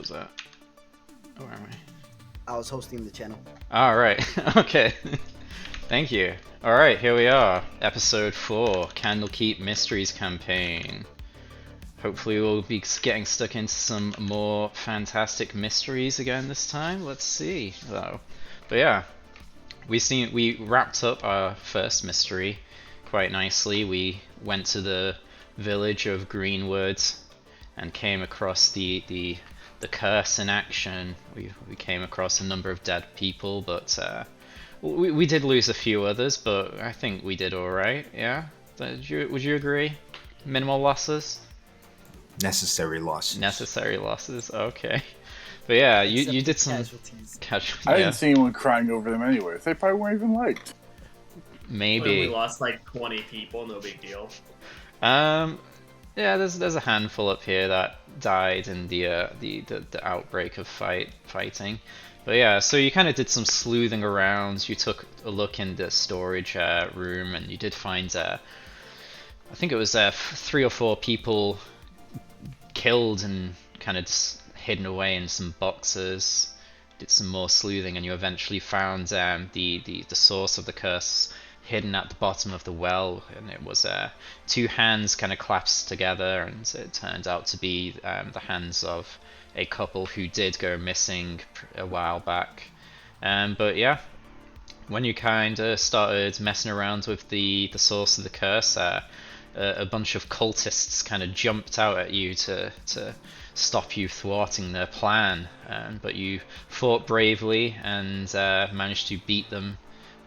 was that? Oh, where am I was hosting the channel. I? All right. Okay. Thank you. All right, here we are. Episode 4, Candlekeep Mysteries Campaign. Hopefully we'll be getting stuck into some more fantastic mysteries again this time. Let's see, though. But yeah, we wrapped up our first mystery quite nicely. We went to the village of Greenwood and came across the curse in action. We came across a number of dead people, but we did lose a few others, but I think we did all right. Yeah, would you agree? Minimal losses. Necessary losses. Necessary losses. Okay. But yeah, you did some casualties. I yeah, didn't see anyone crying over them anyways. They probably weren't even liked. We maybe. lost like 20 people, no big deal. Yeah, there's a handful up here that died in the outbreak of fighting. But yeah, so you kind of did some sleuthing around. You took a look in the storage room, and you did find I think it was 3 or 4 people killed and kind of just hidden away in some boxes. Did some more sleuthing, and you eventually found the source of the curse hidden at the bottom of the well, and it was 2 hands kind of clasped together, and it turned out to be the hands of a couple who did go missing a while back. But yeah, when you kind of started messing around with the source of the curse, a bunch of cultists kind of jumped out at you to stop you thwarting their plan, but you fought bravely and managed to beat them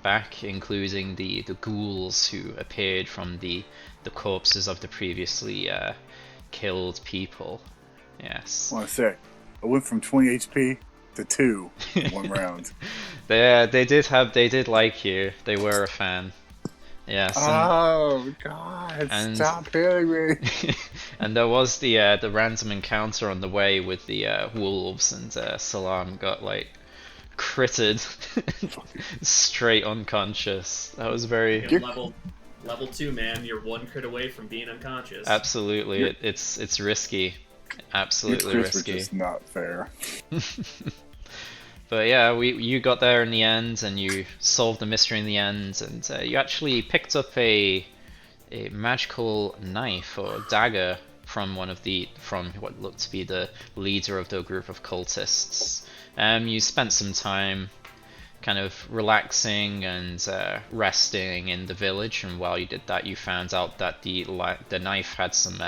back, including the ghouls who appeared from the corpses of the previously killed people. Yes. I want to say, I went from 20 HP to 2 in 1 round. They did like you. They were a fan. Yes. Oh God! Stop hitting me. And there was the random encounter on the way with the wolves, and Salam got like critted straight unconscious. That was very Level 2, man. You're 1 crit away from being unconscious. absolutely. It's risky. Absolutely Your crits risky. were just not fair. But yeah, you got there in the end, and you solved the mystery in the end, and you actually picked up a magical knife or dagger from from what looked to be the leader of the group of cultists. You spent some time kind of relaxing and resting in the village, and while you did that, you found out that the knife had some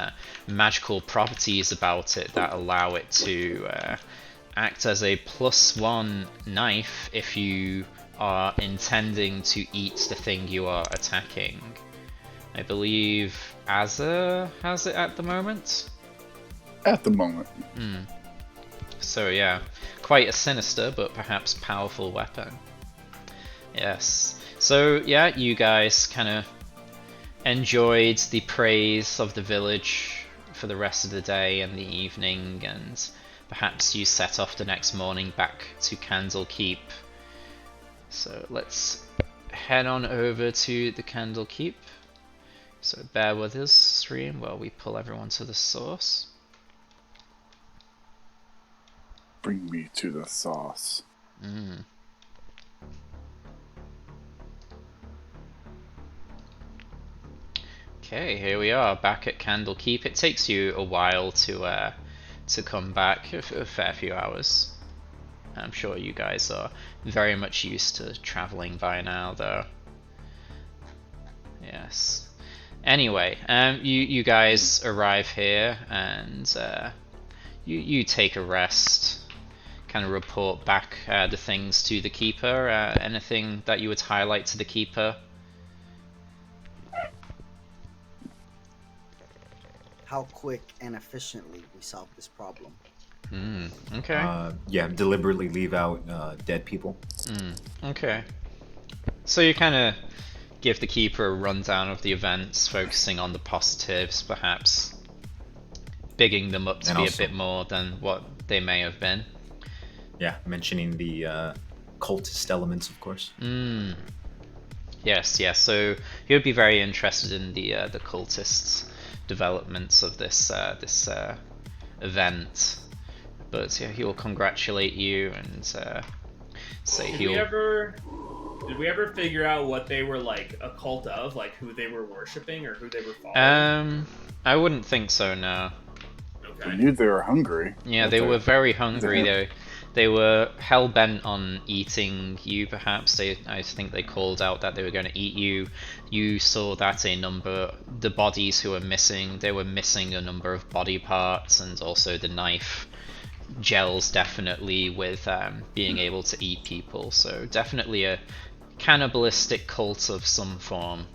magical properties about it that allow it to act as a +1 knife if you are intending to eat the thing you are attacking. I believe Azza has it at the moment. At the moment. So yeah, quite a sinister but perhaps powerful weapon. Yes. So yeah, you guys kind of enjoyed the praise of the village for the rest of the day and the evening, and perhaps you set off the next morning back to Candlekeep. So let's head on over to the Candlekeep. So bear with us, stream, while we pull everyone to the source. Bring me to the sauce. Okay, here we are, back at Candlekeep. It takes you a while to come back, a fair few hours. I'm sure you guys are very much used to traveling by now, though. Yes. Anyway, you guys arrive here, and you take a rest, kind of report back the things to the keeper. Anything that you would highlight to the keeper? How quick and efficiently we solve this problem. Okay. Yeah, deliberately leave out dead people. Okay. So you kind of give the keeper a rundown of the events, focusing on the positives, perhaps bigging them up to And be also- a bit more than what they may have been. Yeah, mentioning the cultist elements, of course. Yes, yes. So you'd be very interested in the cultists' developments of this event. But yeah, he'll congratulate you and say Did he'll. did we ever figure out what they were like a cult of, like who they were worshiping or who they were following? I wouldn't think so, no. We Okay. knew they were hungry. Yeah, but they were very hungry. they- They were hell bent on eating you. Perhaps I think they called out that they were going to eat you. You saw that the bodies who were missing. They were missing a number of body parts, and also the knife gels definitely with being able to eat people. So definitely a cannibalistic cult of some form.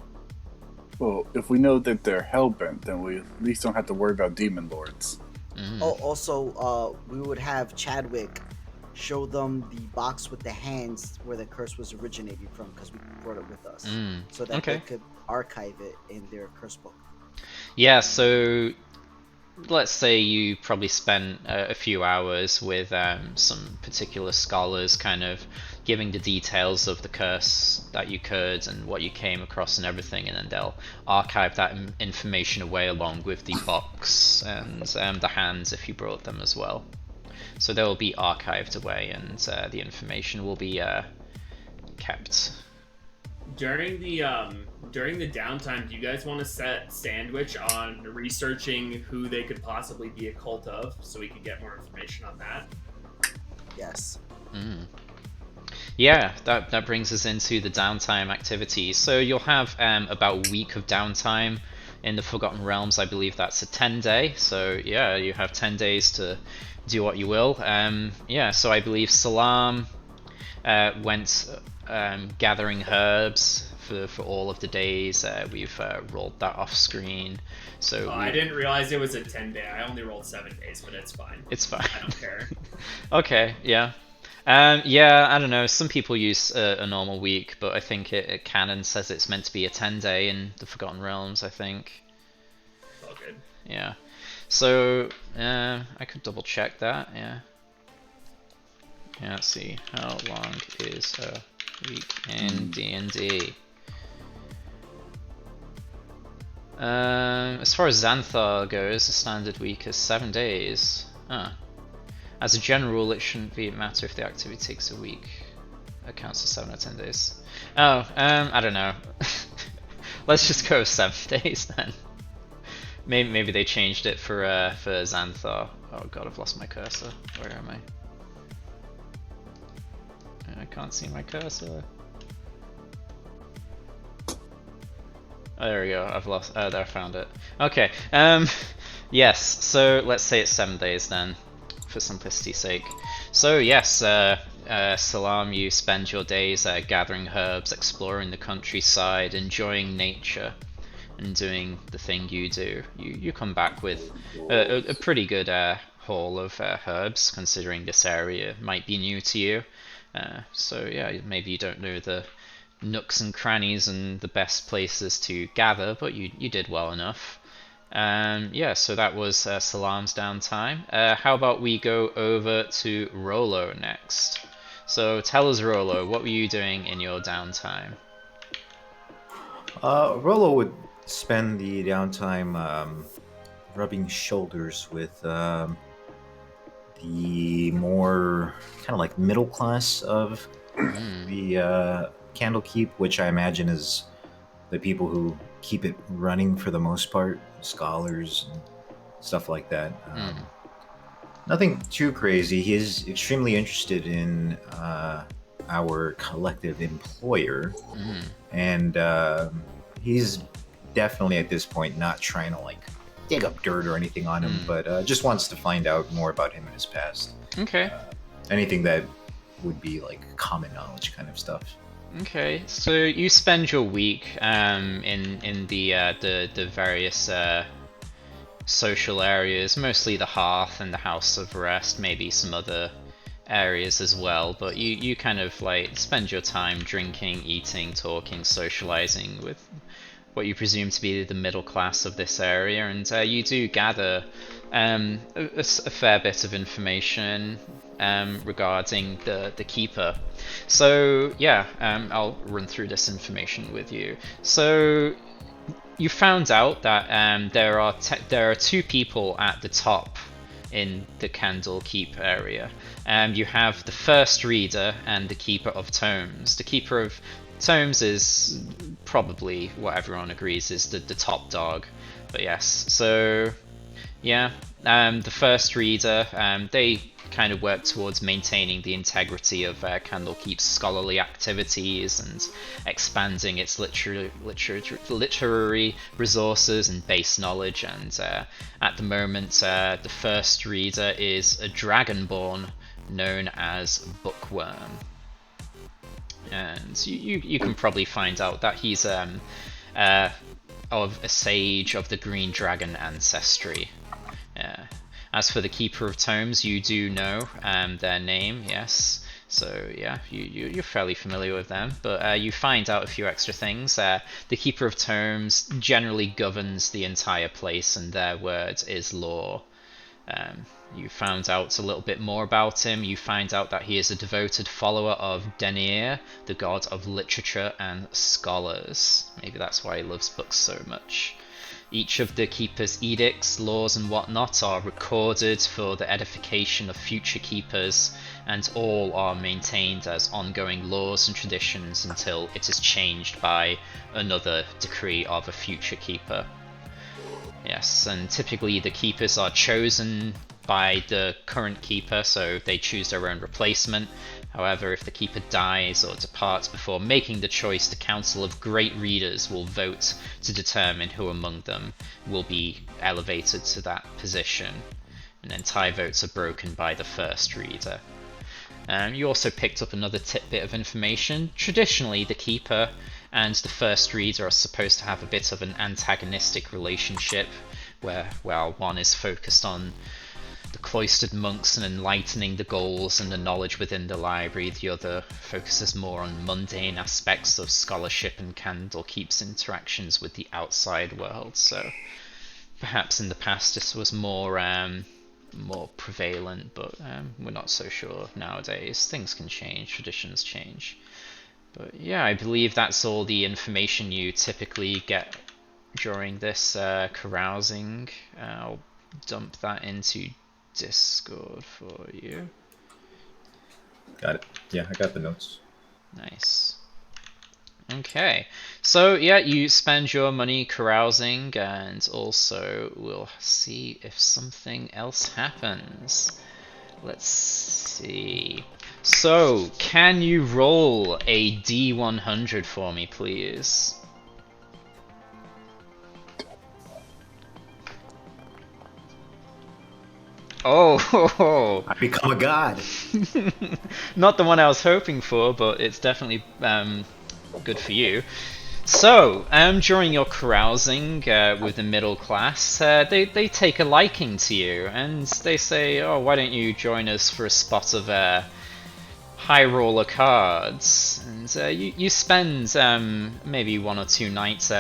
Well, if we know that they're hellbent, then we at least don't have to worry about demon lords. Oh, also, we would have Chadwick show them the box with the hands where the curse was originating from, because we brought it with us, so that okay. they could archive it in their curse book. Yeah, so let's say you probably spent a few hours with some particular scholars kind of giving the details of the curse that you could and what you came across and everything, and then they'll archive that information away along with the box and the hands if you brought them as well. So they will be archived away, and the information will be kept. During the downtime, do you guys want to set Sandwich on researching who they could possibly be a cult of, so we could get more information on that? Yes. Yeah, that brings us into the downtime activities. So you'll have about a week of downtime in the Forgotten Realms. I believe that's a 10-day. So yeah, you have 10 days to do what you will. Yeah, so I believe Salam went gathering herbs for all of the days. We've rolled that off screen. So I didn't realize it was a 10-day. I only rolled 7 days, but it's fine. It's fine. I don't care. Okay, yeah. Yeah, I don't know. Some people use a normal week, but I think canon says it's meant to be a 10-day in the Forgotten Realms, I think. It's all good. Yeah. So, I could double check that, yeah. Yeah, let's see. How long is a week in D&D? As far as Xanthar goes, the standard week is 7 days. As a general rule, it shouldn't matter if the activity takes a week. It counts as 7 or 10 days. Oh, I don't know. Let's just go 7 days then. Maybe they changed it for Xanthar. Oh god, I've lost my cursor. Where am I? I can't see my cursor. Oh, there we go. I've lost. Oh, there, I found it. Okay. Yes. So let's say it's 7 days then, for simplicity's sake. So yes, Salam, you spend your days gathering herbs, exploring the countryside, enjoying nature, and doing the thing you do. You come back with a pretty good haul of herbs, considering this area might be new to you. So yeah, maybe you don't know the nooks and crannies and the best places to gather, but you did well enough. Yeah, so that was Salam's downtime. How about we go over to Rolo next? So tell us, Rolo, what were you doing in your downtime? Rolo would spend the downtime rubbing shoulders with the more kind of like middle class of the Candlekeep, which I imagine is the people who keep it running for the most part, scholars and stuff like that. Nothing too crazy. He is extremely interested in our collective employer, and he's definitely at this point not trying to like dig up dirt or anything on him, but just wants to find out more about him and his past. Okay. Anything that would be like common knowledge kind of stuff. Okay, so you spend your week in the various social areas, mostly the Hearth and the House of Rest, maybe some other areas as well, but you kind of like spend your time drinking, eating, talking, socializing with what you presume to be the middle class of this area, and you do gather a fair bit of information regarding the Keeper. So yeah, I'll run through this information with you. So you found out that there are two people at the top in the Candlekeep area. You have the First Reader and the Keeper of Tomes. The Keeper of Tomes is probably what everyone agrees is the top dog. But yes, so yeah, the First Reader, they kind of work towards maintaining the integrity of Candlekeep's scholarly activities and expanding its literary resources and base knowledge. And at the moment, the First Reader is a dragonborn known as Bookworm. And you can probably find out that he's of a sage of the Green Dragon ancestry. As for the Keeper of Tomes, you do know their name, yes. So yeah, you're fairly familiar with them, but you find out a few extra things. The Keeper of Tomes generally governs the entire place, and their word is law. You found out a little bit more about him. You find out that he is a devoted follower of Denier, the god of literature and scholars. Maybe that's why he loves books so much. Each of the Keeper's edicts, laws and whatnot are recorded for the edification of future Keepers, and all are maintained as ongoing laws and traditions until it is changed by another decree of a future Keeper. Yes, and typically the Keepers are chosen by the current Keeper, so they choose their own replacement. However, if the Keeper dies or departs before making the choice, the Council of Great Readers will vote to determine who among them will be elevated to that position. And then tie votes are broken by the First Reader. You also picked up another tidbit of information. Traditionally, the Keeper and the First Reader are supposed to have a bit of an antagonistic relationship, where, well, one is focused on the cloistered monks and enlightening the goals and the knowledge within the library. The other focuses more on mundane aspects of scholarship and Candlekeep's interactions with the outside world. So perhaps in the past this was more prevalent, but we're not so sure nowadays. Things can change, traditions change. But yeah, I believe that's all the information you typically get during this carousing. I'll dump that into Discord for you. Got it. Yeah, I got the notes. Nice. Okay, so yeah, you spend your money carousing, and also we'll see if something else happens. Let's see. So, can you roll a D100 for me, please? Oh, I become a god. not the one I was hoping for, but it's definitely good for you. So, during your carousing with the middle class, they take a liking to you, and they say, "Oh, why don't you join us for a spot of high roller cards?" And you spend maybe 1 or 2 nights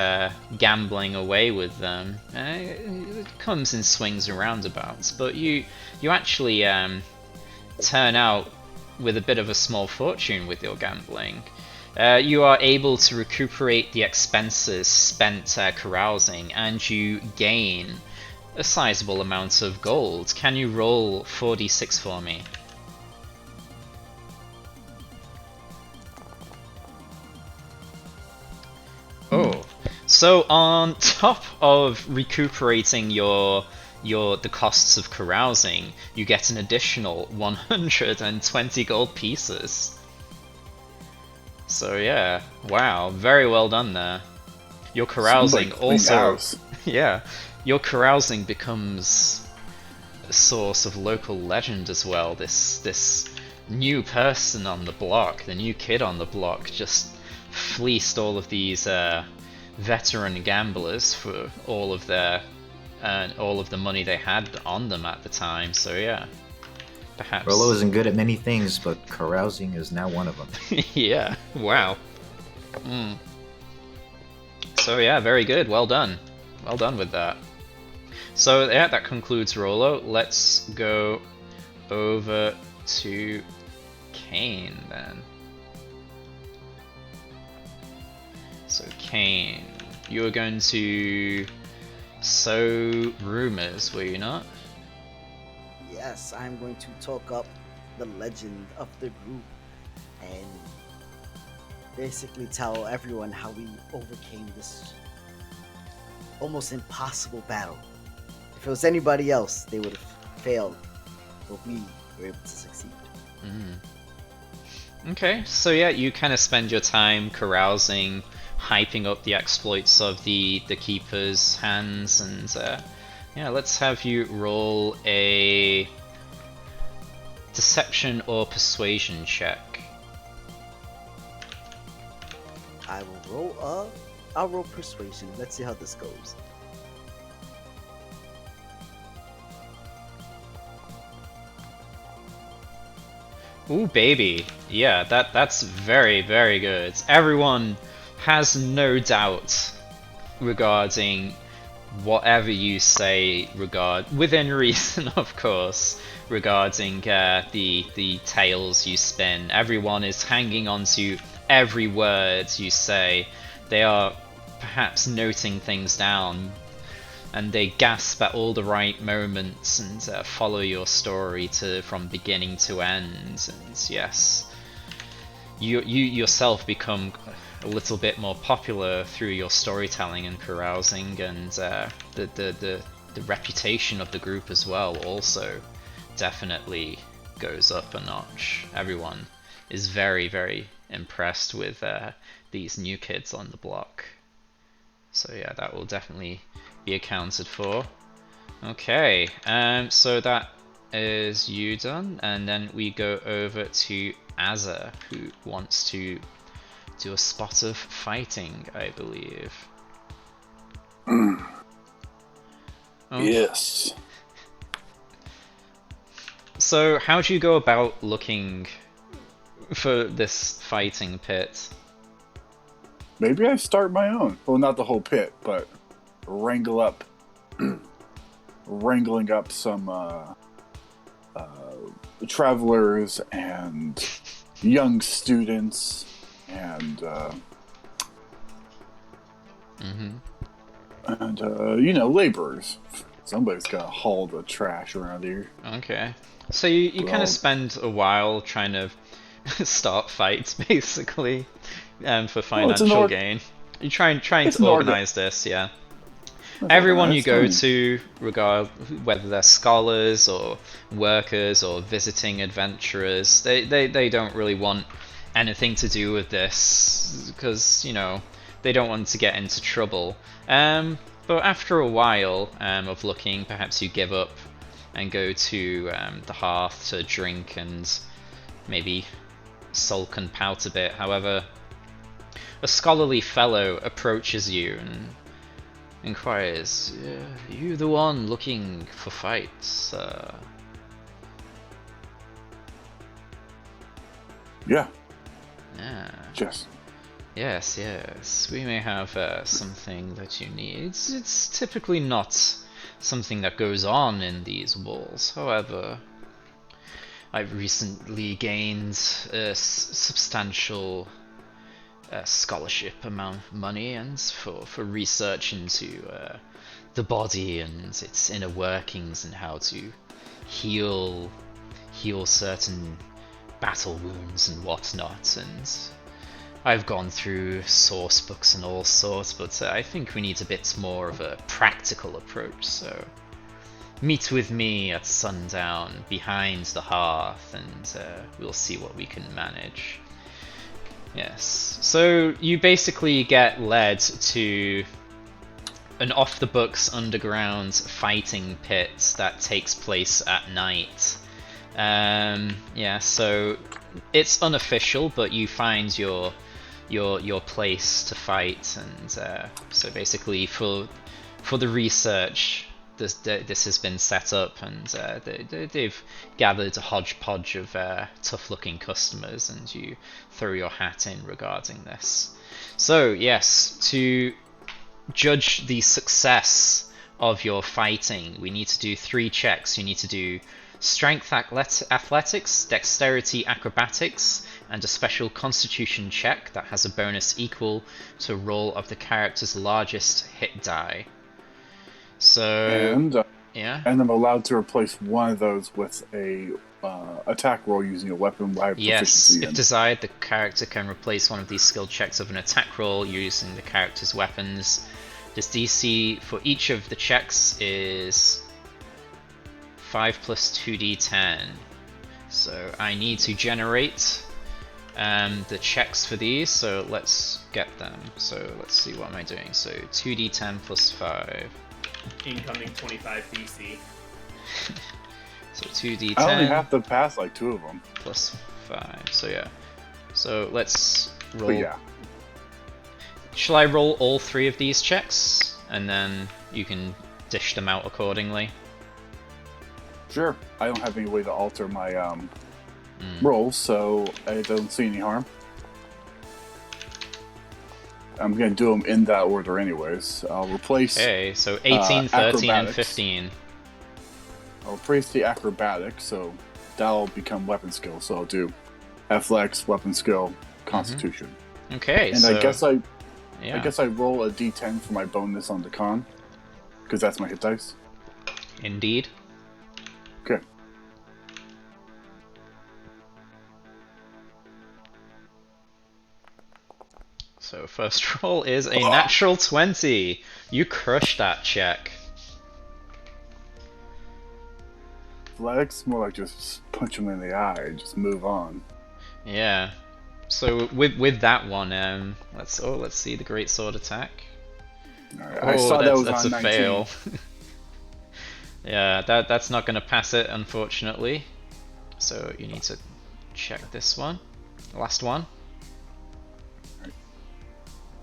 gambling away with them. It comes in swings and roundabouts, but you actually turn out with a bit of a small fortune with your gambling. You are able to recuperate the expenses spent carousing, and you gain a sizable amount of gold. Can you roll 4d6 for me? Oh, so on top of recuperating the costs of carousing, you get an additional 120 gold pieces. So yeah, wow, very well done there. Your carousing also, yeah, your carousing becomes a source of local legend as well. This new person on the block, the new kid on the block, just fleeced all of these veteran gamblers for all of the money they had on them at the time. So yeah, perhaps Rolo isn't good at many things, but carousing is now one of them. yeah, wow. So yeah, very good. Well done with that. So yeah, that concludes Rolo. Let's go over to Kane then. So Kane, you were going to sow rumors, were you not? yes, I'm going to talk up the legend of the group and basically tell everyone how we overcame this almost impossible battle. If it was anybody else, they would have failed, but we were able to succeed. Okay, so yeah, you kind of spend your time carousing, hyping up the exploits of the keeper's hands, and yeah, let's have you roll a deception or persuasion check. I'll roll persuasion. Let's see how this goes. Ooh, baby. Yeah, that's very, very good. Everyone has no doubt regarding whatever you say within reason, of course, regarding the tales you spin. Everyone is hanging on to every word you say. They are perhaps noting things down, and they gasp at all the right moments and follow your story from beginning to end. And yes, you yourself become a little bit more popular through your storytelling and carousing, and the reputation of the group as well also definitely goes up a notch. Everyone is very, very impressed with these new kids on the block. So yeah, that will definitely be accounted for. Okay, so that is you done, and then we go over to Azza, who wants to do a spot of fighting, I believe. Okay. Yes. So how do you go about looking for this fighting pit? Maybe I start my own. Well, not the whole pit, but wrangling up some travelers and young students and laborers. Somebody's gotta haul the trash around here. Okay. So you kind of spend a while trying to start fights, basically, for financial gain. You're trying to organize this, yeah. Everyone you go to, regard whether they're scholars or workers or visiting adventurers, they don't really want anything to do with this because they don't want to get into trouble. But after a while of looking, perhaps you give up and go to the hearth to drink and maybe sulk and pout a bit. However, a scholarly fellow approaches you and inquires, "Are you the one looking for fights?" Yeah. Yeah. Yes. Yes. We may have something that you need. It's typically not something that goes on in these walls. However, I've recently gained a substantial scholarship amount of money, and for research into the body and its inner workings and how to heal certain battle wounds and whatnot. And I've gone through source books and all sorts, but I think we need a bit more of a practical approach. So meet with me at sundown behind the hearth, and we'll see what we can manage. Yes. So you basically get led to an off-the-books underground fighting pit that takes place at night. Yeah. So it's unofficial, but you find your place to fight, and so basically for the research, this has been set up, and they've gathered a hodgepodge of tough-looking customers, and you throw your hat in regarding this. So yes, to judge the success of your fighting, we need to do 3 checks. You need to do strength athletics, dexterity acrobatics, and a special constitution check that has a bonus equal to a roll of the character's largest hit die. So And Yeah. And I'm allowed to replace one of those with a attack roll using a weapon I have Yes, proficiency if in. desired, the character can replace one of these skill checks of an attack roll using the character's weapons. This DC for each of the checks is 5 plus 2d10. So I need to generate the checks for these, so let's get them. So let's see, what am I doing? So 2d10 plus 5. Incoming 25 DC. So 2d10 I only have to pass like 2 of them. plus 5. So yeah. So let's roll. But yeah. Shall I roll all 3 of these checks? And then you can dish them out accordingly? Sure. I don't have any way to alter my rolls, so I don't see any harm. I'm going to do them in that order anyways. I'll replace... Okay, so 18, 13, and acrobatics. 15. I'll replace the acrobatics, so that'll become weapon skill. So I'll do Athletics, weapon skill, Constitution. Okay, And so... I guess I yeah. guess I roll a d10 for my bonus on the con, because that's my hit dice. Indeed. Okay. So first roll is a natural 20. You crushed that check. Athletics, more like just punch him in the eye and just move on. Yeah. So with that one, let's see the great sword attack. Alright, I saw that was that's on a 19. fail. Yeah, that's not gonna pass it, unfortunately. So you need to check this one. Last one.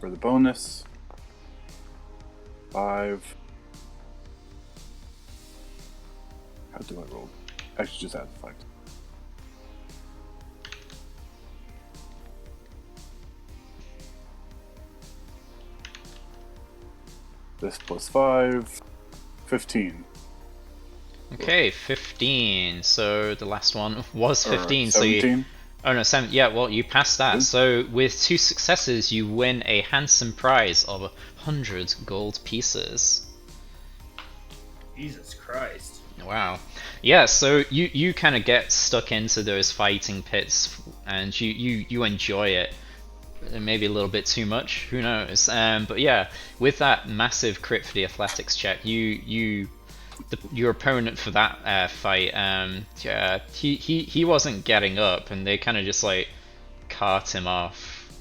For the bonus, 5. How do I roll? I should just add the 5. This plus 5, 15. Okay, 15. So the last one was Or 15. So you. 17. Oh no, 7. Yeah, well, you passed that. Good. So with 2 successes, you win a handsome prize of 100 gold pieces. Jesus Christ. Wow. Yeah, so you kind of get stuck into those fighting pits, and you enjoy it. Maybe a little bit too much, who knows? But yeah, with that massive crit for the athletics check, your opponent for that fight, yeah, he wasn't getting up, and they kind of just like cart him off.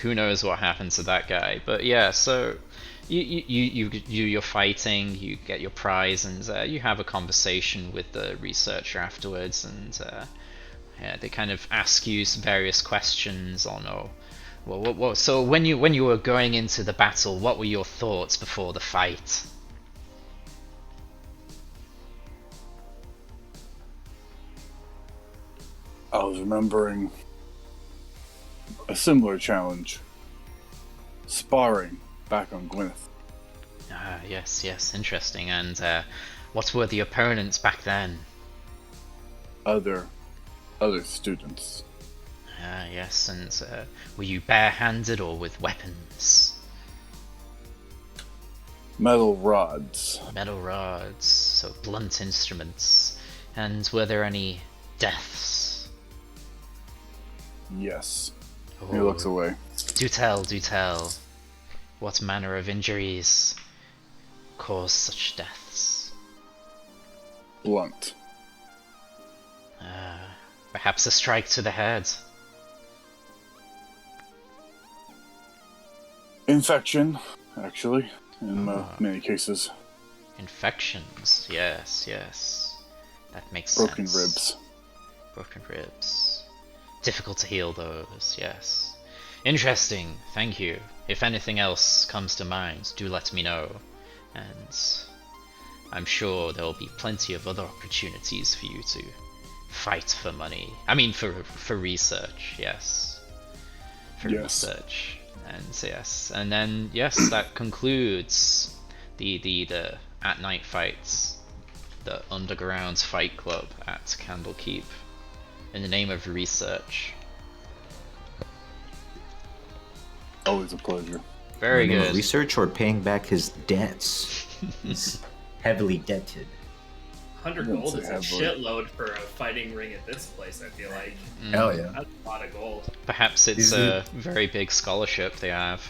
Who knows what happened to that guy? But yeah, so you're fighting, you get your prize, and you have a conversation with the researcher afterwards, and yeah, they kind of ask you some various questions on, what, so when you were going into the battle, what were your thoughts before the fight? I was remembering a similar challenge. Sparring back on Gwyneth. Ah, yes, interesting. And what were the opponents back then? Other students. Ah, yes, and were you barehanded or with weapons? Metal rods. Metal rods, so blunt instruments. And were there any deaths? Yes. Oh, He looks away. Do tell. What manner of injuries cause such deaths? Blunt. Perhaps a strike to the head. Infection, actually, in many cases. Infections, yes. That makes Broken sense. ribs. Broken ribs. Difficult to heal those, yes. Interesting, thank you. If anything else comes to mind, do let me know. And I'm sure there will be plenty of other opportunities for you to fight for money. I mean, for research, yes. For Yes. research. And yes. And then, yes, that concludes the at-night fights. The underground fight club at Candlekeep. In the name of research. Always a pleasure. Very In the name of good. Research or paying back his debts. heavily dented. 100 Won't gold say is a heavily. shitload for a fighting ring at this place, I feel like. Hell yeah. That's a lot of gold. Perhaps it's These a very big scholarship they have.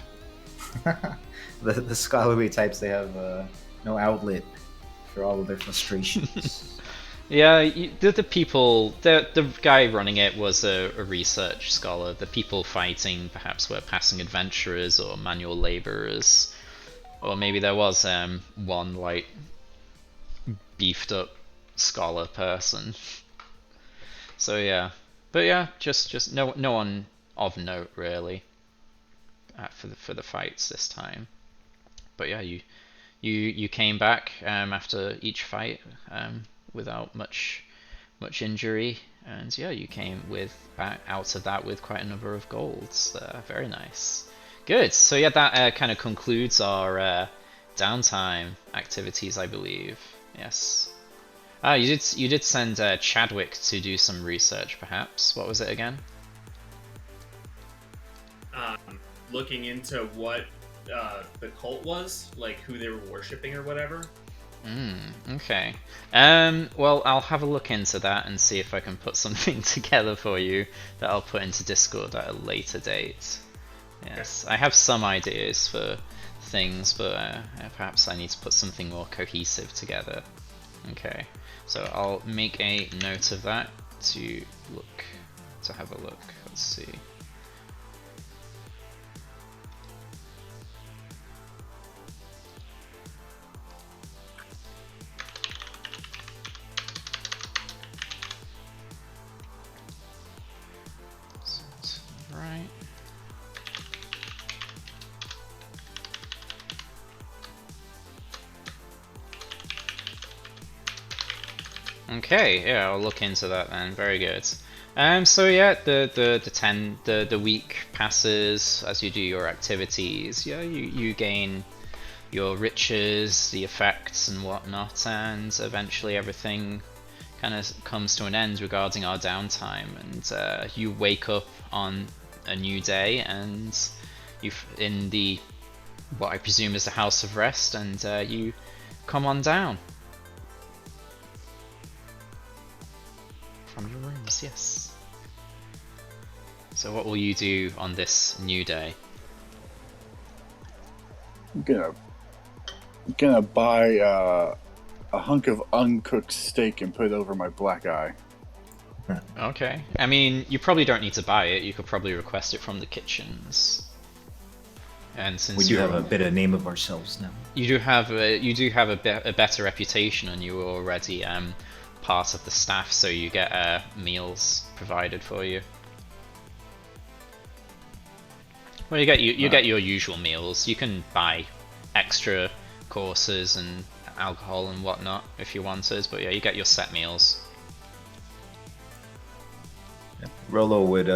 The scholarly types, they have no outlet for all of their frustrations. Yeah, the people, the guy running it was a research scholar. The people fighting perhaps were passing adventurers or manual laborers, or maybe there was one like beefed up scholar person. So yeah, but yeah, just no one of note really for the fights this time. But yeah, you came back after each fight without much injury, and yeah, you came with back out of that with quite a number of golds. Very nice. Good. So yeah, that kind of concludes our downtime activities, I believe. Yes. Ah, you did send Chadwick to do some research, perhaps. What was it again? Looking into what the cult was, like who they were worshipping or whatever. Okay. Well, I'll have a look into that and see if I can put something together for you that I'll put into Discord at a later date. Yes, I have some ideas for things, but perhaps I need to put something more cohesive together. Okay, so I'll make a note of that to have a look. Let's see. Right. Okay, yeah, I'll look into that then. Very good. So yeah, the week passes as you do your activities. Yeah, you gain your riches, the effects and whatnot, and eventually everything kind of comes to an end regarding our downtime, and you wake up on a new day, and you in the what I presume is the House of Rest, and you come on down from your rooms. Yes. So what will you do on this new day? I'm gonna buy a hunk of uncooked steak and put it over my black eye. Okay. I mean, you probably don't need to buy it. You could probably request it from the kitchens. And since We do you're, have a bit of name of ourselves now. you do have a better reputation, and you were already part of the staff, so you get meals provided for you. Well, you get your usual meals. You can buy extra courses and alcohol and whatnot if you wanted, but yeah, you get your set meals. Rolo would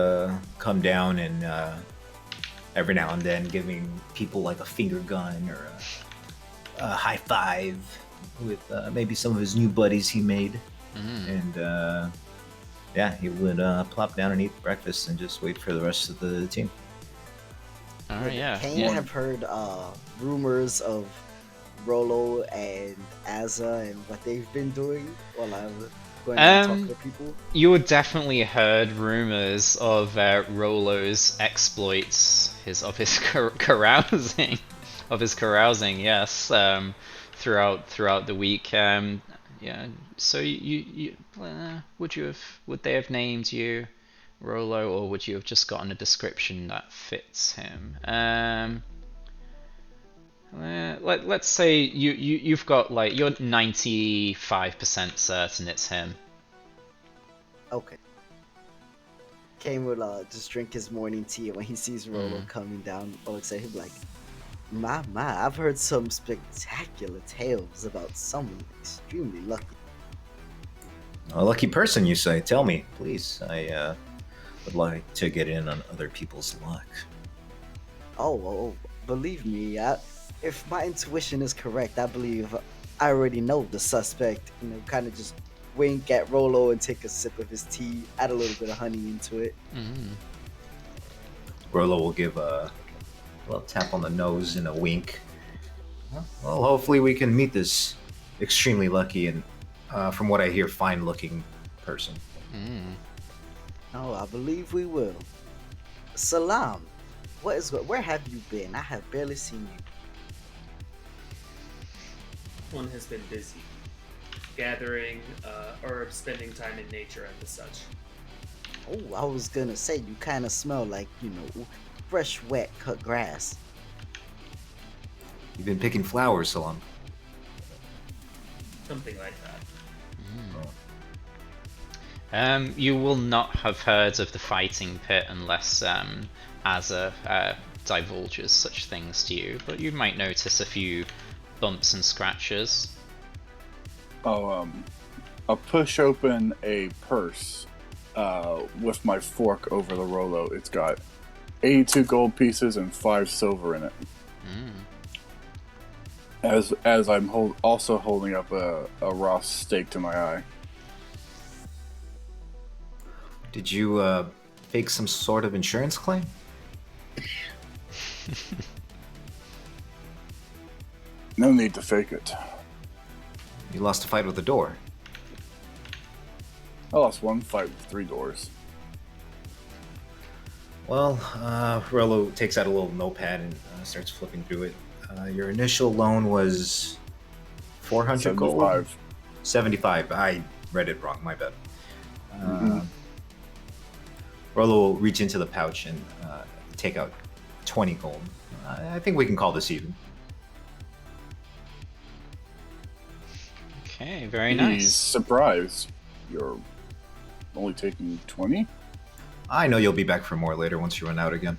come down and every now and then giving people like a finger gun or a high five with maybe some of his new buddies he made. And yeah, he would plop down and eat breakfast and just wait for the rest of the team. Alright, yeah. Kane Yeah. have heard rumors of Rolo and Azza and what they've been doing while I'm going and talking to people. You would definitely heard rumors of Rolo's exploits, of his carousing, yes, throughout the week. Yeah. So would they have named you Rolo, or would you have just gotten a description that fits him? Let's say you've got like you're 95% certain it's him. Okay. Kane will just drink his morning tea, and when he sees Rolo coming down, all excited, he'll be like, my, I've heard some spectacular tales about someone extremely lucky. A lucky person, you say? Tell me, please. I would like to get in on other people's luck. Oh, believe me, if my intuition is correct, I believe I already know the suspect. You know, kind of just wink at Rolo and take a sip of his tea, add a little bit of honey into it. Rolo will give a little tap on the nose and a wink. Well, hopefully we can meet this extremely lucky and, from what I hear, fine-looking person. Mm. Oh, I believe we will. Salam, where have you been? I have barely seen you. One has been busy gathering or spending time in nature and the such. Oh, I was gonna say you kind of smell like fresh, wet, cut grass. You've been picking flowers so long. Something like that. You will not have heard of the fighting pit unless Azza divulges such things to you, but you might notice a few bumps and scratches. I'll push open a purse with my fork over the Rolo. It's got 82 gold pieces and 5 silver in it. As I'm also holding up a raw steak to my eye. Did you fake some sort of insurance claim? No need to fake it. You lost a fight with the door. I lost one fight with 3 doors. Well, Rello takes out a little notepad and starts flipping through it. Your initial loan was 400 gold? 75. 75. I read it wrong, my bad. Mhm. Rollo will reach into the pouch and take out 20 gold. I think we can call this even. Okay, very He's nice. surprised. You're only taking 20? I know you'll be back for more later once you run out again.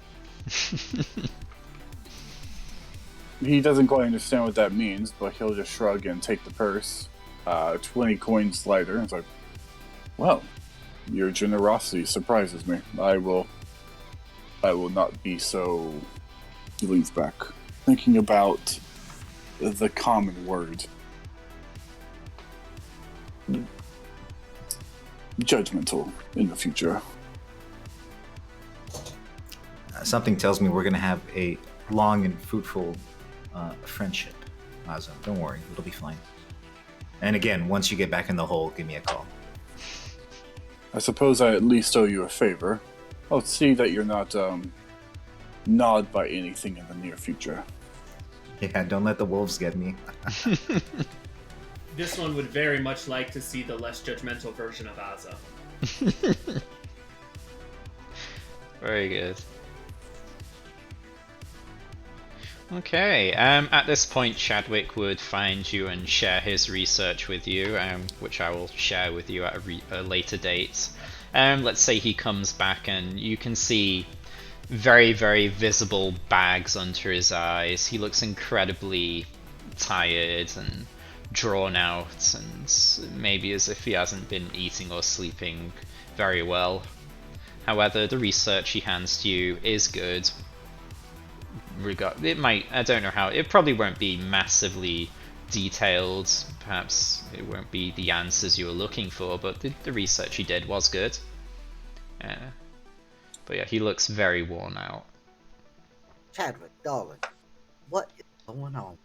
He doesn't quite understand what that means, but he'll just shrug and take the purse. 20 coins lighter. It's like, well, your generosity surprises me. I will not be so. He leans back, thinking about the common word. Judgmental in the future. Something tells me we're going to have a long and fruitful friendship, Azam. Don't worry, it'll be fine. And again, once you get back in the hole, give me a call. I suppose I at least owe you a favor. I'll see that you're not gnawed by anything in the near future. Yeah, don't let the wolves get me. This one would very much like to see the less judgmental version of Azza. Very good. Okay, at this point Chadwick would find you and share his research with you, which I will share with you at a later date. Let's say he comes back and you can see very, very visible bags under his eyes. He looks incredibly tired and drawn out, and maybe as if he hasn't been eating or sleeping very well. However, the research he hands to you is good. It might, I don't know how, it probably won't be massively detailed, perhaps it won't be the answers you were looking for, but the research he did was good. But yeah, he looks very worn out. Chadwick, darling, what is going on?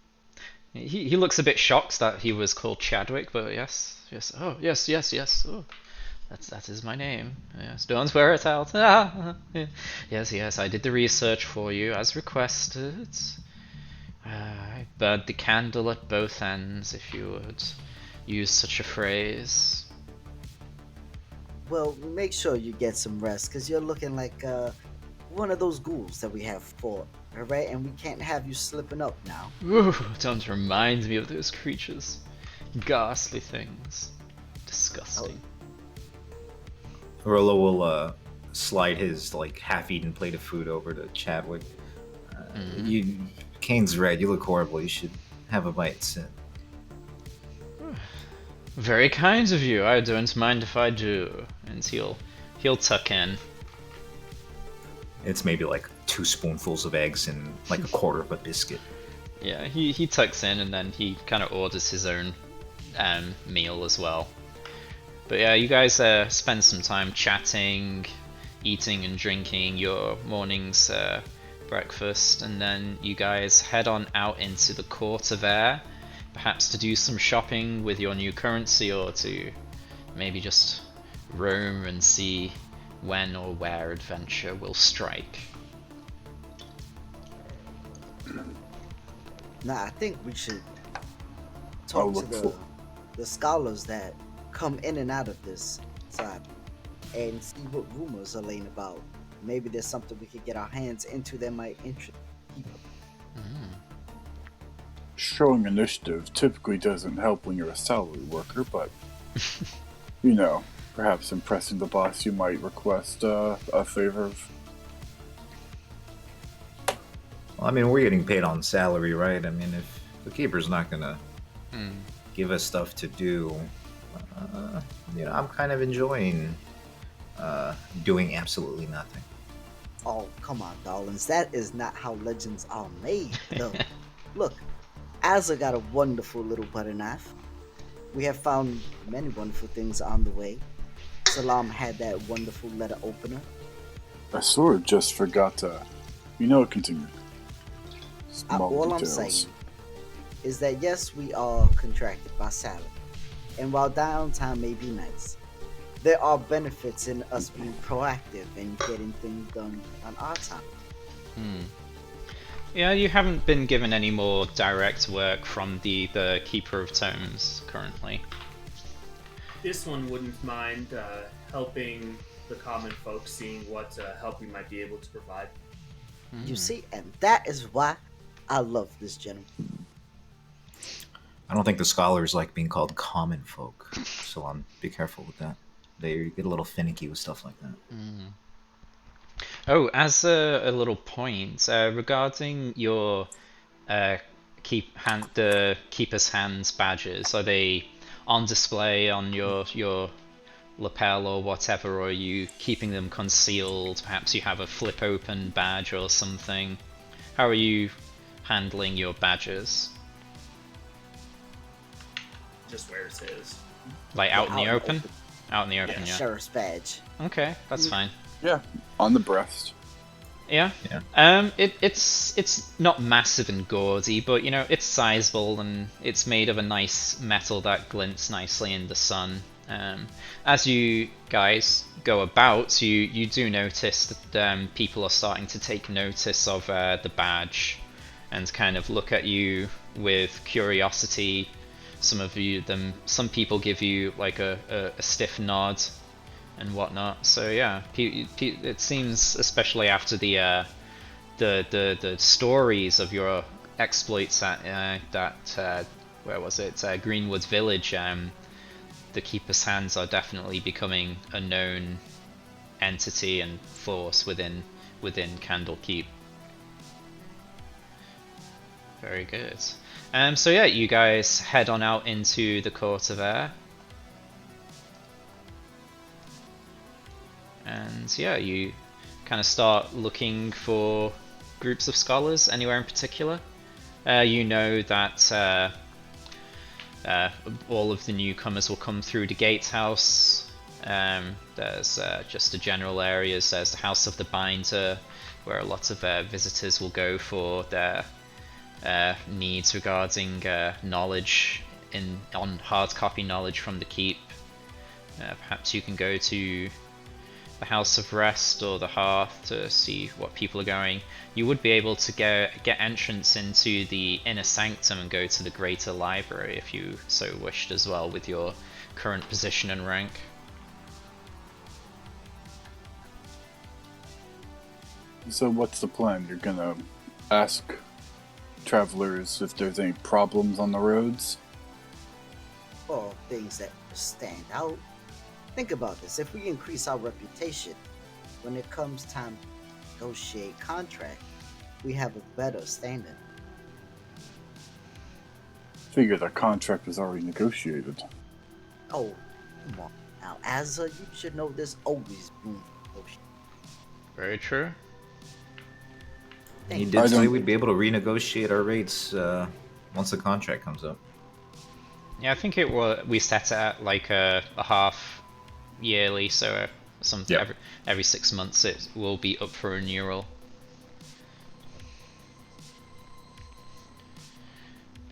He looks a bit shocked that he was called Chadwick, but yes, oh yes, oh. That is my name. Yes, don't wear it out. Yes, I did the research for you as requested. I burned the candle at both ends, if you would use such a phrase. Well, make sure you get some rest, because you're looking like one of those ghouls that we have fought, alright? And we can't have you slipping up now. Ooh, don't remind me of those creatures. Ghastly things. Disgusting. Rollo will slide his half-eaten plate of food over to Chadwick. Kane's red. You look horrible. You should have a bite soon. Very kind of you. I don't mind if I do. And he'll tuck in. It's maybe 2 spoonfuls of eggs and a quarter of a biscuit. Yeah, he tucks in and then he kind of orders his own meal as well. But yeah, you guys spend some time chatting, eating and drinking your morning's breakfast, and then you guys head on out into the court of air. perhaps to do some shopping with your new currency, or to maybe just roam and see when or where adventure will strike? Nah, I think we should I'll talk to look for. the scholars that come in and out of this side and see what rumors are laying about. Maybe there's something we could get our hands into that might interest people. Showing initiative typically doesn't help when you're a salary worker, but you know, perhaps impressing the boss, you might request a favor of. Well, I mean, we're getting paid on salary, right? I mean, if the keeper's not gonna give us stuff to do, I'm kind of enjoying doing absolutely nothing. Oh, come on, darlings. That is not how legends are made, though. Look, Azza got a wonderful little butter knife. We have found many wonderful things on the way. Salam had that wonderful letter opener. I sort of just forgot to, continue. Small All I'm details. saying is that yes, we are contracted by salary. And while downtime may be nice, there are benefits in us being proactive and getting things done on our time. Yeah, you haven't been given any more direct work from the Keeper of Tomes currently. This one wouldn't mind helping the common folks, seeing what help we might be able to provide. You see, and that is why I love this gentleman. I don't think the scholars like being called common folk, so be careful with that. They get a little finicky with stuff like that. Oh, as a little point regarding your the Keeper's Hands badges, are they on display on your lapel or whatever, or are you keeping them concealed? Perhaps you have a flip open badge or something. How are you handling your badges? Just wears his. Like out in the out in the open? open. Out in the open, yeah. Sheriff's badge. Okay, that's fine. Yeah, on the breast. Yeah. It's not massive and gaudy, but it's sizable, and it's made of a nice metal that glints nicely in the sun. As you guys go about, you do notice that people are starting to take notice of the badge and kind of look at you with curiosity. Some people give you like a stiff nod and whatnot. So yeah, it seems, especially after the stories of your exploits at where was it, Greenwood Village, the Keeper's Hands are definitely becoming a known entity and force within Candlekeep. Very good. So yeah, you guys head on out into the Court of Air. And yeah, you kind of start looking for groups of scholars anywhere in particular. You know that all of the newcomers will come through the gatehouse. There's just the general areas. There's the House of the Binder, where a lot of visitors will go for their needs regarding knowledge on hard copy knowledge from the keep. Perhaps you can go to the House of Rest or the Hearth to see what people are going. You would be able to get entrance into the Inner Sanctum and go to the Greater Library if you so wished as well, with your current position and rank. So what's the plan? You're gonna ask travelers if there's any problems on the roads? Or things that stand out. Think about this. If we increase our reputation, when it comes time to negotiate contract, we have a better standing. Figure that contract was already negotiated. Oh, come on. Now, Azza, you should know there's always room for negotiation. Very true. He Thank did I say don't- we'd be able to renegotiate our rates once the contract comes up. Yeah, I think we set it at like a half yearly, so Yep. every 6 months it will be up for renewal.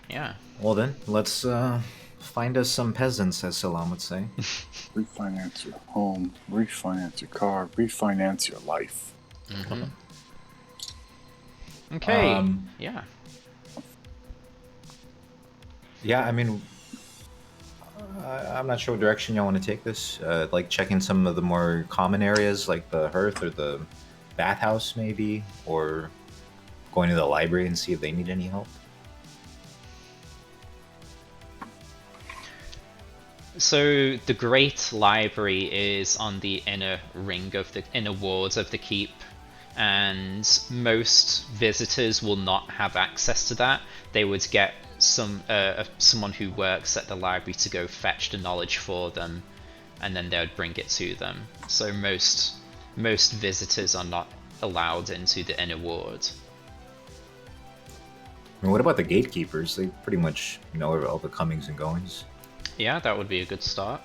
Yeah. Well then, let's find us some peasants, as Salam would say. Refinance your home, refinance your car, refinance your life. Mm-hmm. Okay. Um, Yeah. yeah, I mean, I'm not sure what direction y'all want to take this. Like checking some of the more common areas, like the hearth or the bathhouse, maybe, or going to the library and see if they need any help. So the Great Library is on the inner ring of the inner wards of the keep, and most visitors will not have access to that. They would get someone who works at the library to go fetch the knowledge for them, and then they would bring it to them. So most visitors are not allowed into the inner ward. I mean, what about the gatekeepers? They pretty much know all the comings and goings. Yeah, that would be a good start.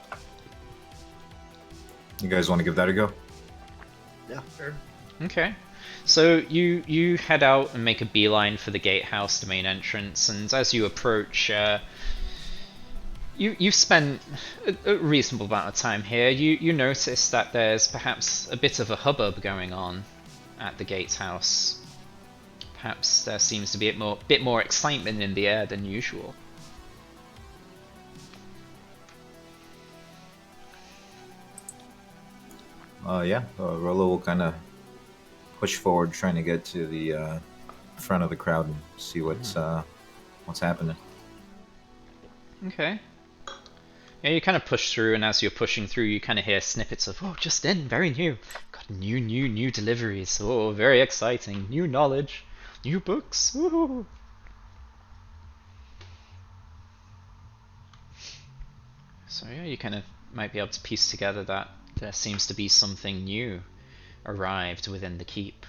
You guys want to give that a go? Yeah. Sure. Okay. So you head out and make a beeline for the gatehouse, the main entrance, and as you approach, you've spent a reasonable amount of time here. You notice that there's perhaps a bit of a hubbub going on at the gatehouse. Perhaps there seems to be a bit more excitement in the air than usual. Yeah, Rolo will kind of push forward, trying to get to the front of the crowd and see what's happening. Okay. Yeah, you kind of push through, and as you're pushing through, you kind of hear snippets of, oh, just in, very new. Got new deliveries. Oh, very exciting. New knowledge. New books. Woohoo. So yeah, you kind of might be able to piece together that there seems to be something new arrived within the keep.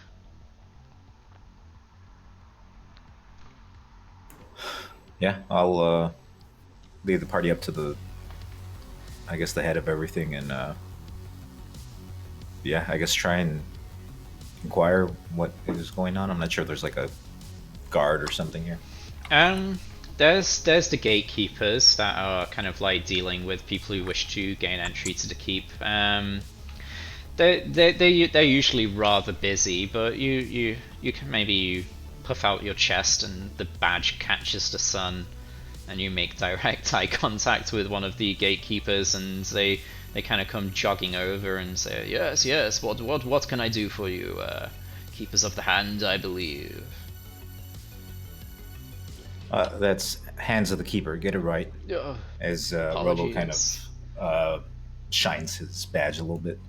Yeah, I'll lead the party up to I guess, the head of everything, and yeah, I guess try and inquire what is going on. I'm not sure if there's like a guard or something here. Um, there's the gatekeepers that are kind of like dealing with people who wish to gain entry to the keep. They're usually rather busy, but you can maybe puff out your chest and the badge catches the sun, and you make direct eye contact with one of the gatekeepers, and they kind of come jogging over and say, yes, what can I do for you, keepers of the hand, I believe. That's Hands of the Keeper. Get it right. As Rolo kind Apologies. of shines his badge a little bit.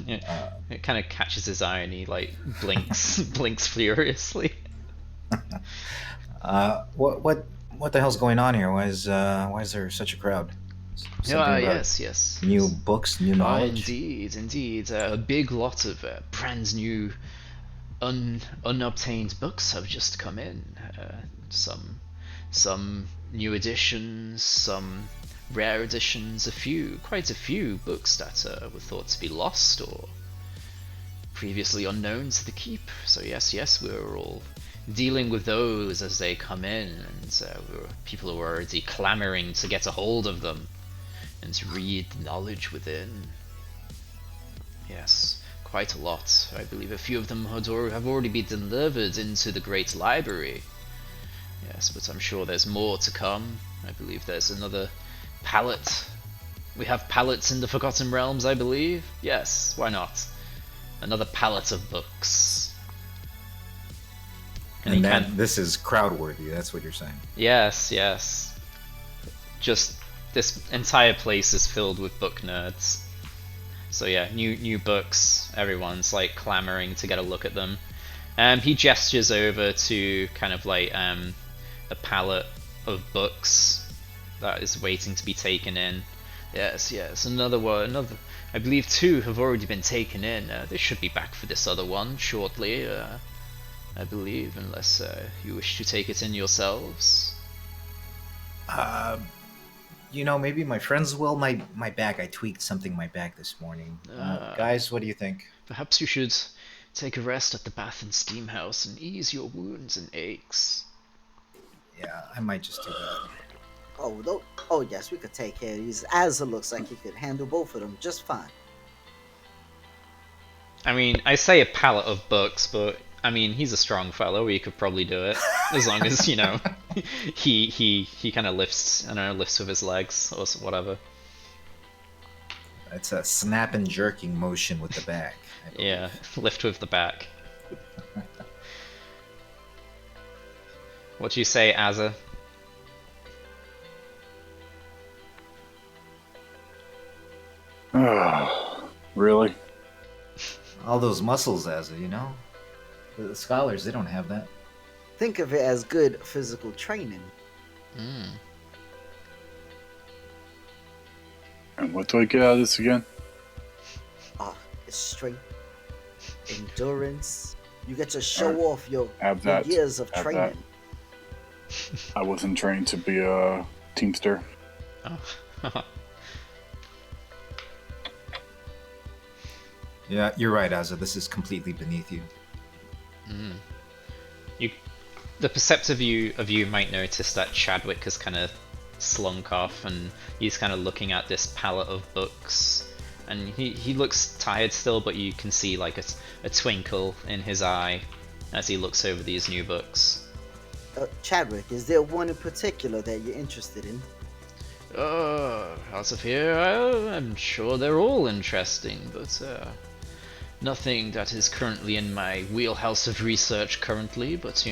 Yeah, it kind of catches his eye and he like blinks, blinks furiously. What the hell's going on here? Why is there such a crowd? Something about Yes. new books, new knowledge. Indeed. A big lot of brand new, unobtained books have just come in. Some new editions, some rare editions, quite a few books that were thought to be lost or previously unknown to the keep. So yes, we're all dealing with those as they come in, and people are already clamoring to get a hold of them and to read the knowledge within. Yes, quite a lot. I believe a few of them have already been delivered into the Great Library. Yes, but I'm sure there's more to come. I believe there's another pallet. We have pallets in the Forgotten Realms, I believe. Yes, why not? Another pallet of books. And this is crowd worthy. That's what you're saying. Yes. Just this entire place is filled with book nerds. So yeah, new books. Everyone's like clamoring to get a look at them. He gestures over to kind of like a pallet of books that is waiting to be taken in. Yes, another one. I believe two have already been taken in. They should be back for this other one shortly. I believe, unless you wish to take it in yourselves. Maybe my friends will. My bag. I tweaked something in my bag this morning. Guys, what do you think? Perhaps you should take a rest at the bath and steam house and ease your wounds and aches. Yeah, I might just do that. Oh, oh yes, we could take care of these. Azza looks like he could handle both of them just fine. I mean, I say a pallet of books, but I mean, he's a strong fellow. He could probably do it as long as he kind of lifts. I don't know, lifts with his legs or whatever. It's a snap and jerking motion with the back. I believe. Yeah, lift with the back. What do you say, Azza? Really? All those muscles, Azza, you know? The scholars, they don't have that. Think of it as good physical training. Mm. And what do I get out of this again? It's strength, endurance. You get to show off your Have that. years of Have training. I wasn't trained to be a teamster. Oh. Yeah, you're right, Azza. This is completely beneath you. Mm. The perceptive view of you might notice that Chadwick has kind of slunk off, and he's kind of looking at this pallet of books, and he looks tired still, but you can see like a twinkle in his eye as he looks over these new books. Chadwick, is there one in particular that you're interested in? Out of here, I'm sure they're all interesting, but nothing that is currently in my wheelhouse of research currently, but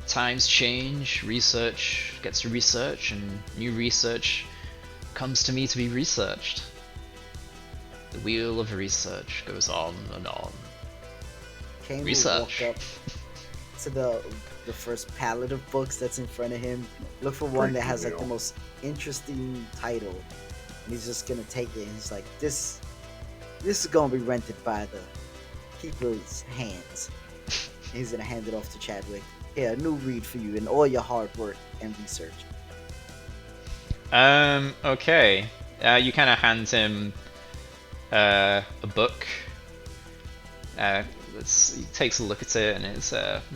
times change, research gets research, and new research comes to me to be researched. The wheel of research goes on and on. Kane will Research. walk up to the first pallet of books that's in front of him. Look for one that has like the most interesting title, and he's just gonna take it. And he's like, "This is gonna be rented by the keeper's hands." And he's gonna hand it off to Chadwick. Here, a new read for you and all your hard work and research. Okay. You kind of hand him a book. He takes a look at it, and it's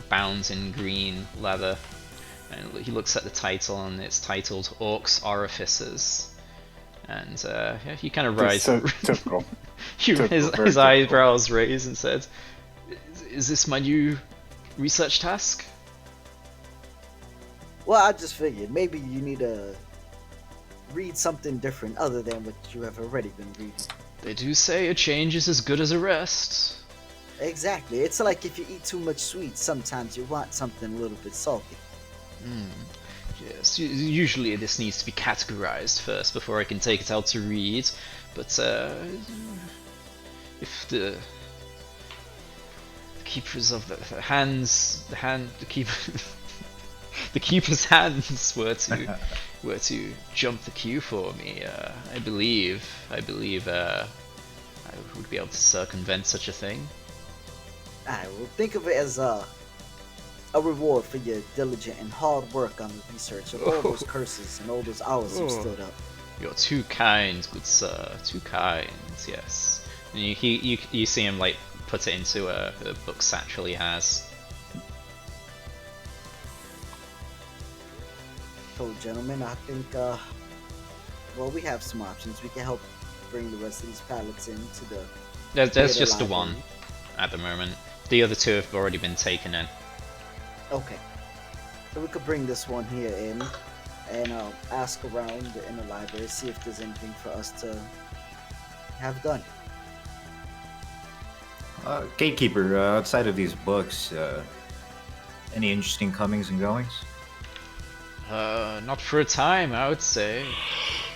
bound in green leather. And he looks at the title, and it's titled "Orcs Orifices." And he kind of rises. So typical. His eyebrows raise and says, "Is this my new research task?" Well, I just figured maybe you need to read something different other than what you have already been reading. They do say a change is as good as a rest. Exactly. It's like if you eat too much sweets, sometimes you want something a little bit salty. Yes, usually this needs to be categorized first before I can take it out to read, but if the keepers of the keeper's hands were to jump the queue for me, I believe I would be able to circumvent such a thing. Alright, well, think of it as a reward for your diligent and hard work on the research of all those curses and all those hours you stood up. You're too kind, good sir. Too kind. Yes. And you see him like put it into a book satchel he has. So, gentlemen, I think well, we have some options. We can help bring the rest of these pallets into the. There's just the library. one at the moment. The other two have already been taken in. Okay. So we could bring this one here in and ask around in the library, see if there's anything for us to have done. Gatekeeper, outside of these books, any interesting comings and goings? Not for a time, I would say.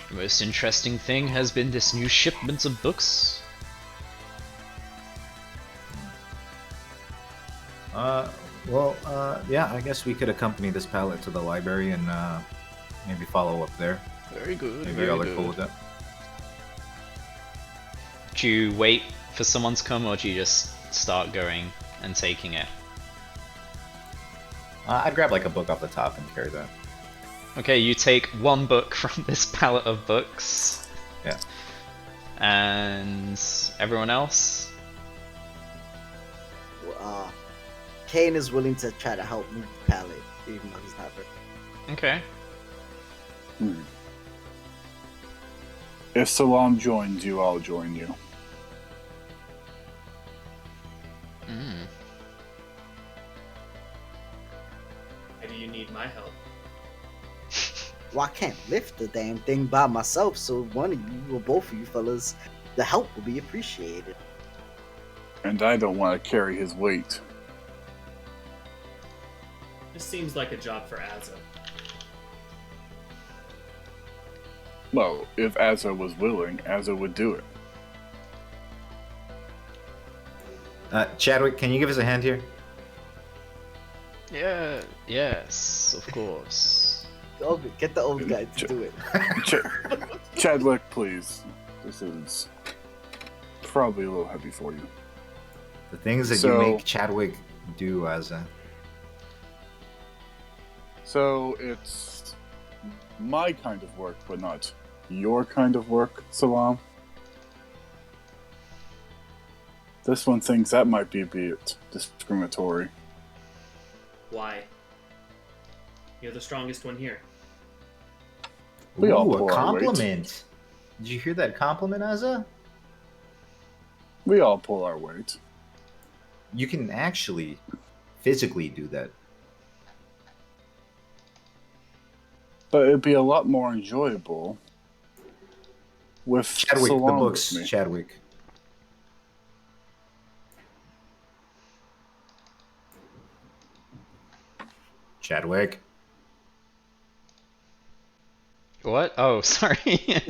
The most interesting thing has been this new shipment of books. Yeah, I guess we could accompany this pallet to the library and maybe follow up there. Very good. Maybe y'all are cool with that. Do you wait for someone to come, or do you just start going and taking it? I'd grab like a book off the top and carry that. Okay, you take one book from this pallet of books. Yeah. And everyone else? Kane is willing to try to help move the pallet, even though he's not very. Okay. If Salam joins you, I'll join you. Mm. Why do you need my help? Well, I can't lift the damn thing by myself, so one of you or both of you fellas, the help will be appreciated. And I don't want to carry his weight. This seems like a job for Azza. Well, if Azza was willing, Azza would do it. Chadwick, can you give us a hand here? Yeah. Yes, of course. Get the old guy to do it. Chadwick, please. This is probably a little heavy for you. The things that So- you make Chadwick do as a... So it's my kind of work, but not your kind of work, Salam. This one thinks that might be a bit discriminatory. Why? You're the strongest one here. We all Ooh, pull a our weight. compliment. Did you hear that compliment, Azza? We all pull our weight. You can actually physically do that. But it'd be a lot more enjoyable with Chadwick, Salam the with books, me. Chadwick. Chadwick. What? Oh, sorry. He's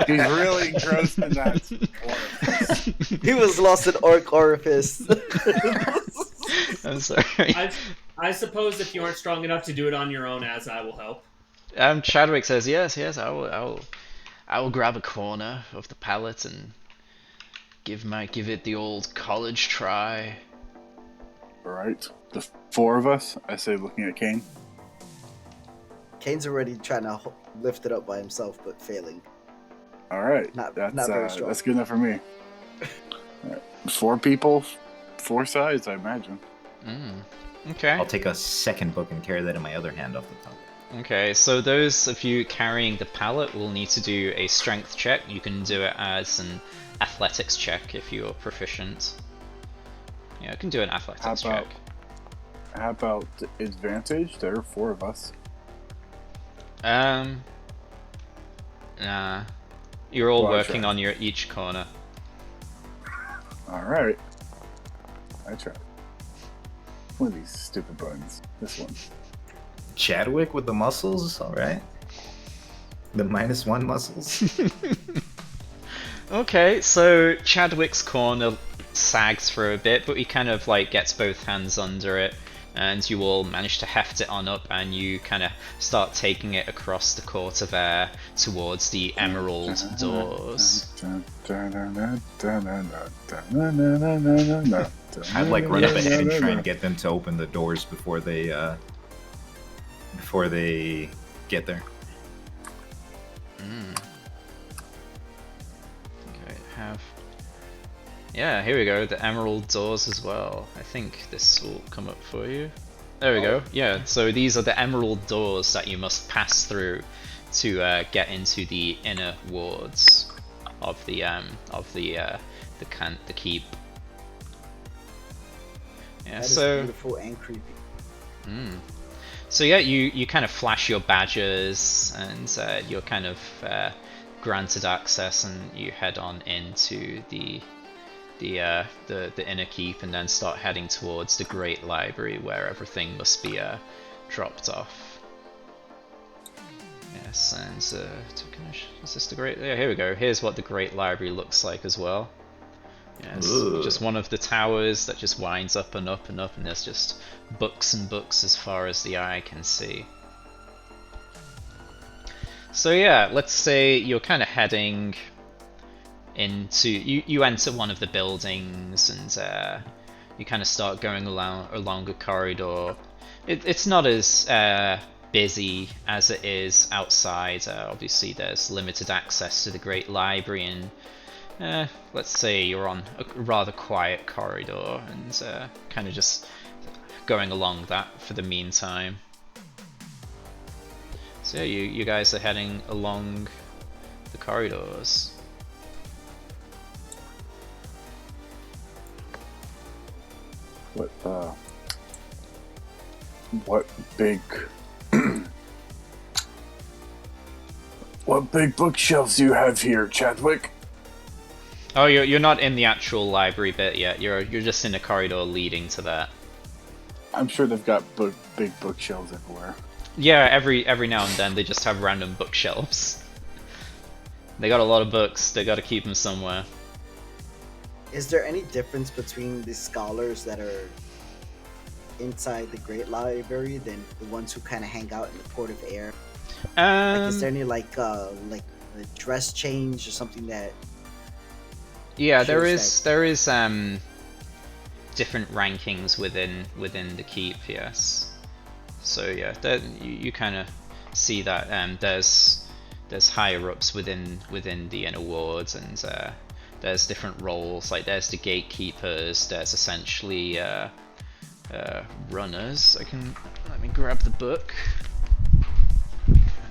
really engrossed in that. He was lost in orc orifice. I'm sorry. I suppose if you aren't strong enough to do it on your own, Azza, I will help. Chadwick says yes, I will grab a corner of the pallet and give it the old college try. Alright. The four of us, I say looking at Kane. Kane's already trying to lift it up by himself, but failing. Alright. Not That's very strong. that's good enough for me. Alright. 4 people, 4 sides, I imagine. Okay. I'll take a second book and carry that in my other hand off the top. Okay, so those of you carrying the pallet will need to do a strength check. You can do it as an athletics check if you're proficient. Yeah, I can do an athletics check. How about advantage? There are 4 of us. Nah. You're all Well, I working tried. on your each corner. Alright. I tried. One of these stupid buttons. This one. Chadwick with the muscles, alright. The -1 muscles. Okay, so Chadwick's corner sags for a bit, but he kind of like gets both hands under it, and you all manage to heft it on up, and you kind of start taking it across the court of air towards the emerald doors. I'd like run up ahead and try and get them to open the doors before they get there. Okay, yeah, here we go, the emerald doors as well. I think this will come up for you. There we go. Yeah, so these are the emerald doors that you must pass through to get into the inner wards of the keep. Yeah, That is so beautiful and creepy. so yeah, you kind of flash your badges, and you're kind of granted access, and you head on into the inner keep, and then start heading towards the great library where everything must be dropped off. Yes, and is this the great? Yeah, here we go. Here's what the great library looks like as well. Yes, just one of the towers that just winds up and up and up, and there's just books and books as far as the eye can see. So yeah, let's say you're kind of heading into you enter one of the buildings, and you kind of start going along a corridor. It's not as busy as it is outside. Obviously there's limited access to the great library, and let's say you're on a rather quiet corridor and kind of just going along that for the meantime. So yeah, you guys are heading along the corridors. What big what big bookshelves do you have here, Chadwick? Oh, you're not in the actual library bit yet. You're just in a corridor leading to that. I'm sure they've got big bookshelves everywhere. Yeah, every now and then they just have random bookshelves. They got a lot of books. They got to keep them somewhere. Is there any difference between the scholars that are inside the Great Library than the ones who kind of hang out in the Port of Air? Is there any like a dress change or something that? Yeah, there shows is different rankings within the keep. Yes. So yeah, you kind of see that there's higher ups within the inner wards, and there's different roles. Like there's the gatekeepers. There's essentially runners. Let me grab the book,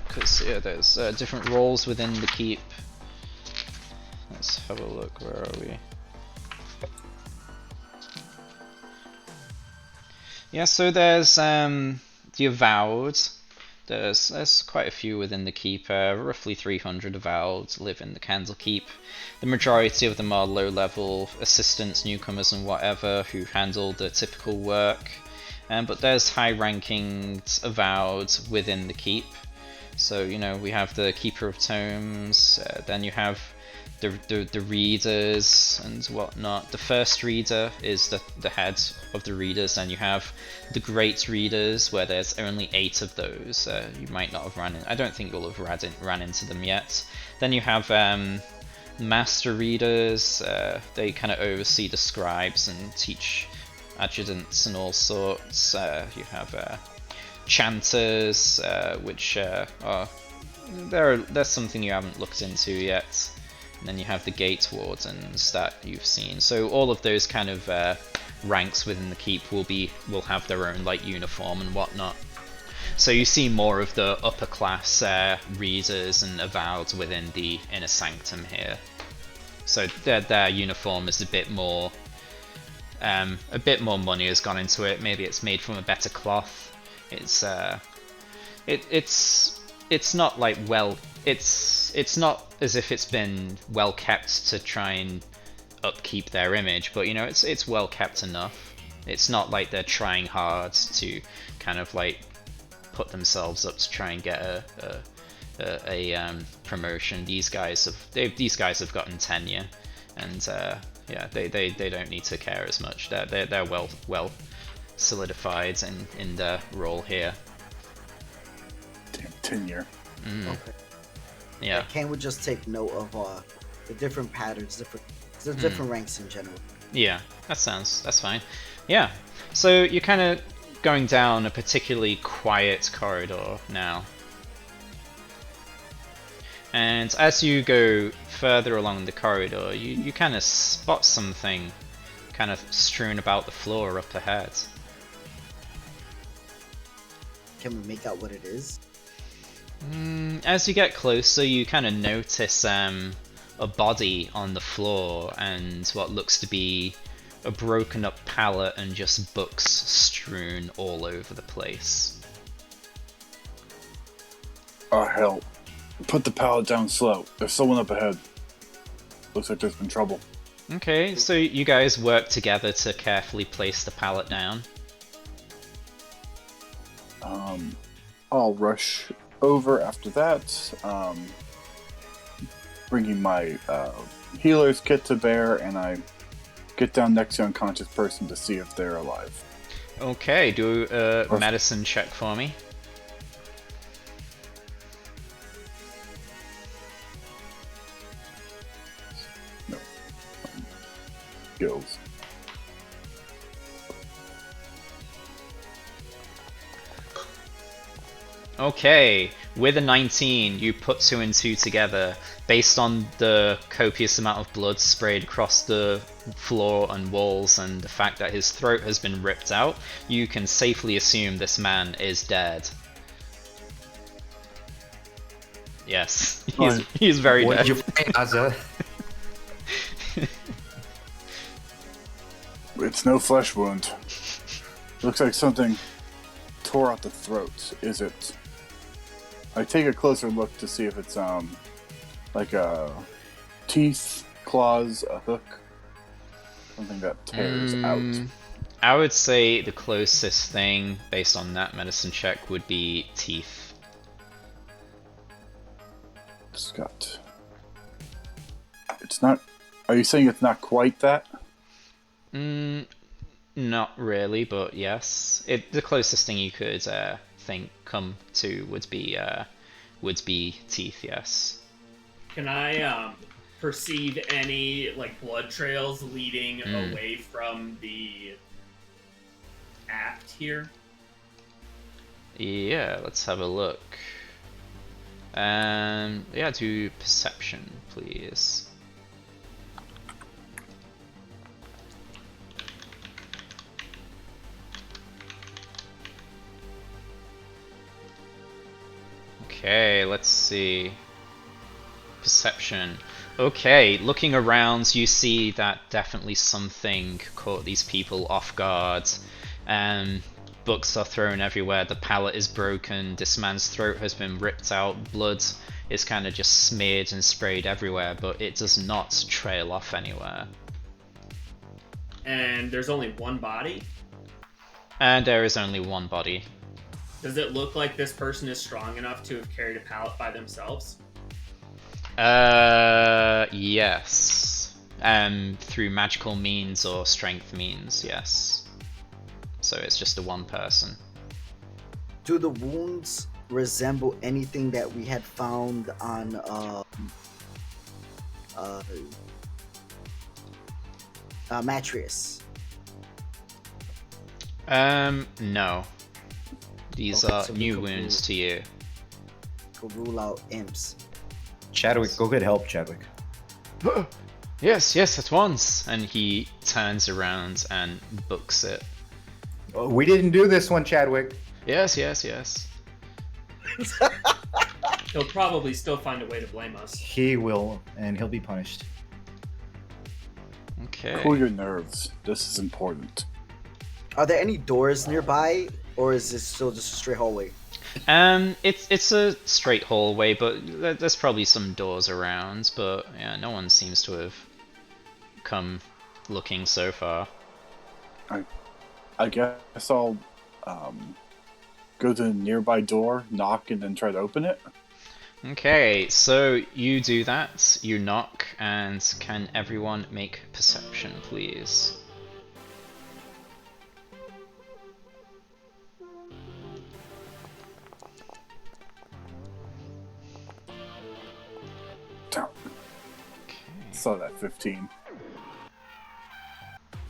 because yeah, there's different roles within the keep. Let's have a look. Where are we? Yeah, so there's the Avowed. There's quite a few within the keep. Roughly 300 Avowed live in the Candlekeep. The majority of them are low-level assistants, newcomers, and whatever who handle the typical work. But there's high-ranking Avowed within the keep. So you know we have the Keeper of Tomes. Then you have the readers and whatnot. The first reader is the head of the readers, and you have the great readers, where there's only 8 of those. You might not have ran in. I don't think you'll have ran into them yet. Then you have master readers. They kind of oversee the scribes and teach adjutants and all sorts. You have chanters, which are there's something you haven't looked into yet. And then you have the gate wardens that you've seen. So all of those kind of ranks within the keep will have their own like uniform and whatnot. So you see more of the upper class readers and avowed within the inner sanctum here. So their uniform is a bit more money has gone into it. Maybe it's made from a better cloth. It's not like it's not as if it's been well kept to try and upkeep their image, but you know it's well kept enough. It's not like they're trying hard to kind of like put themselves up to try and get a promotion. These guys have gotten tenure, and yeah, they don't need to care as much. They're well solidified in their role here. Damn tenure. Okay. Yeah. Can we just take note of the different patterns, different ranks in general? Yeah, that's fine. Yeah. So you're kind of going down a particularly quiet corridor now. And as you go further along the corridor, you kind of spot something kind of strewn about the floor up ahead. Can we make out what it is? As you get closer, you kind of notice a body on the floor and what looks to be a broken up pallet and just books strewn all over the place. Oh hell. Put the pallet down slow. There's someone up ahead. Looks like there's been trouble. Okay, so you guys work together to carefully place the pallet down. I'll rush over after that, bringing my healer's kit to bear, and I get down next to the unconscious person to see if they're alive. Okay, do a medicine check for me. No. Skills. Okay, with a 19, you put 2 and 2 together. Based on the copious amount of blood sprayed across the floor and walls and the fact that his throat has been ripped out, you can safely assume this man is dead. Yes, Fine. he's very What dead. did you find, Asa? It's no flesh wound. Looks like something tore out the throat. Is it? I take a closer look to see if it's like a teeth, claws, a hook, something that tears out. I would say the closest thing, based on that medicine check, would be teeth. Scott. It's not. Are you saying it's not quite that? Not really, but yes. The closest thing you could think come to would be teeth. Yes. Can I perceive any like blood trails leading away from the act here? Yeah. Let's have a look. Yeah. Do perception, please. Okay, let's see. Perception. Okay, looking around, you see that definitely something caught these people off guard. Books are thrown everywhere, the pallet is broken, this man's throat has been ripped out, blood is kind of just smeared and sprayed everywhere, but it does not trail off anywhere. And there's only one body? And there is only one body. Does it look like this person is strong enough to have carried a pallet by themselves? Yes. Through magical means or strength means, yes. So it's just the one person. Do the wounds resemble anything that we had found on Mattress? No. These Okay, are so we new could wounds to you. rule out imps. Chadwick, go get help, Chadwick. Yes, yes, at once. And he turns around and books it. Oh, we didn't do this one, Chadwick. Yes, yes, yes. He'll probably still find a way to blame us. He will, and he'll be punished. Okay. Cool your nerves. This is important. Are there any doors nearby, or is this still just a straight hallway? It's a straight hallway, but there's probably some doors around. But yeah, no one seems to have come looking so far. I guess I'll go to the nearby door, knock, and then try to open it. Okay, so you do that. You knock, and can everyone make perception, please? Down. Saw that 15.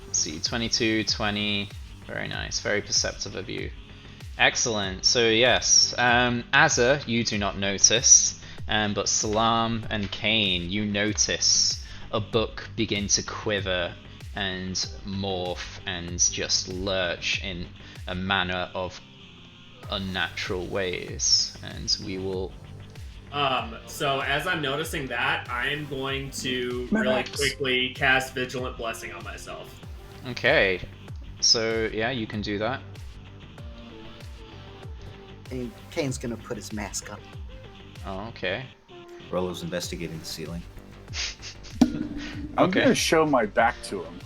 Let's see, 22, 20. Very nice, very perceptive of you. Excellent. So yes, Azza, you do not notice, but Salam and Kane, you notice a book begin to quiver and morph and just lurch in a manner of unnatural ways, and we will. So as I'm noticing that, I'm going to really quickly cast Vigilant Blessing on myself. Okay, so yeah, you can do that. And Kane's gonna put his mask up. Oh, okay. Rollo's investigating the ceiling. I'm Okay. gonna show my back to him,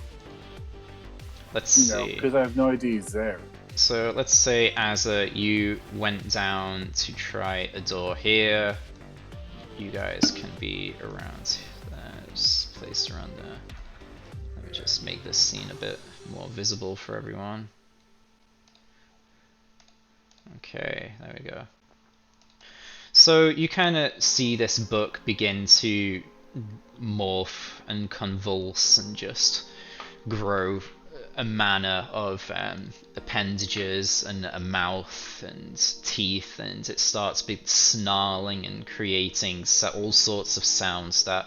Let's you know, see. because I have no idea he's there. So let's say Azza, you went down to try a door here. You guys can be around there, just placed around there. Let me just make this scene a bit more visible for everyone. Okay, there we go. So you kind of see this book begin to morph and convulse and just grow a manner of appendages and a mouth and teeth, and it starts snarling and creating all sorts of sounds that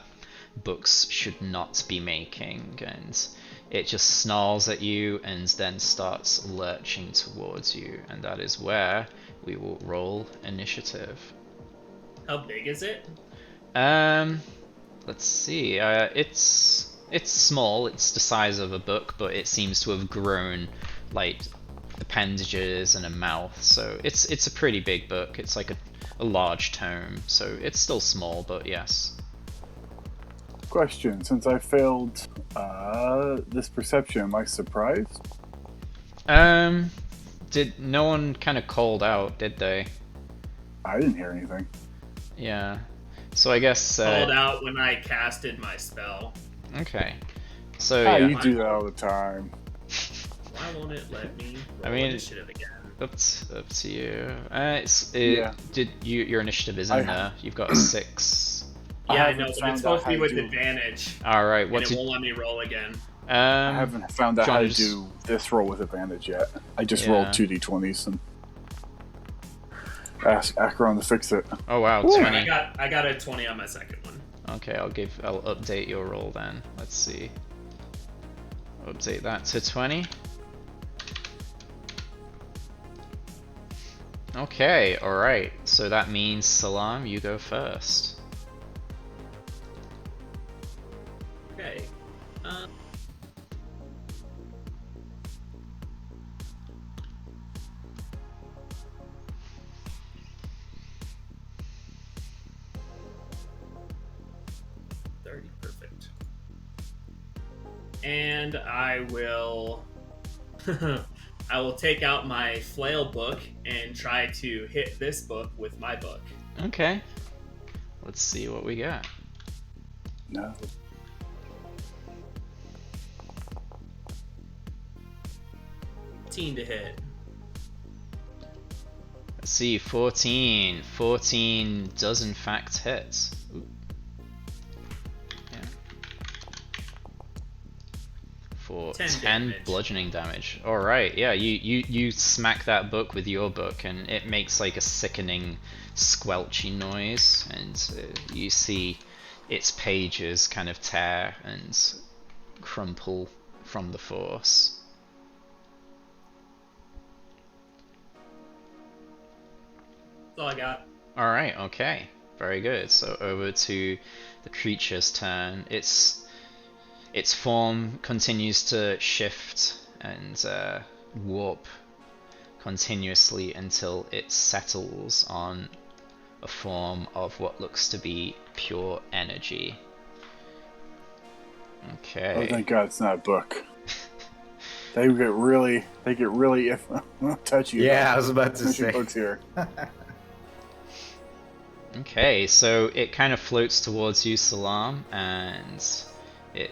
books should not be making, and it just snarls at you and then starts lurching towards you, and that is where we will roll initiative. How big is it? Let's see. It's small. It's the size of a book, but it seems to have grown like appendages and a mouth. So it's a pretty big book. It's like a large tome. So it's still small, but yes. Question: since I failed this perception, am I surprised? Did no one kind of called out, did they? I didn't hear anything. Yeah. So I guess Called out when I casted my spell. Okay. So Ah, yeah. you do that all the time. Why won't it let me I roll mean, initiative again? Up to you. Yeah. Did your initiative is I in there? You've got a 6. Yeah, I haven't know, but found it's supposed out to be how with to do- advantage. All right. And What it did? won't let me roll again. I haven't found out do you how to wanna just- do this roll with advantage yet. I just Yeah. rolled 2d20s and ask Acheron to fix it. Oh wow, Yeah, 20. I got a 20 on my second one. Okay, I'll update your roll then. Let's see. Update that to 20. Okay, alright. So that means Salam, you go first. Okay. Perfect. And I will I will take out my flail book and try to hit this book with my book. Okay. Let's see what we got. No. Team to hit. Let's see, 14. 14 does in fact hit. Ooh. Yeah. For 10 10 damage. bludgeoning damage. Alright, yeah, you smack that book with your book and it makes like a sickening squelchy noise, and you see its pages kind of tear and crumple from the force. That's all I got. Alright, okay. Very good. So over to the creature's turn. Its form continues to shift and warp continuously until it settles on a form of what looks to be pure energy. Okay. Oh, thank God it's not a book. They get really touchy. Yeah, I was about to touchy say. books here. Okay, so it kind of floats towards you, Salam, and it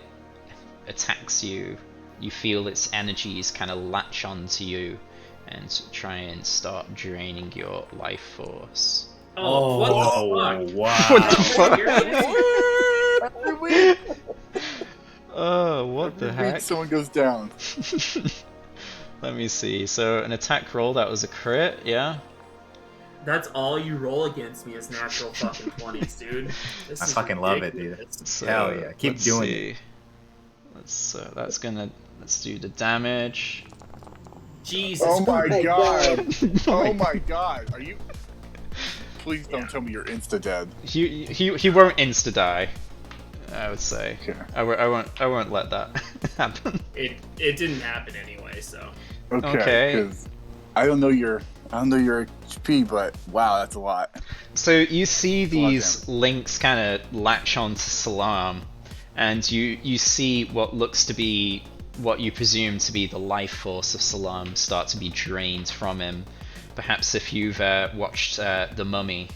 attacks you. You feel its energies kind of latch onto you and try and start draining your life force. Oh, what the fuck? Wow. Every week, Oh, what the every week heck? someone goes down. Let me see. So an attack roll, that was a crit, yeah? That's all you roll against me is natural fucking 20s, dude. This I is fucking love it, dude. ridiculous. So, Hell yeah, keep let's doing see. Let's do the damage. Jesus Oh my Christ. God! Oh my God! Are you? Please don't tell me you're insta dead. He won't insta die, I would say. Okay. I won't let that happen. It didn't happen anyway, so. Okay. Because I don't know your HP, but wow, that's a lot. So you see a lot of these links kind of latch onto Salam, and you see what looks to be what you presume to be the life force of Salam start to be drained from him. Perhaps if you've watched The Mummy,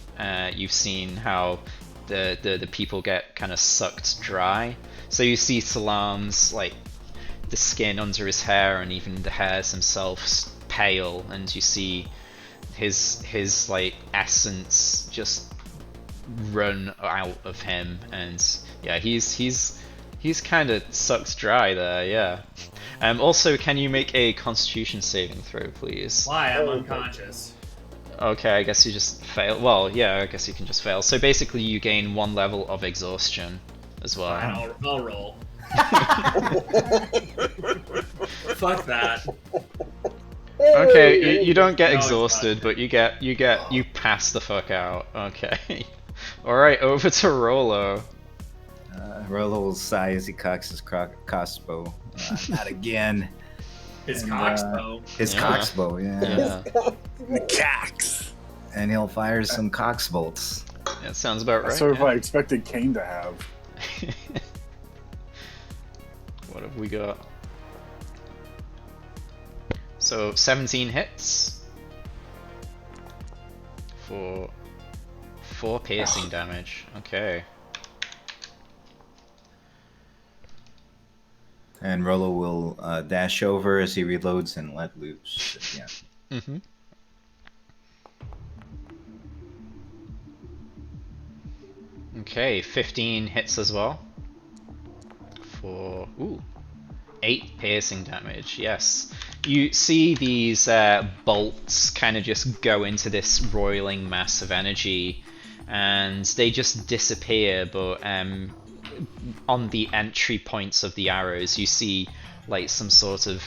you've seen how the people get kind of sucked dry. So you see Salam's like the skin under his hair and even the hairs themselves pale, and you see his like essence just run out of him, and yeah, he's kind of sucked dry there, yeah. Also, can you make a Constitution saving throw, please? Why? I'm Oh, unconscious. Okay, I guess you just fail. Well, yeah, I guess you can just fail. So basically, you gain 1 level of exhaustion as well. Fine, I'll roll. Fuck that. Okay, you don't get No, it's exhausted, not. but you pass the fuck out. Okay. All right, over to Rolo. Rolo will sigh as he cocks his crossbow. Not again. His And, coxbow. His Yeah. coxbow, yeah. Yeah, The cax. And he'll fire some cox bolts. that sounds about right. That's sort of yeah. what I expected Kane to have. What have we got? So 17 hits for 4 piercing damage. Okay. And Rolo will dash over as he reloads and let loose. Yeah. Mm-hmm. Okay, 15 hits as well. For 8 piercing damage. Yes, you see these bolts kind of just go into this roiling mass of energy, and they just disappear. But on the entry points of the arrows, you see like some sort of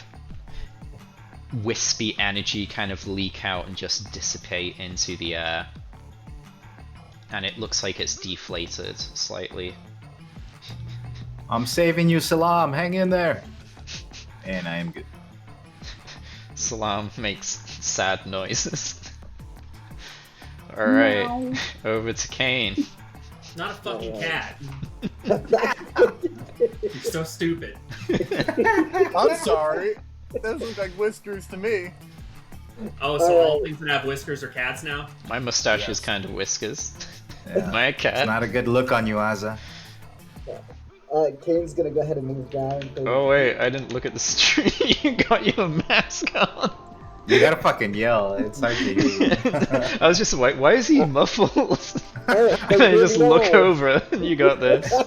wispy energy kind of leak out and just dissipate into the air. And it looks like it's deflated slightly. I'm saving you, Salam. Hang in there. And I am good. Salam makes sad noises. Alright, over to Kane. Not a fucking cat. You're so stupid. I'm sorry. Those look like whiskers to me. Oh, so all things that have whiskers are cats now? My mustache is Yes. kind of whiskers. Yeah. Am I a It's cat? not a good look on you, Aza. Kane's gonna go ahead and move down. Oh wait, I didn't look at the stream. You got your mask on. You gotta fucking yell. It's hard to hear you. I was just like, why is he muffled? Hey, And I just no. look over and you got this. Oh,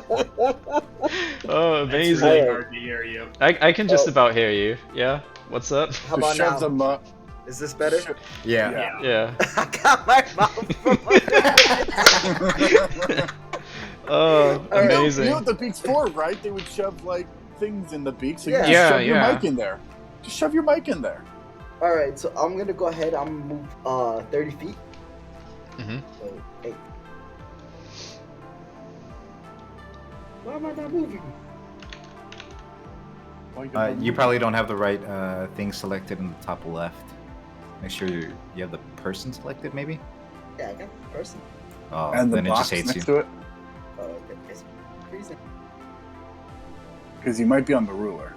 It's amazing. really hard to hear you. I can just about hear you. Yeah? What's up? How about Just shove now? them up. Is this better? Yeah. Yeah. Yeah. I got my mouth from Oh, Alright. You know amazing. what the beak's for, right? They would shove like things in the beak, so you Yeah. just Yeah, shove your yeah. mic in there. Just shove your mic in there. Alright, so I'm gonna go ahead. I'm gonna move 30 feet. Mhm. So, hey. Why am I not moving? You probably don't have the right thing selected in the top left. Make sure you have the person selected, maybe? Yeah, I got the person. Oh, And the then it box just hates next you. to it, Oh, okay. It's freezing. because you might be on the ruler.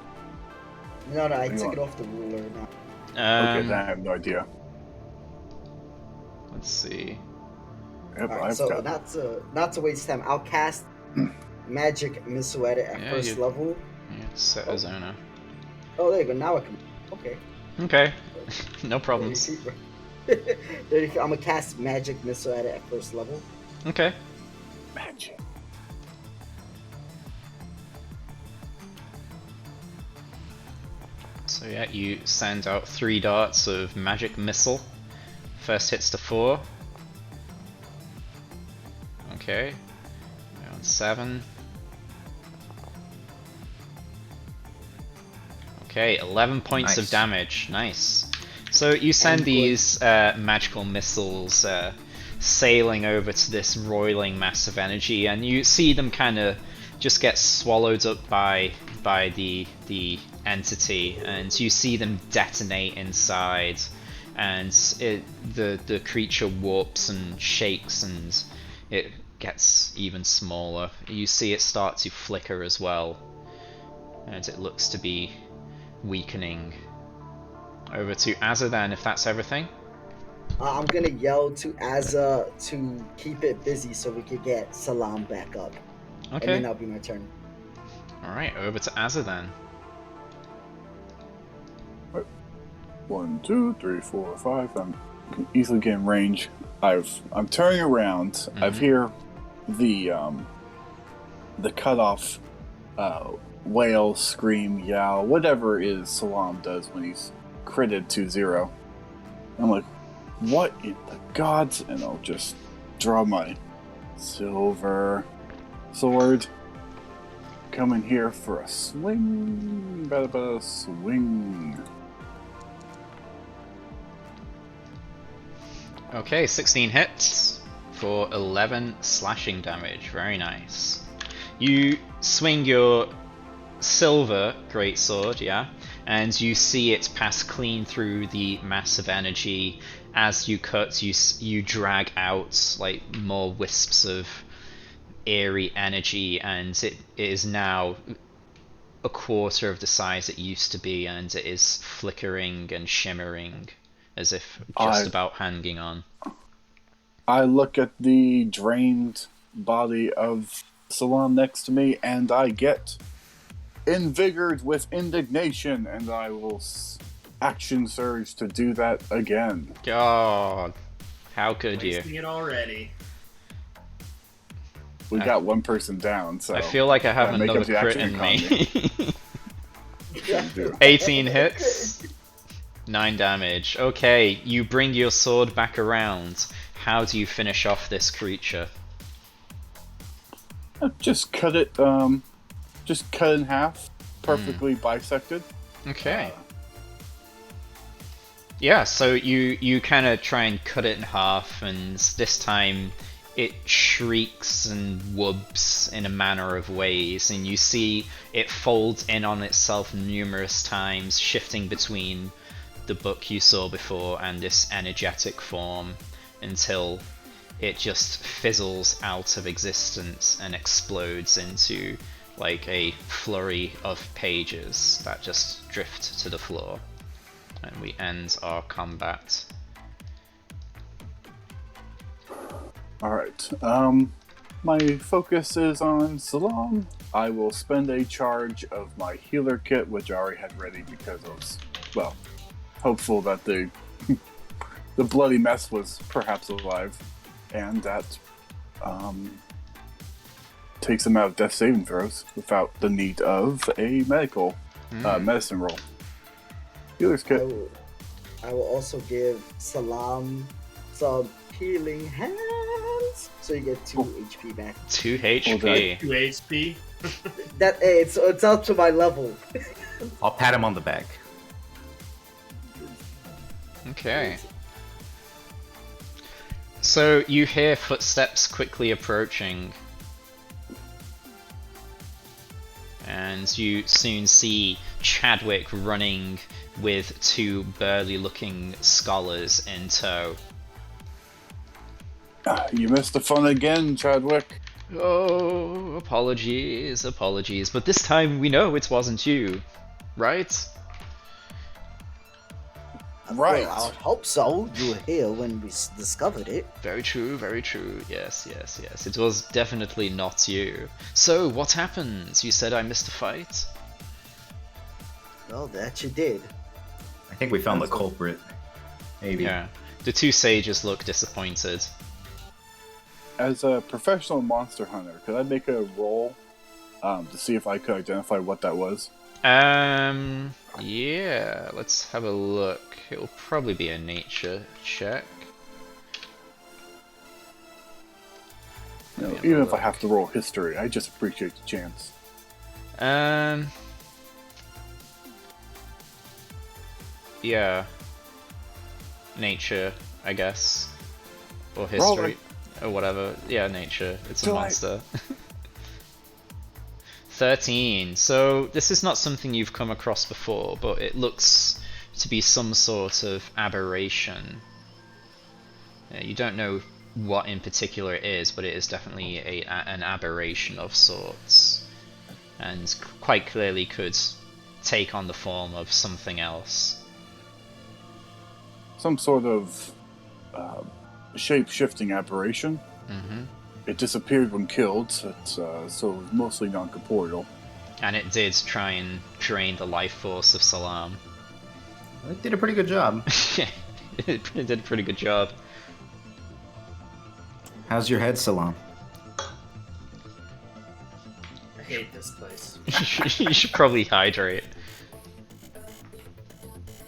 No, I You took want- it off the ruler now. Okay, then I have no idea. Let's see. Yep, Alright, I've so got. not to waste time, I'll cast Magic Missile at Yeah, first you- level. Yeah, set a zona. Oh, there you go. Now I can. Okay. Okay. No problems. 30 feet, bro. 30 feet. I'm gonna cast Magic Missile at it at first level. Okay. Magic. So yeah, you send out 3 darts of magic missile. First hits to 4. Okay. Round 7. Okay, 11 points of Nice. damage. Nice. So you send And good. these magical missiles sailing over to this roiling mass of energy, and you see them kind of just get swallowed up by the entity, and you see them detonate inside, and the creature warps and shakes, and it gets even smaller. You see it start to flicker as well, and it looks to be weakening. Over to Azza then, if that's everything. I'm gonna yell to Azza to keep it busy so we could get Salam back up. And then Okay. that'll be my turn. Alright, over to Azza then. 1, 2, 3, 4, 5. I'm easily getting range. I'm turning around. I've Mhm. hear the cutoff wail, scream, yowl, whatever it is Salam does when he's critted to 0. I'm like, what in the gods? And I'll just draw my silver sword. Come in here for a swing. Bada swing. Okay, 16 hits for 11 slashing damage. Very nice. You swing your silver greatsword, yeah, and you see it pass clean through the mass of energy. As you cut, you drag out like more wisps of eerie energy, and it is now a quarter of the size it used to be, and it is flickering and shimmering as if just about hanging on. I look at the drained body of Salam next to me, and I get invigorated with indignation, and I will action surge to do that again. God, how could you? Wasting it already. We got one person down, so I feel like I have make another up the crit action in me. economy. 18 hits, 9 damage. Okay, you bring your sword back around. How do you finish off this creature? Just cut it. Just cut in half, perfectly bisected. Okay. Yeah, so you kind of try and cut it in half, and this time it shrieks and whoobs in a manner of ways, and you see it folds in on itself numerous times, shifting between the book you saw before and this energetic form, until it just fizzles out of existence and explodes into like a flurry of pages that just drift to the floor. And we end our combat. Alright, my focus is on Salam. I will spend a charge of my healer kit, which I already had ready because I was, well, hopeful that the the bloody mess was perhaps alive, and that takes him out of death saving throws without the need of a medical medicine roll. Healer's kit. I will also give Salam some healing hands, so you get 2 HP back. 2 HP. 2 HP. That it's up to my level. I'll pat him on the back. Okay. So you hear footsteps quickly approaching, and you soon see Chadwick running with 2 burly-looking scholars in tow. You missed the fun again, Chadwick. Oh, apologies, but this time we know it wasn't you, right? Right. Well, I would hope so. You were here when we discovered it. Very true, yes. It was definitely not you. So, what happened? You said I missed a fight? Well, that you did. I think we found the culprit. Maybe. Yeah. The 2 sages look disappointed. As a professional monster hunter, could I make a roll to see if I could identify what that was? Yeah, let's have a look. It'll probably be a nature check. You know, even if I have to roll history, I just appreciate the chance. Yeah. Nature, I guess. Or history. Rolling. Or whatever. Yeah, nature. It's a Do I- monster. 13. So this is not something you've come across before, but it looks to be some sort of aberration. You don't know what in particular it is, but it is definitely an aberration of sorts, and quite clearly could take on the form of something else. Some sort of shape-shifting aberration. Mm-hmm. It disappeared when killed, so mostly non-corporeal. And it did try and drain the life force of Salam. It did a pretty good job. It did a pretty good job. How's your head, Salam? I hate this place. You should probably hydrate.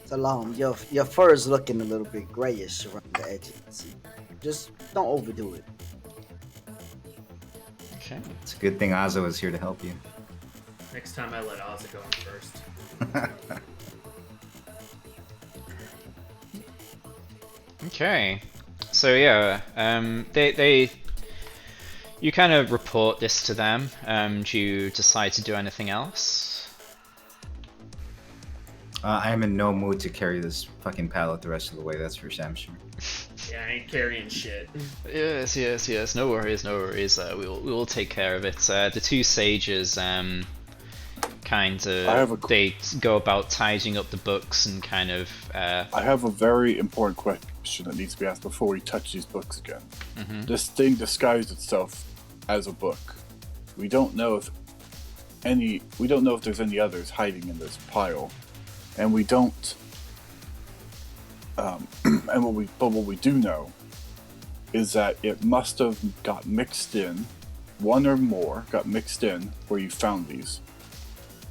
Salam, your fur is looking a little bit grayish around the edges. Just don't overdo it. Okay. It's a good thing Azo is here to help you. Next time I let Ozzy go in first. Okay. So yeah, you kind of report this to them. Do you decide to do anything else? I am in no mood to carry this fucking pallet the rest of the way, that's for damn sure. Yeah, I ain't carrying shit. Yes. No worries. We will take care of it. The two sages, kind of, they go about tidying up the books and kind of. I have a very important question that needs to be asked before we touch these books again. This thing disguised itself as a book. We don't know if there's any others hiding in this pile, and we don't. But what we do know is that it must have got mixed in, one or more got mixed in where you found these.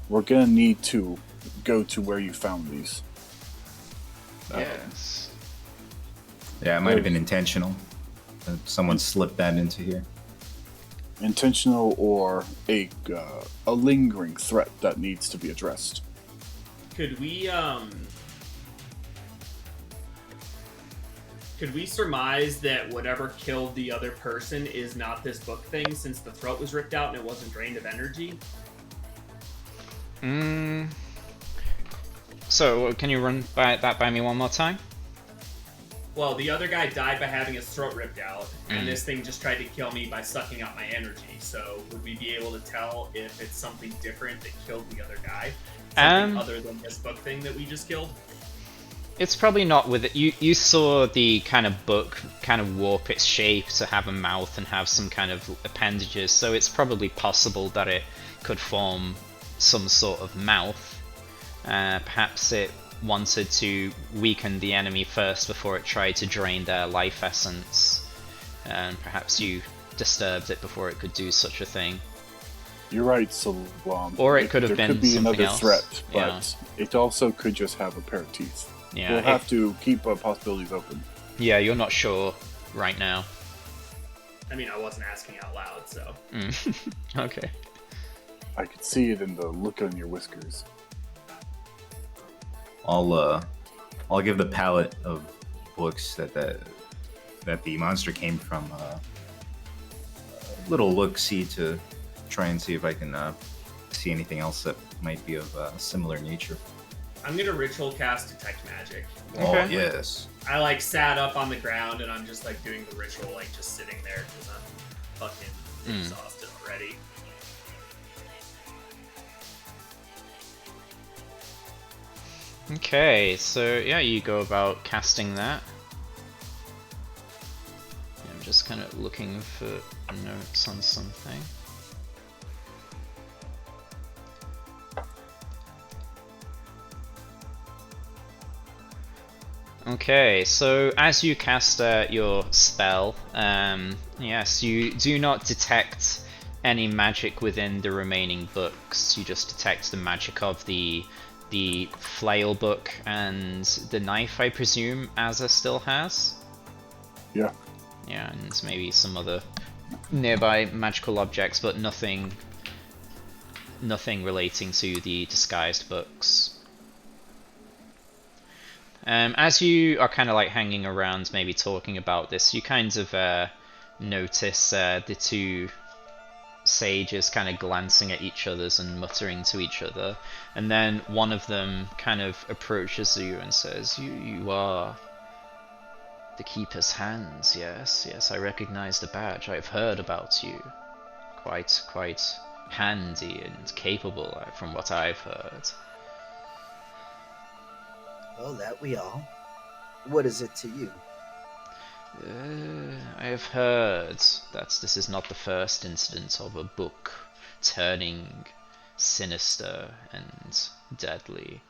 We're gonna need to go to where you found these. Yes. Yeah, it might have been intentional. Someone slipped that into here. Intentional or a lingering threat that needs to be addressed. Could we surmise that whatever killed the other person is not this book thing, since the throat was ripped out and it wasn't drained of energy? So, can you run that by me one more time? Well, the other guy died by having his throat ripped out, and this thing just tried to kill me by sucking out my energy. So, would we be able to tell if it's something different that killed the other guy? Something other than this book thing that we just killed? It's probably not with it. You saw the kind of book kind of warp its shape to have a mouth and have some kind of appendages, so it's probably possible that it could form some sort of mouth. Perhaps it wanted to weaken the enemy first before it tried to drain their life essence, and perhaps you disturbed it before it could do such a thing. You're right, Salam. Or it could have there been could be something another else. threat, but Yeah. it also could just have a pair of teeth. Yeah, We'll have to keep possibilities open. Yeah, you're not sure right now. I mean, I wasn't asking out loud, so. Okay. I could see it in the look on your whiskers. I'll give the palette of books that the monster came from a little look-see to try and see if I can see anything else that might be of a similar nature. I'm gonna ritual cast detect magic. Oh, Okay. yes. I sat up on the ground and I'm just doing the ritual, just sitting there because I'm fucking exhausted already. Okay, so yeah, you go about casting that. I'm just kind of looking for notes on something. Okay, so as you cast your spell, yes, you do not detect any magic within the remaining books. You just detect the magic of the flail book and the knife, I presume Azza still has. Yeah. Yeah, and maybe some other nearby magical objects, but nothing relating to the disguised books. As you are kind of hanging around, maybe talking about this, you kind of notice the two sages kind of glancing at each other's and muttering to each other, and then one of them kind of approaches you and says, "You are the Keeper's Hands, yes, I recognize the badge. I've heard about you. Quite handy and capable, from what I've heard." Well, that we are. What is it to you? I have heard that this is not the first incident of a book turning sinister and deadly.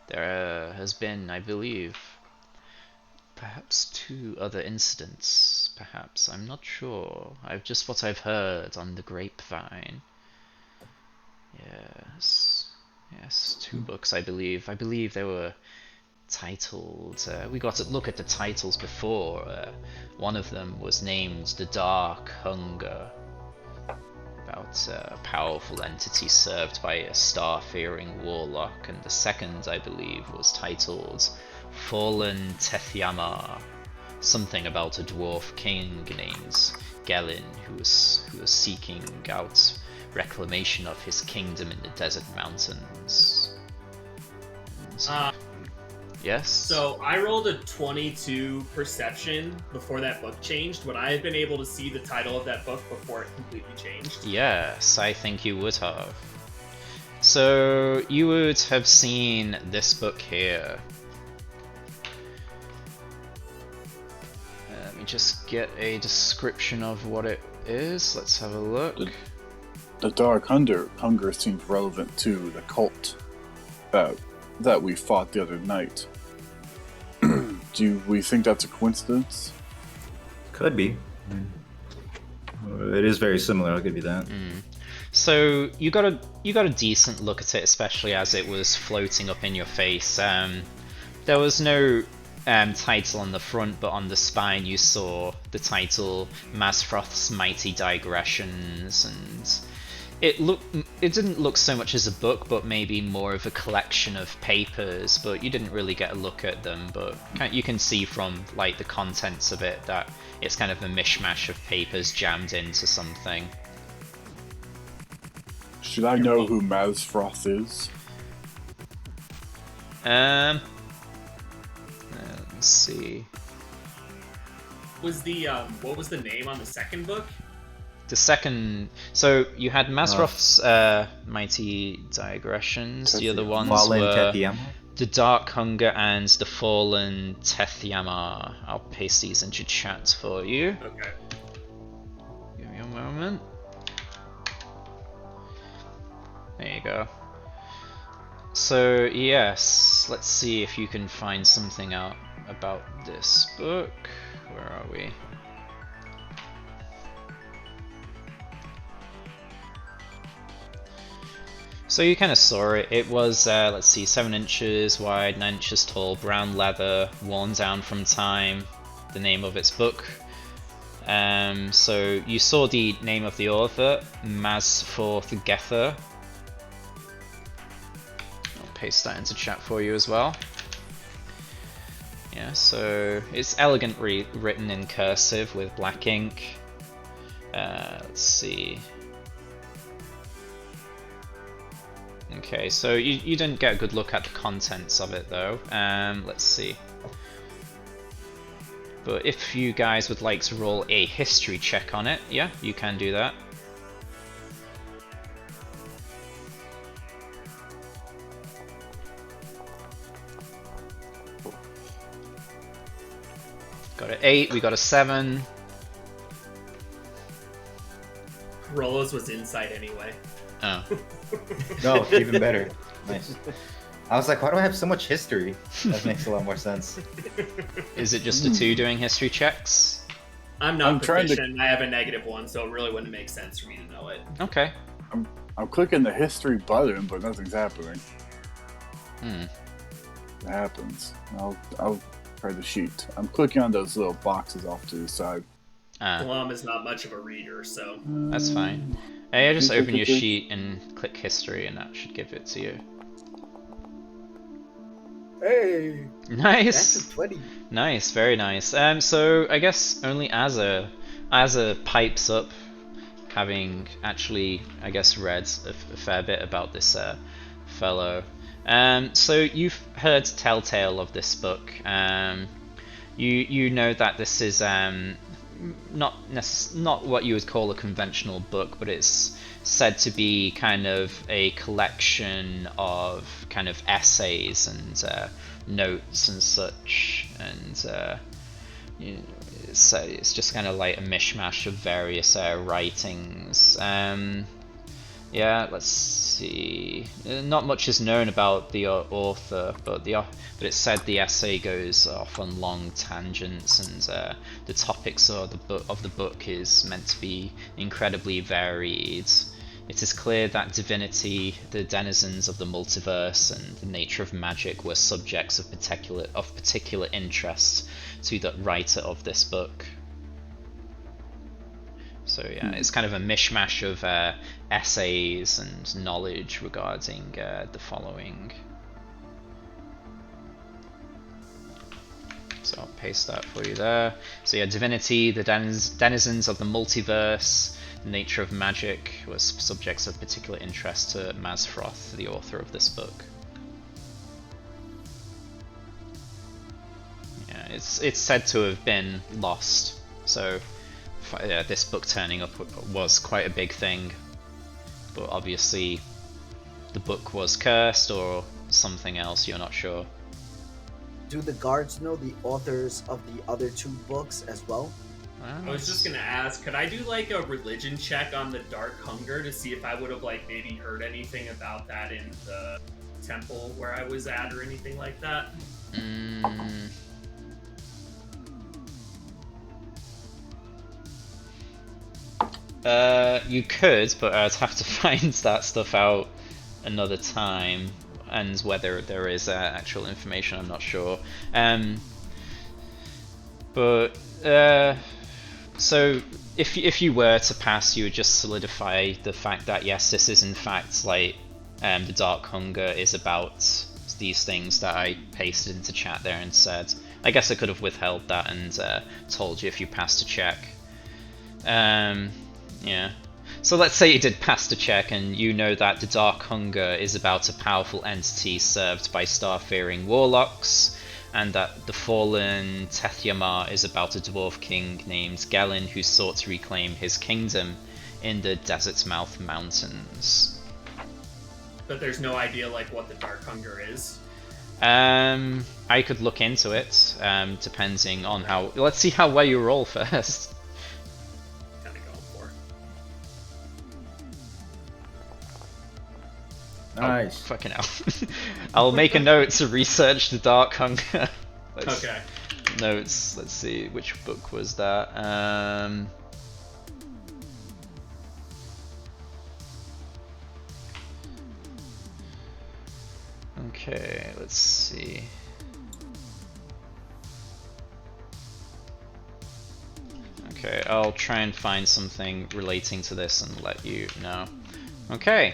There has been, I believe, perhaps 2 other incidents, perhaps, I'm not sure. Just what I've heard on the grapevine. Yes. Yes, 2 books, I believe. I believe they were titled. We got to look at the titles before. One of them was named The Dark Hunger, about a powerful entity served by a star-fearing warlock, and the second, I believe, was titled Fallen Tethyama, something about a dwarf king named Gelin who was seeking out reclamation of his kingdom in the desert mountains. And, yes? So I rolled a 22 perception before that book changed. Would I have been able to see the title of that book before it completely changed? Yes, I think you would have. So you would have seen this book here. Let me just get a description of what it is. Let's have a look. The Dark Hunger seems relevant to the cult that we fought the other night. Do we think that's a coincidence? Could be. It is very similar. I'll give you that. So you got a decent look at it, especially as it was floating up in your face. There was no title on the front, but on the spine you saw the title Mazfroth's Mighty Digressions, and it didn't look so much as a book, but maybe more of a collection of papers, but you didn't really get a look at them. But you can see from like the contents of it that it's kind of a mishmash of papers jammed into something. Should I know who Mazfroth is? Let's see. Was the what was the name on the second book? The second, so you had Mazfroth's Mighty Digressions. The other ones Fallen were Tethyama? The Dark Hunger and The Fallen Tethyama. I'll paste these into chat for you. Okay. Give me a moment. There you go. So yes, let's see if you can find something out about this book. Where are we? So you kind of saw it. It was, let's see, 7 inches wide, 9 inches tall, brown leather, worn down from time, the name of its book. So you saw the name of the author, Mazforth Gether. I'll paste that into chat for you as well. Yeah, so it's elegantly written in cursive with black ink. Let's see. Okay, so you didn't get a good look at the contents of it though. Let's see. But if you guys would like to roll a history check on it, yeah, you can do that. Got an 8, we got a 7. Rolo's was insight anyway. Oh. No, even better. Nice. I was like, why do I have so much history? That makes a lot more sense. Is it just the 2 doing history checks? I'm not I'm trying to- proficient. I have a -1, so it really wouldn't make sense for me to know it. Okay. I'm clicking the history button, but nothing's happening. Hmm. It happens. I'll try the sheet. I'm clicking on those little boxes off to the side. Glum is not much of a reader, so That's fine. Hey, just open your sheet and click history and that should give it to you. Hey, Nice! that's a 20. Nice, very nice. So I guess only Azza pipes up, having actually, I guess, read a fair bit about this fellow. So you've heard telltale of this book. You know that this is not what you would call a conventional book, but it's said to be kind of a collection of kind of essays and notes and such, and it's just kind of like a mishmash of various writings. Yeah, let's see. Not much is known about the author, but it's said the essay goes off on long tangents, and the topics of the book is meant to be incredibly varied. It is clear that divinity, the denizens of the multiverse, and the nature of magic were subjects of particular interest to the writer of this book. So yeah, it's kind of a mishmash of essays and knowledge regarding the following. So I'll paste that for you there. So yeah, divinity, the denizens of the multiverse, the nature of magic was subjects of particular interest to Mazfroth, the author of this book. Yeah, it's said to have been lost. So this book turning up was quite a big thing. But obviously, the book was cursed or something else. You're not sure. Do the guards know the authors of the other 2 books as well? I was just gonna ask, could I do like a religion check on the Dark Hunger to see if I would have like maybe heard anything about that in the temple where I was at or anything like that? You could, but I'd have to find that stuff out another time, and whether there is actual information, I'm not sure. So if you were to pass, you would just solidify the fact that yes, this is in fact like the Dark Hunger is about these things that I pasted into chat there and said. I guess I could have withheld that and told you if you passed a check. Yeah. So let's say you did pass the check and you know that the Dark Hunger is about a powerful entity served by star-fearing warlocks, and that the fallen Tethyamar is about a dwarf king named Gelin who sought to reclaim his kingdom in the Desert's Mouth Mountains. But there's no idea like what the Dark Hunger is. I could look into it, depending on how. Let's see how well you roll first. Kind of going for. Nice. Oh, fucking hell. I'll make a note to research the Dark Hunger. Okay. Notes. Let's see, which book was that? Okay, let's see. Okay, I'll try and find something relating to this and let you know. Okay,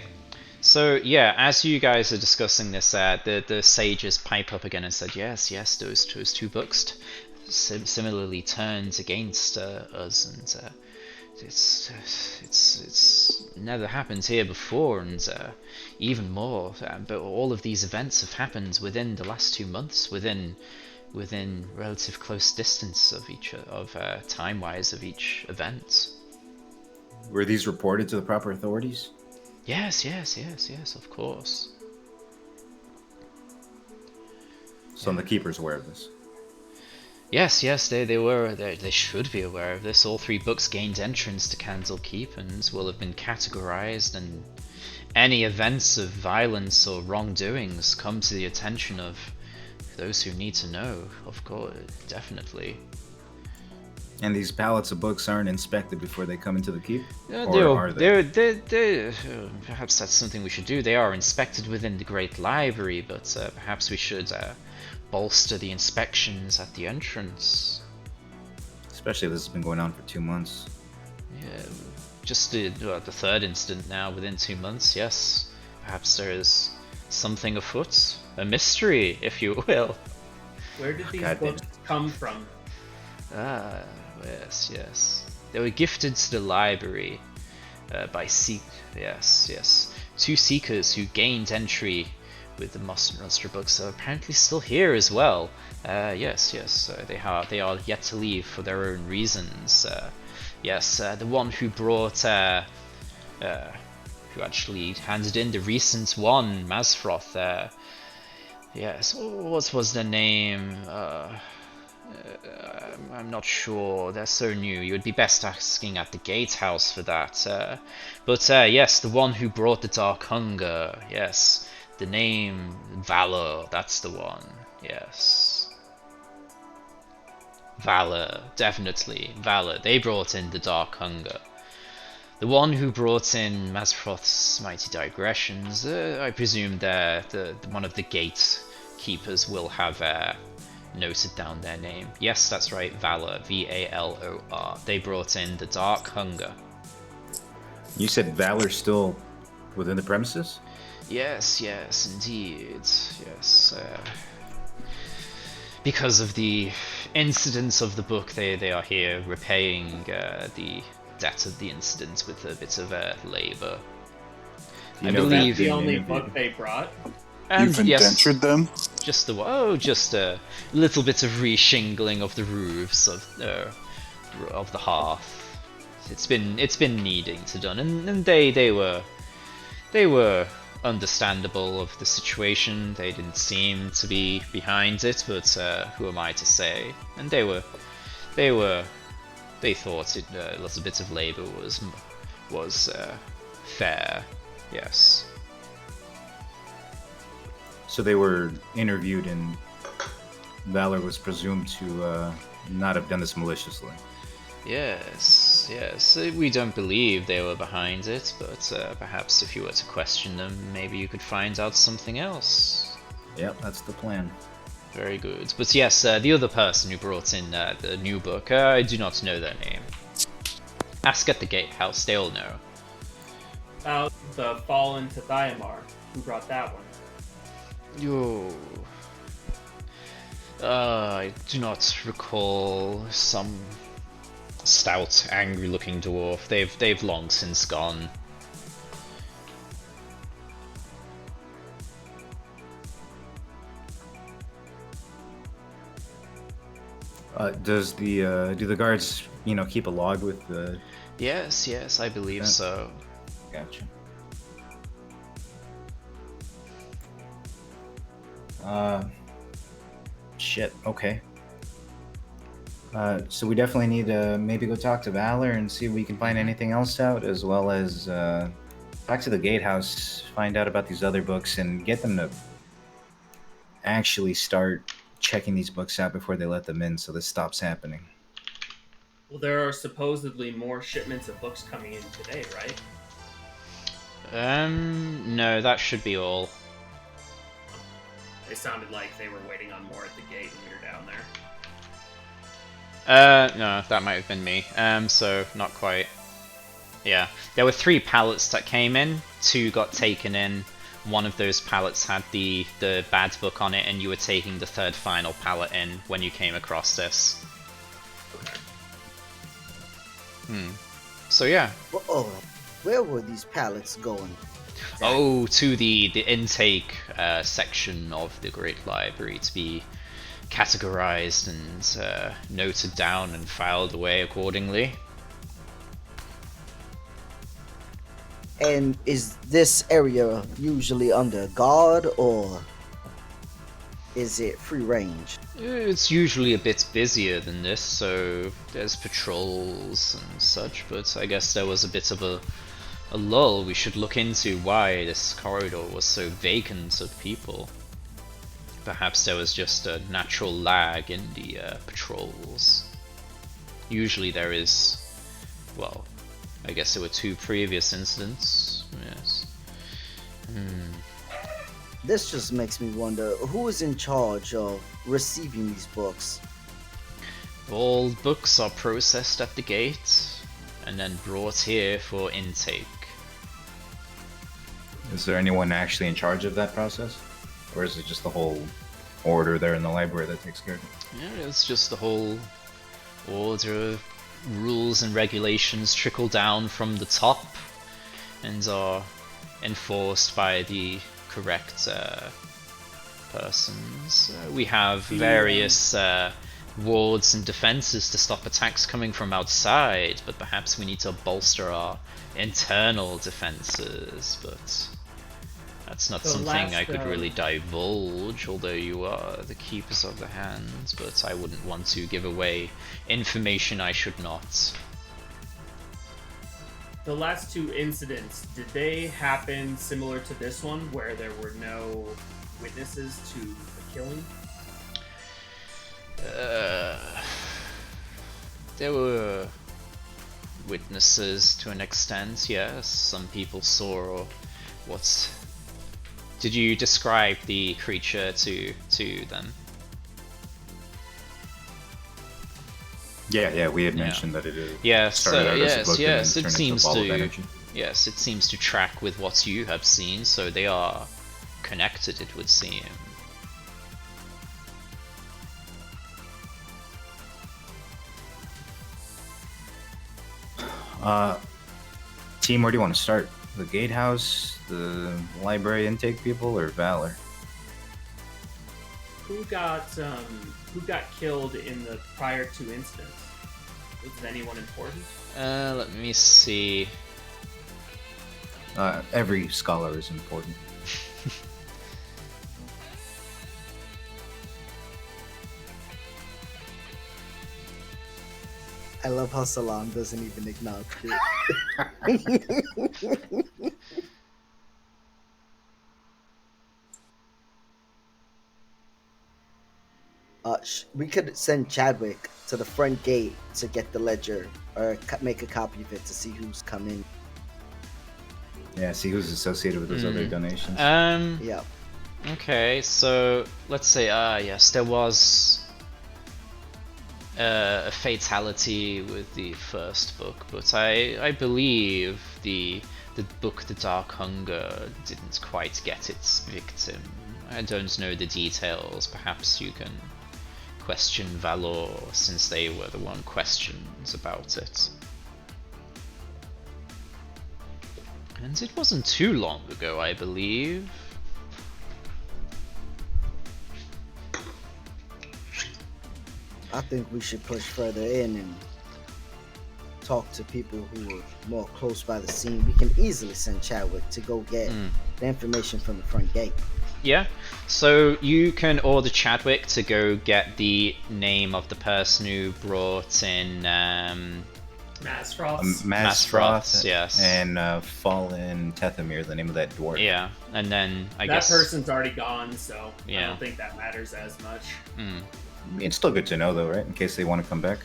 so yeah, as you guys are discussing this, the sages pipe up again and said, yes, those 2 books similarly turned against us, and it's never happened here before, and even more. But all of these events have happened within the last 2 months, within relative close distance of each time-wise of each event. Were these reported to the proper authorities? Yes, of course. So the keeper's aware of this. Yes, they should be aware of this. All 3 books gained entrance to Candlekeep and will have been categorized, and any events of violence or wrongdoings come to the attention of those who need to know, of course, definitely. And these pallets of books aren't inspected before they come into the keep? Or are they? Perhaps that's something we should do. They are inspected within the Great Library, but perhaps we should bolster the inspections at the entrance. Especially if this has been going on for 2 months. Yeah, just the 3rd incident now within 2 months, yes. Perhaps there is something afoot. A mystery, if you will. Where did these God books come from? Ah, yes. They were gifted to the library by yes. 2 seekers who gained entry with the monster books are apparently still here as well. Yes. They are yet to leave for their own reasons. The one who brought, who actually handed in the recent one, Mazfroth. Yes, what was the name? I'm not sure. They're so new. You would be best asking at the gatehouse for that. But yes, the one who brought the Dark Hunger. Yes, the name Valor. That's the one. Yes. Valor, definitely. Valor. They brought in the Dark Hunger. The one who brought in Mazfroth's mighty digressions, I presume one of the gatekeepers will have noted down their name. Yes, that's right, Valor, Valor. They brought in the Dark Hunger. You said Valor's still within the premises? Yes, indeed. Yes. Because of the incidents of the book, they are here repaying the debt of the incident with a bit of labor. Do you I know if believe they've The been only interviewed? book they brought. And You've yes, indentured them? just a little bit of reshingling of the roofs of the hearth. It's been needing to done, and they were understandable of the situation. They didn't seem to be behind it, but who am I to say? And they thought a little bit of labor was fair. Yes. So they were interviewed, and Valor was presumed to not have done this maliciously. Yes. We don't believe they were behind it, but perhaps if you were to question them, maybe you could find out something else. Yep, that's the plan. Very good. But yes, the other person who brought in the new book, I do not know their name. Ask at the gatehouse, they all know. About the Fallen to Thyamar. Who brought that one? Yo. I do not recall. Some stout, angry-looking dwarf. They've long since gone. Do the guards, keep a log with the? Yes, I believe so. Gotcha. Shit. Okay. So we definitely need to maybe go talk to Valor and see if we can find anything else out, as well as talk to the gatehouse, find out about these other books, and get them to actually start checking these books out before they let them in, so this stops happening. Well, there are supposedly more shipments of books coming in today, right? No, that should be all. They sounded like they were waiting on more at the gate when we were down there. No, that might have been me. So not quite. Yeah, there were 3 pallets that came in. 2 got taken in. One of those pallets had the bad book on it, and you were taking the 3rd final pallet in when you came across this. Okay. So yeah. Oh, where were these pallets going? Oh, to the intake section of the Great Library to be categorized and noted down and filed away accordingly. And is this area usually under guard, or is it free range? It's usually a bit busier than this, so there's patrols and such, but I guess there was a bit of a lull. We should look into why this corridor was so vacant of people. Perhaps there was just a natural lag in the patrols. Usually there is, well, I guess there were 2 previous incidents, yes. This just makes me wonder, who is in charge of receiving these books? All books are processed at the gate, and then brought here for intake. Is there anyone actually in charge of that process? Or is it just the whole order there in the library that takes care of it? Yeah, it's just the whole order, rules and regulations trickle down from the top and are enforced by the correct persons. We have various wards and defenses to stop attacks coming from outside, but perhaps we need to bolster our internal defenses, but that's not something I could really divulge, although you are the keepers of the hand, but I wouldn't want to give away information I should not. The last 2 incidents, did they happen similar to this one, where there were no witnesses to the killing? There were witnesses to an extent, yes. Some people saw what... Did you describe the creature to them? Yeah, we had mentioned that it Yes, started out as a book and then it turned into a seems ball of to... energy. Yes, it seems to track with what you have seen, so they are connected, it would seem. Team, where do you want to start? The gatehouse, the library intake people, or Valor? Who got killed in the prior two incidents? Was anyone important? Let me see. Every scholar is important. I love how Salam doesn't even acknowledge it. We could send Chadwick to the front gate to get the ledger, or make a copy of it to see who's come in. Yeah, see who's associated with those other donations. Yeah. Okay, so let's say, yes, there was a fatality with the first book, but I believe the book The Dark Hunger didn't quite get its victim. I don't know the details. Perhaps you can question Valor, since they were the one questions about it. And it wasn't too long ago, I believe. I think we should push further in and talk to people who are more close by the scene. We can easily send Chadwick to go get the information from the front gate. Yeah, so you can order Chadwick to go get the name of the person who brought in Masfroth. Masfroth, yes. And Fallen Tethamir, the name of that dwarf. Yeah, and then I that guess... person's already gone, so I Yeah. don't think that matters as much. It's still good to know, though, right? In case they want to come back.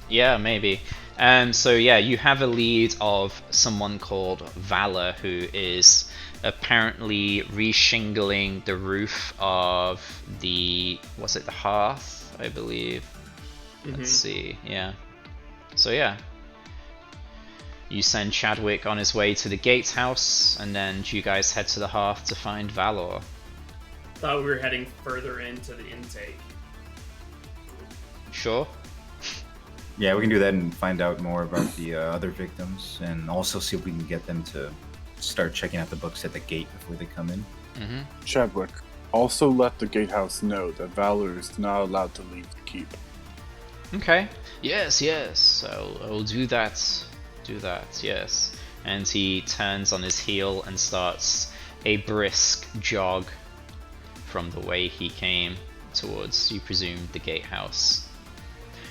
Yeah, maybe. So yeah, you have a lead of someone called Valor, who is apparently re-shingling the roof of the... was it the hearth, I believe? Let's see, yeah. So yeah. You send Chadwick on his way to the gatehouse, and then you guys head to the hearth to find Valor. Thought we were heading further into the intake. Sure? Yeah, we can do that and find out more about the other victims, and also see if we can get them to start checking out the books at the gate before they come in. Chadwick, also let the gatehouse know that Valor is not allowed to leave the keep. Okay. Yes. I'll do that. Yes. And he turns on his heel and starts a brisk jog from the way he came towards, you presume, the gatehouse.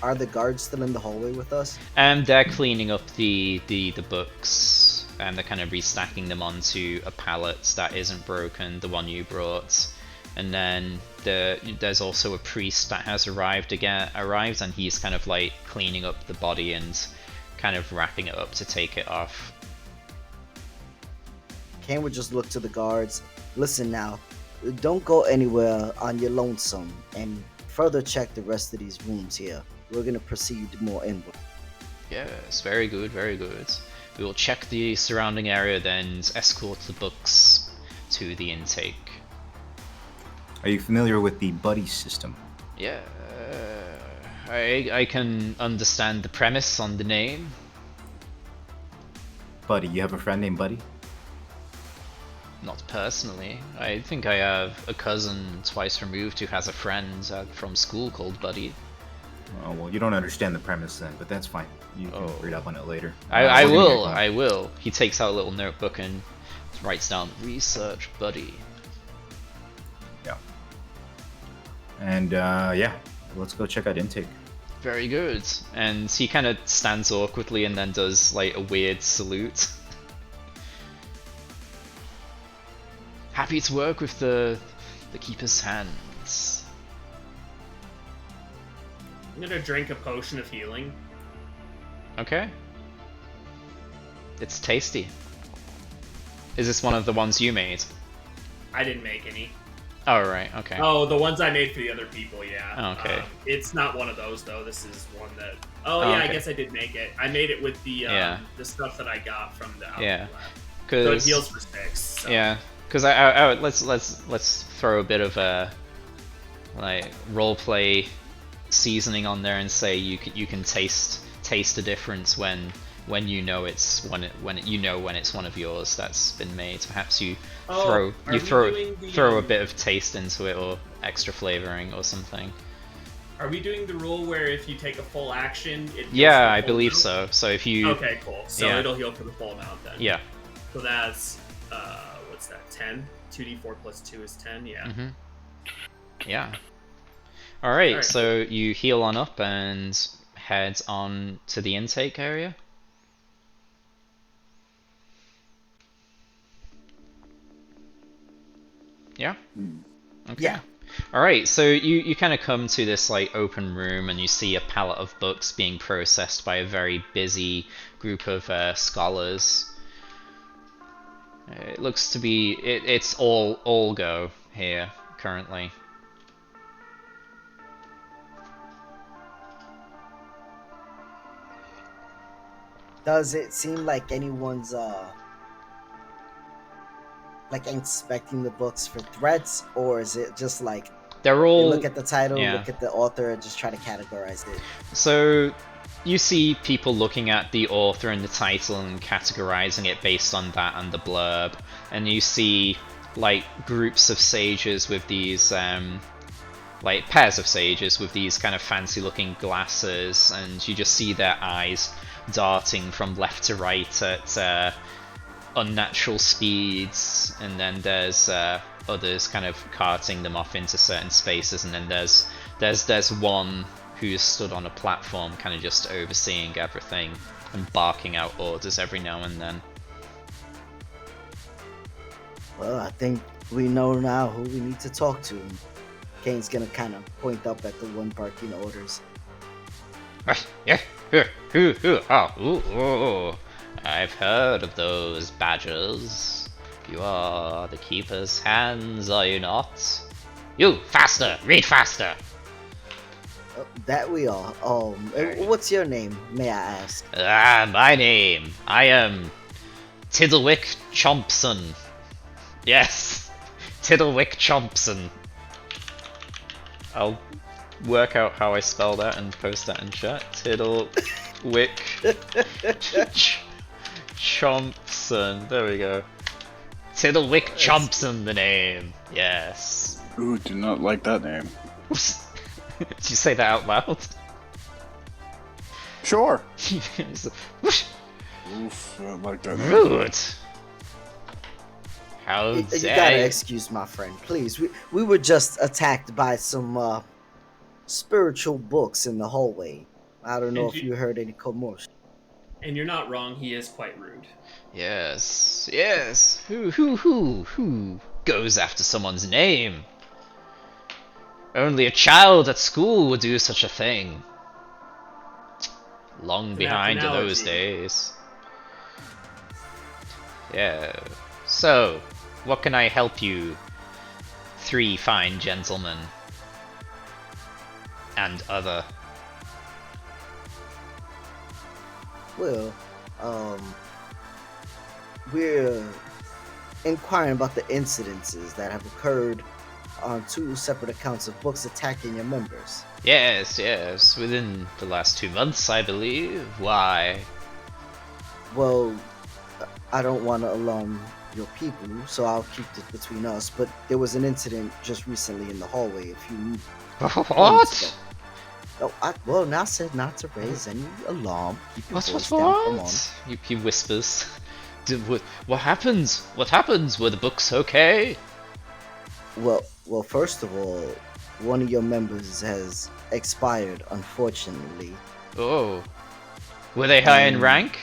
Are the guards still in the hallway with us? And they're cleaning up the books, and they're kind of restacking them onto a pallet that isn't broken, the one you brought. And then there's also a priest that has arrived, and he's kind of like cleaning up the body and kind of wrapping it up to take it off. Can we just look to the guards? Listen now, don't go anywhere on your lonesome, and further check the rest of these rooms here. We're gonna proceed more inward. Yes, very good. We will check the surrounding area, then escort the books to the intake. Are you familiar with the buddy system? Yeah, I can understand the premise on the name. Buddy, you have a friend named Buddy? Not personally. I think I have a cousin twice removed who has a friend from school called Buddy. Oh, well, you don't understand the premise then, but that's fine. You can read up on it later. I We're gonna get will. going. I will. He takes out a little notebook and writes down research Buddy. Yeah. And yeah, let's go check out intake. Very good. And he kind of stands awkwardly and then does like a weird salute. Happy to work with the Keeper's hands. I'm gonna drink a potion of healing. Okay. It's tasty. Is this one of the ones you made? I didn't make any. Oh, right, okay. Oh, the ones I made for the other people, yeah. Oh, okay. It's not one of those though. This is one that. Oh, Oh, yeah, I okay. guess I did make it. I made it with the Yeah. the stuff that I got from the Yeah. lab. So it Because heals for 6. So. yeah, because I would, let's throw a bit of a like roleplay seasoning on there and say you can taste the difference when you know it's when it's one of yours that's been made. Perhaps you Oh, are we doing the, throw a bit of taste into it or extra flavoring or something. Are we doing the rule where if you take a full action, it heals Yeah, for the I full believe amount? so. So if you Okay, cool. So Yeah. it'll heal for the full amount then. yeah. So that's what's that? 10. 2d4 plus 2 is 10. Yeah. Mm-hmm. Yeah. Alright, Alright. so you heal on up and head on to the intake area. Yeah? Okay. Yeah. Alright, so you kind of come to this like open room and you see a pallet of books being processed by a very busy group of scholars. It looks to be it's all go here currently. Does it seem like anyone's like inspecting the books for threats, or is it just like They're they all look at the title, yeah. look at the author, and just try to categorize it? So you see people looking at the author and the title and categorizing it based on that and the blurb, and you see like groups of sages with these like pairs of sages with these kind of fancy looking glasses, and you just see their eyes darting from left to right at unnatural speeds, and then there's others kind of carting them off into certain spaces, and then there's one who's stood on a platform kind of just overseeing everything and barking out orders every now and then. Well, I think we know now who we need to talk to. Kane's gonna kind of point up at the one barking orders. Yeah, I've heard of those badgers. You are the keeper's hands, are you not? You, faster! Read faster! That we are. What's your name, may I ask? My name. I am Tiddlewick Chompson. Yes, Tiddlewick Chompson. I'll work out how I spell that and post that in chat. Tiddlewick Chompson. There we go. Tiddlewick Chompson, the name. Yes. Ooh, do not like that name. Did you say that out loud? Sure. It's Oof, I don't like that name. rude. How You dare gotta you? excuse my friend, please. We were just attacked by some spiritual books in the hallway. I don't know And if you heard any commotion. And you're not wrong. He is quite rude. Yes, yes. Who goes after someone's name? Only a child at school would do such a thing. Long An behind in those analogy. days. Yeah. So, what can I help you, three fine gentlemen and other? Well, we're inquiring about the incidences that have occurred on 2 separate accounts of books attacking your members. Yes, yes, within the last 2 months, I believe. Why? Well, I don't want to alarm your people, so I'll keep it between us. But there was an incident just recently in the hallway a few months ago. What? Oh, well, now said not to raise any alarm. Keep your What? voice down. Come on. He whispers. What happened? What happened? Were the books okay? Well, first of all, one of your members has expired, unfortunately. Oh. Were they high in rank?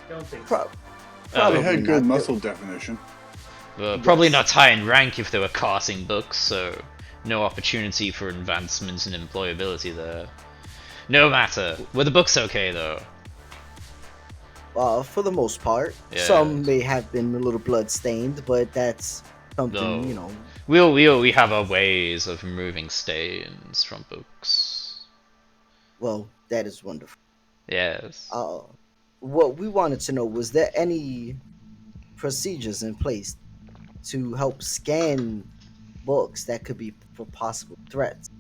Don't think Pro- so. They probably had not. good muscle definition. Probably not high in rank if they were carting books, so no opportunity for advancement and employability there. No matter. Were the books okay though? For the most part, some Yes. may have been a little blood stained, but that's something No. We have our ways of removing stains from books. Well, that is wonderful. Yes. Uh, what we wanted to know was there any procedures in place to help scan books that could be for possible threats?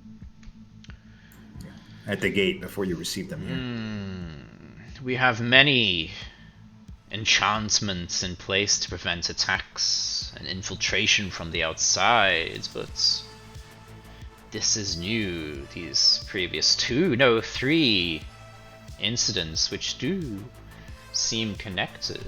At the gate before you receive them here. We have many enchantments in place to prevent attacks and infiltration from the outside, but this is new. These previous three incidents which do seem connected.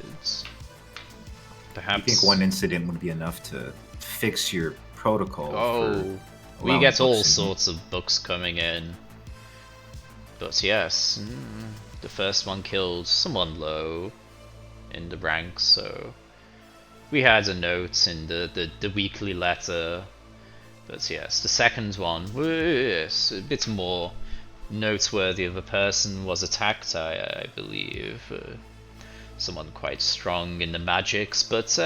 I Perhaps. think one incident would be enough to fix your protocol Oh, for we allowing get all books in. sorts of books coming in. But yes, the first one killed someone low in the ranks, so we had a note in the weekly letter. But yes, the second one was a bit more noteworthy of a person was attacked, I believe. Someone quite strong in the magics, but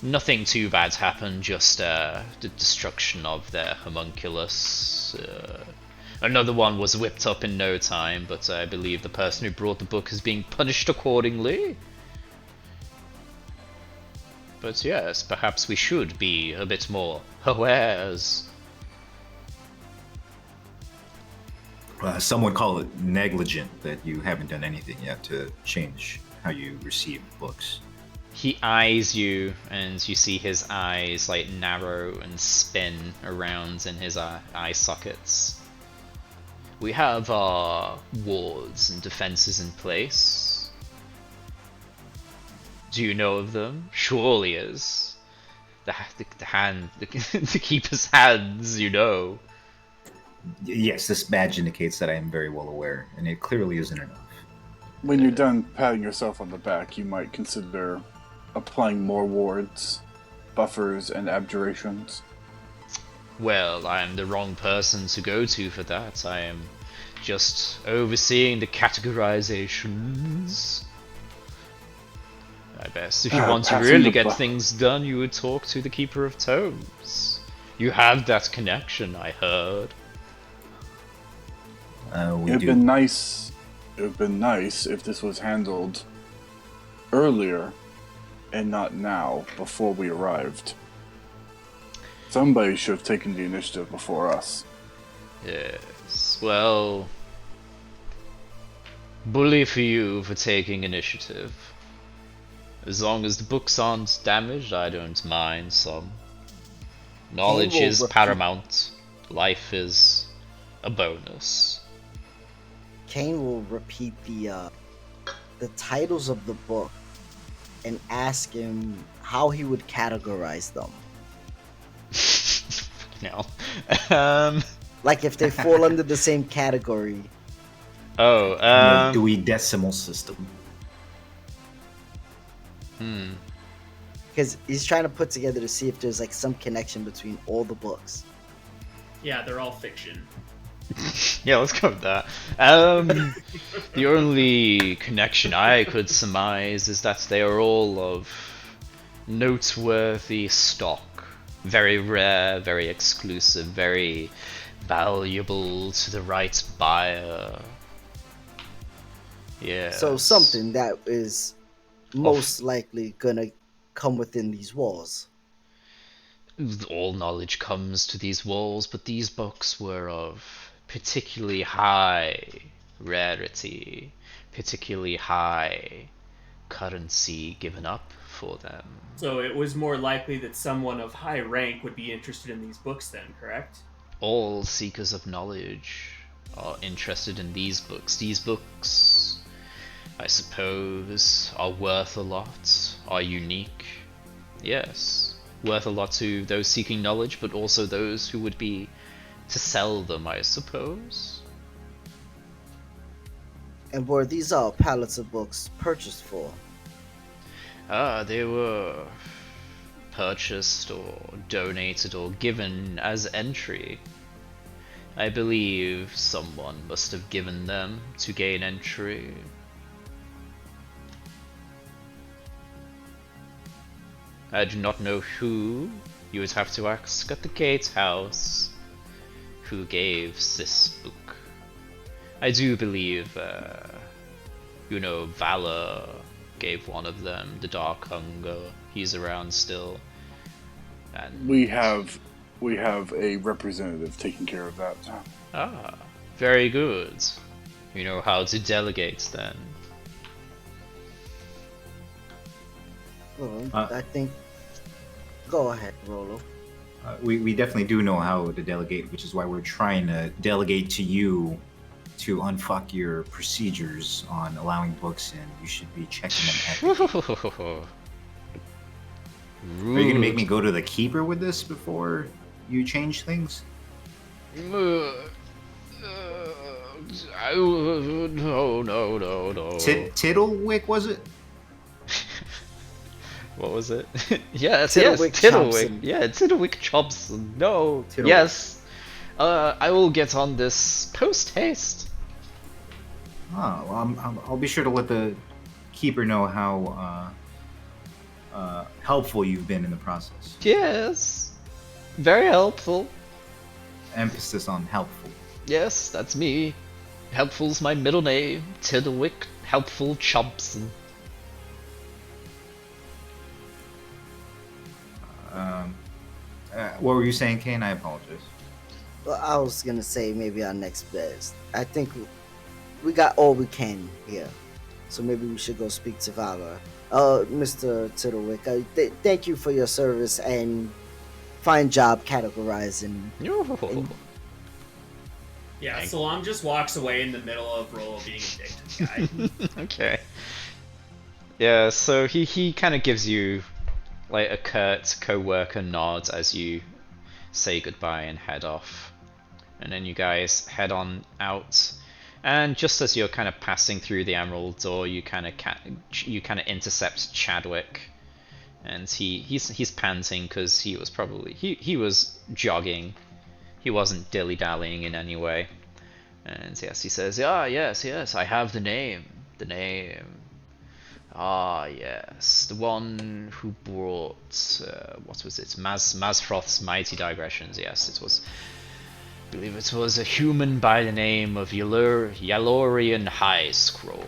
nothing too bad happened, just the destruction of their homunculus. Another one was whipped up in no time, but I believe the person who brought the book is being punished accordingly. But yes, perhaps we should be a bit more aware. Some would call it negligent that you haven't done anything yet to change how you receive books. He eyes you, and you see his eyes like narrow and spin around in his eye sockets. We have our wards and defenses in place. Do you know of them? Surely as the keeper's hands, you know. Yes, this badge indicates that I am very well aware, and it clearly isn't enough. When you're done patting yourself on the back, you might consider applying more wards, buffers, and abjurations. Well, I am the wrong person to go to for that. I am just overseeing the categorizations. I guess if you want to passing really the get buck. things done, you would talk to the Keeper of Tomes. You have that connection, I heard. We It'd do. been nice. It would have been nice if this was handled earlier and not now, before we arrived. Somebody should have taken the initiative before us. Yes, well... bully for you for taking initiative. As long as the books aren't damaged, I don't mind some. Knowledge will is repeat- paramount. Life is a bonus. Kane will repeat the titles of the book and ask him how he would categorize them. No. Like if they fall under the same category. Do we decimal system? Because he's trying to put together to see if there's like some connection between all the books. Yeah, they're all fiction. Yeah, let's go with that. The only connection I could surmise is that they are all of noteworthy stock. Very rare, very exclusive, very valuable to the right buyer. Yeah. So something that is most likely gonna come within these walls. All knowledge comes to these walls, but these books were of particularly high rarity, particularly high currency given up for them. So it was more likely that someone of high rank would be interested in these books then, correct? All seekers of knowledge are interested in these books. These books, I suppose, are worth a lot, are unique. Yes, worth a lot to those seeking knowledge, but also those who would be to sell them, I suppose. And were these pallets of books purchased for? They were purchased or donated or given as entry. I believe someone must have given them to gain entry. I do not know who. You would have to ask at the gatehouse who gave this book. I do believe, you know, Valor gave one of them, the Dark Hunger. He's around still. And We have a representative taking care of that. ah, very good. You know how to delegate then. Well, Uh, I think. Go ahead, Rolo. We definitely do know how to delegate, which is why we're trying to delegate to you to unfuck your procedures on allowing books in. You should be checking them at the gate. Are you gonna make me go to the keeper with this before you change things? No, no. Tiddlewick, was it? What was it? Yes, Tiddlewick Tiddlewick. Chobson. Yeah, Tiddlewick Chobson. No, Tiddlewick. yes. I will get on this post haste. Oh, well, I'll be sure to let the keeper know how helpful you've been in the process. Yes, very helpful. Emphasis on helpful. Yes, that's me. Helpful's my middle name. Tiddlewick Helpful Chobson. What were you saying, Kane? I apologize. Well, I was gonna say maybe our next best. I think we got all we can here, so maybe we should go speak to Valor. Mr. Tiddlewick, thank you for your service and fine job categorizing. And- Yeah, Salam just walks away in the middle of Rolo being a dick to the guy. Okay. Yeah, so he kind of gives you like a curt co-worker nod as you say goodbye and head off. And then you guys head on out. And just as you're kind of passing through the Emerald Door, you kind of intercept Chadwick, and he's panting because he was probably he was jogging. He wasn't dilly-dallying in any way. And yes, he says, "Ah, yes, I have the name. The name. Ah, yes, the one who brought what was it? Mazfroth's mighty digressions. Yes, it was. I believe it was a human by the name of Yalorian High Scroll."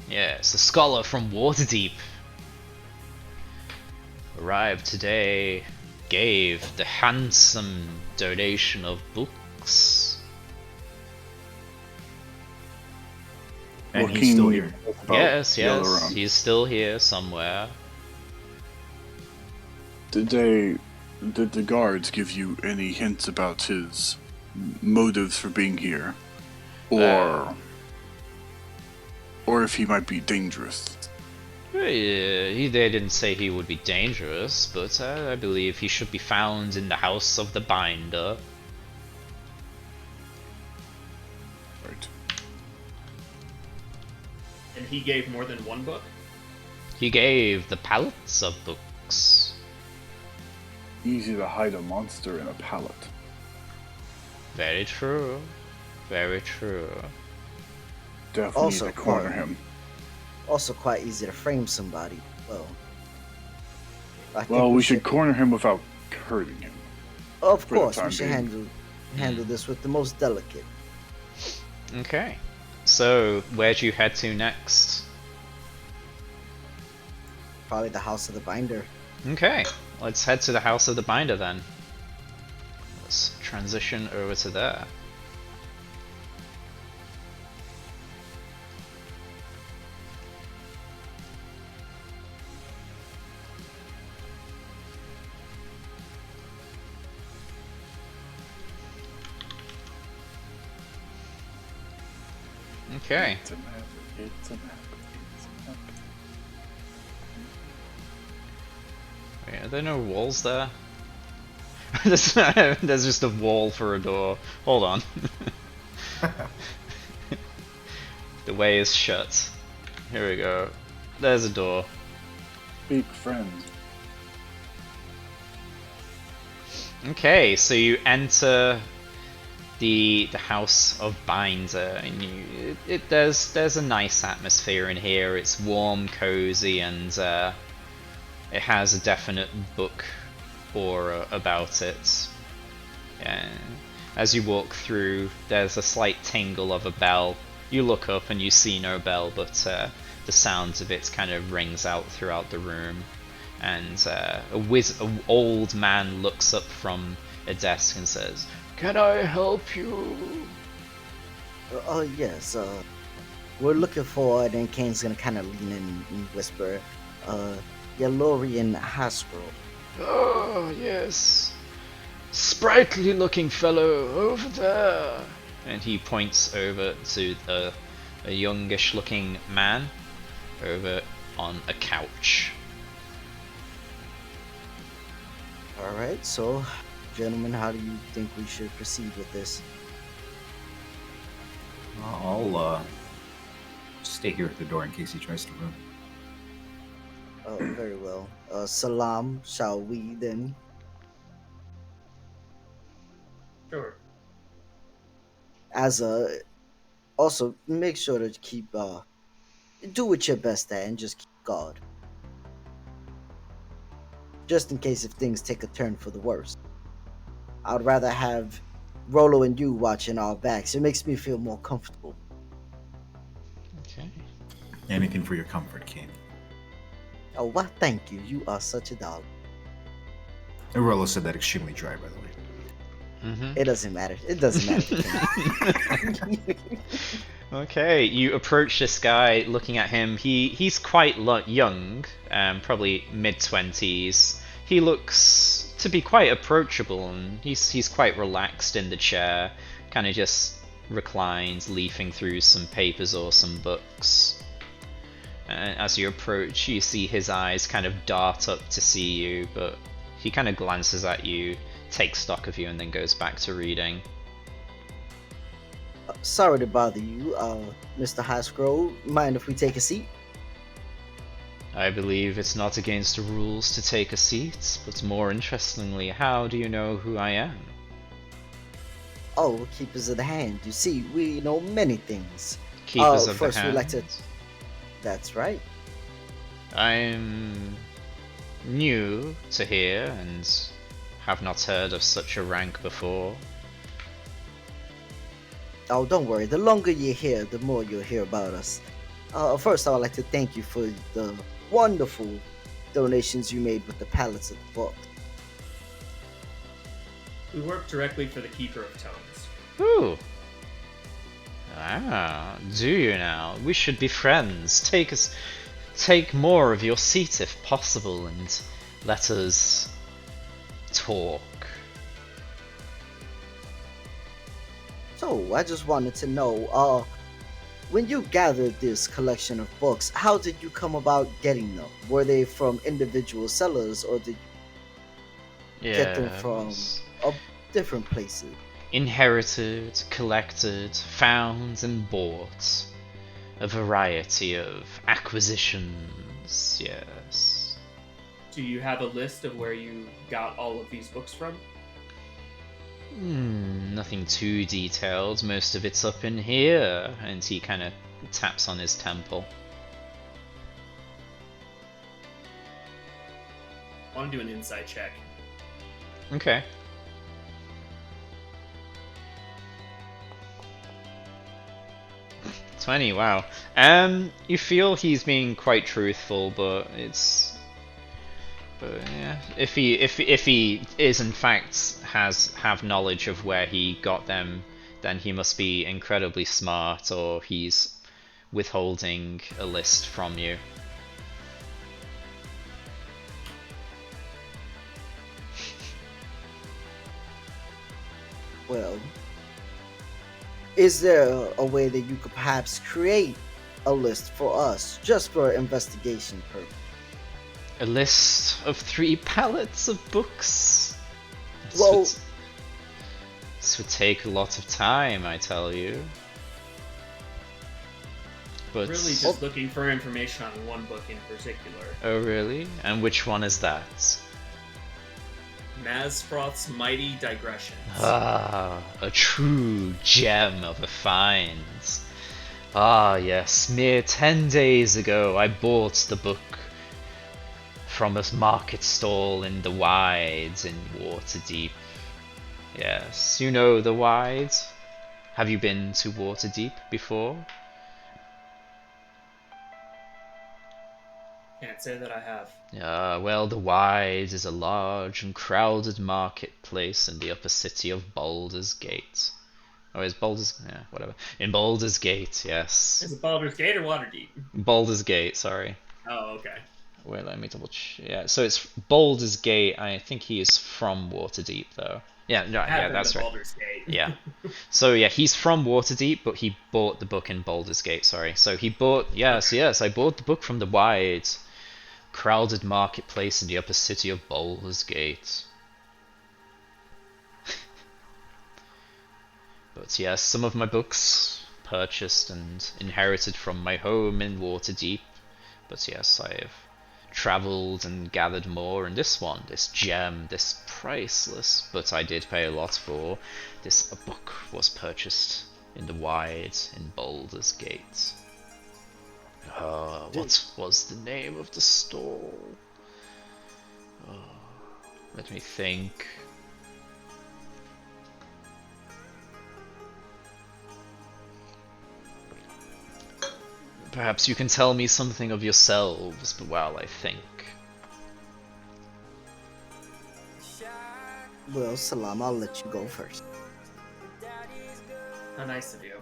Yes, a scholar from Waterdeep. Arrived today, gave the handsome donation of books. And What he's can still you here. tell us about Yes, Yalaran? he's still here somewhere. Did the guards give you any hints about his motives for being here, or if he might be dangerous? They didn't say he would be dangerous, but I believe he should be found in the house of the Binder. Right. And he gave more than one book? He gave the pallets of books. Easy to hide a monster in a pallet. Very true. Very true. Definitely Also, need to corner him. Also, quite easy to frame somebody. Well, I think Well, we should corner him without hurting him. Of for the course, we time should being. handle this with the most delicate. Okay. So, where'd you head to next? Probably the House of the Binder. Okay, let's head to the House of the Binder then. Let's transition over to there. Okay. It's a map. It's a map. It's a map. Wait, are there no walls there? There's just a wall for a door. Hold on. The way is shut. Here we go. There's a door. Speak, friend. Okay, so you enter the house of Binder, and there's a nice atmosphere in here. It's warm, cozy, and it has a definite book aura about it. And as you walk through, there's a slight tingle of a bell. You look up and you see no bell, but the sounds of it kind of rings out throughout the room. And an old man looks up from a desk and says, "Can I help you?" Oh, yes. We're looking for, and then Kane's gonna kind of lean in and whisper, Yalorian Hasbro. "Oh, yes. Sprightly looking fellow over there." And he points over to a youngish looking man over on a couch. Alright, so, gentlemen, how do you think we should proceed with this? I'll stay here at the door in case he tries to run. Very well. Salam, shall we then? Sure. Also, make sure to keep, do what your best at and just keep guard. Just in case if things take a turn for the worse. I'd rather have Rolo and you watching our backs. It makes me feel more comfortable. Okay. Anything for your comfort, Kane. Oh, why, thank you. You are such a dog. Rollo said that extremely dry, by the way. Mm-hmm. It doesn't matter. It doesn't matter to me. Okay, you approach this guy, looking at him. He's quite young, probably mid-20s. He looks to be quite approachable, and he's quite relaxed in the chair, kind of just reclines, leafing through some papers or some books. As you approach, you see his eyes kind of dart up to see you, but he kind of glances at you, takes stock of you, and then goes back to reading. Sorry to bother you, Mr. Highscroll. Mind if we take a seat? I believe it's not against the rules to take a seat, but more interestingly, how do you know who I am? Oh, keepers of the hand. You see, we know many things. Keepers of the first hand? we'd like to... That's right. I'm new to here and have not heard of such a rank before. Oh, don't worry. The longer you're here, the more you'll hear about us. First, I would like to thank you for the wonderful donations you made with the pallets of the book. We work directly for the Keeper of Tones. Ooh. Ah, do you now? We should be friends. Take more of your seat if possible, and let us talk. So, I just wanted to know, when you gathered this collection of books, how did you come about getting them? Were they from individual sellers, or did you get them from different places? Inherited, collected, found, and bought. A variety of acquisitions, yes. Do you have a list of where you got all of these books from? Nothing too detailed. Most of it's up in here. And he kind of taps on his temple. I want to do an insight check. Okay. "20, wow. You feel he's being quite truthful, but yeah, if he is in fact have knowledge of where he got them, then he must be incredibly smart, or he's withholding a list from you." Well, is there a way that you could perhaps create a list for us, just for investigation purpose? A list of 3 pallets of books? Well, This would take a lot of time, I tell you. But Really just looking for information on one book in particular. oh really? And which one is that? Mazfroth's Mighty Digressions. Ah, a true gem of a find. Ah, yes, mere 10 days ago I bought the book from a market stall in the Wides in Waterdeep. Yes, you know the Wides? Have you been to Waterdeep before? Can't say that I have. Well, the Wides is a large and crowded marketplace in the upper city of Baldur's Gate. Oh, is Baldur's... yeah, whatever. In Baldur's Gate, yes. Is it Baldur's Gate or Waterdeep? Baldur's Gate, sorry. Oh, okay. Wait, let me double check. Yeah, so it's Baldur's Gate. I think he is from Waterdeep, though. Yeah, no, I have yeah, been that's to right. Baldur's Gate. Yeah. So yeah, he's from Waterdeep, but he bought the book in Baldur's Gate. Sorry. So he bought. Yes, yes, I bought the book from the wide, crowded marketplace in the upper city of Baldur's Gate. But yes, some of my books purchased and inherited from my home in Waterdeep. But yes, I've traveled and gathered more, and this one, this gem, this priceless, but I did pay a lot for, this book was purchased in the wide in Baldur's Gate. What was the name of the stall? Let me think. Perhaps you can tell me something of yourselves, but while I think. Well, Salam, I'll let you go first. How nice of you.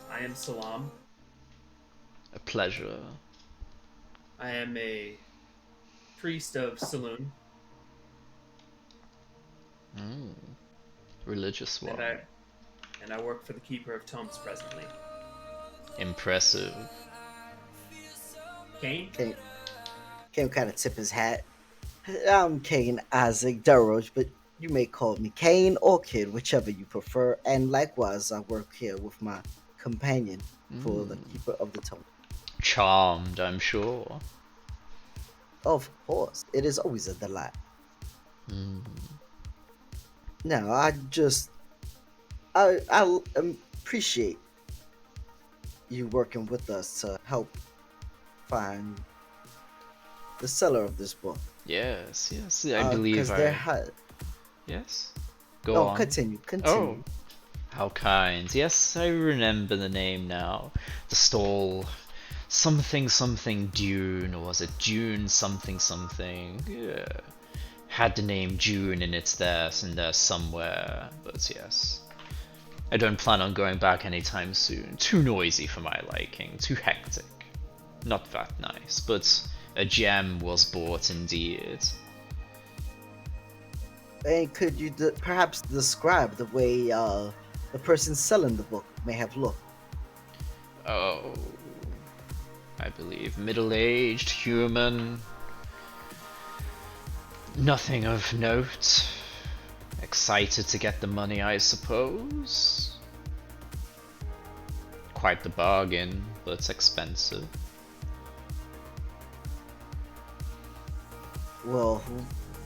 I am Salam. A pleasure. I am a priest of Saloon. Religious one. And I work for the Keeper of Tomes presently. Impressive. Kane? Kane kind of tip his hat. I'm Kane Isaac Durroge, but you may call me Kane or Kid, whichever you prefer. And likewise, I work here with my companion for the Keeper of the Tome. Charmed, I'm sure. Of course, it is always a delight. Now, I appreciate you working with us to help find the seller of this book. Yes, yes, I believe Yes? Go on. Continue. Oh, how kind. Yes, I remember the name now. The stall. Something Dune, or was it June something? Yeah. Had the name June in it there somewhere, but yes. I don't plan on going back anytime soon. Too noisy for my liking, too hectic. Not that nice, but a gem was bought indeed. And could you perhaps describe the way the person selling the book may have looked? Oh, I believe middle-aged, human. Nothing of note. Excited to get the money, I suppose. Quite the bargain, but expensive. Well,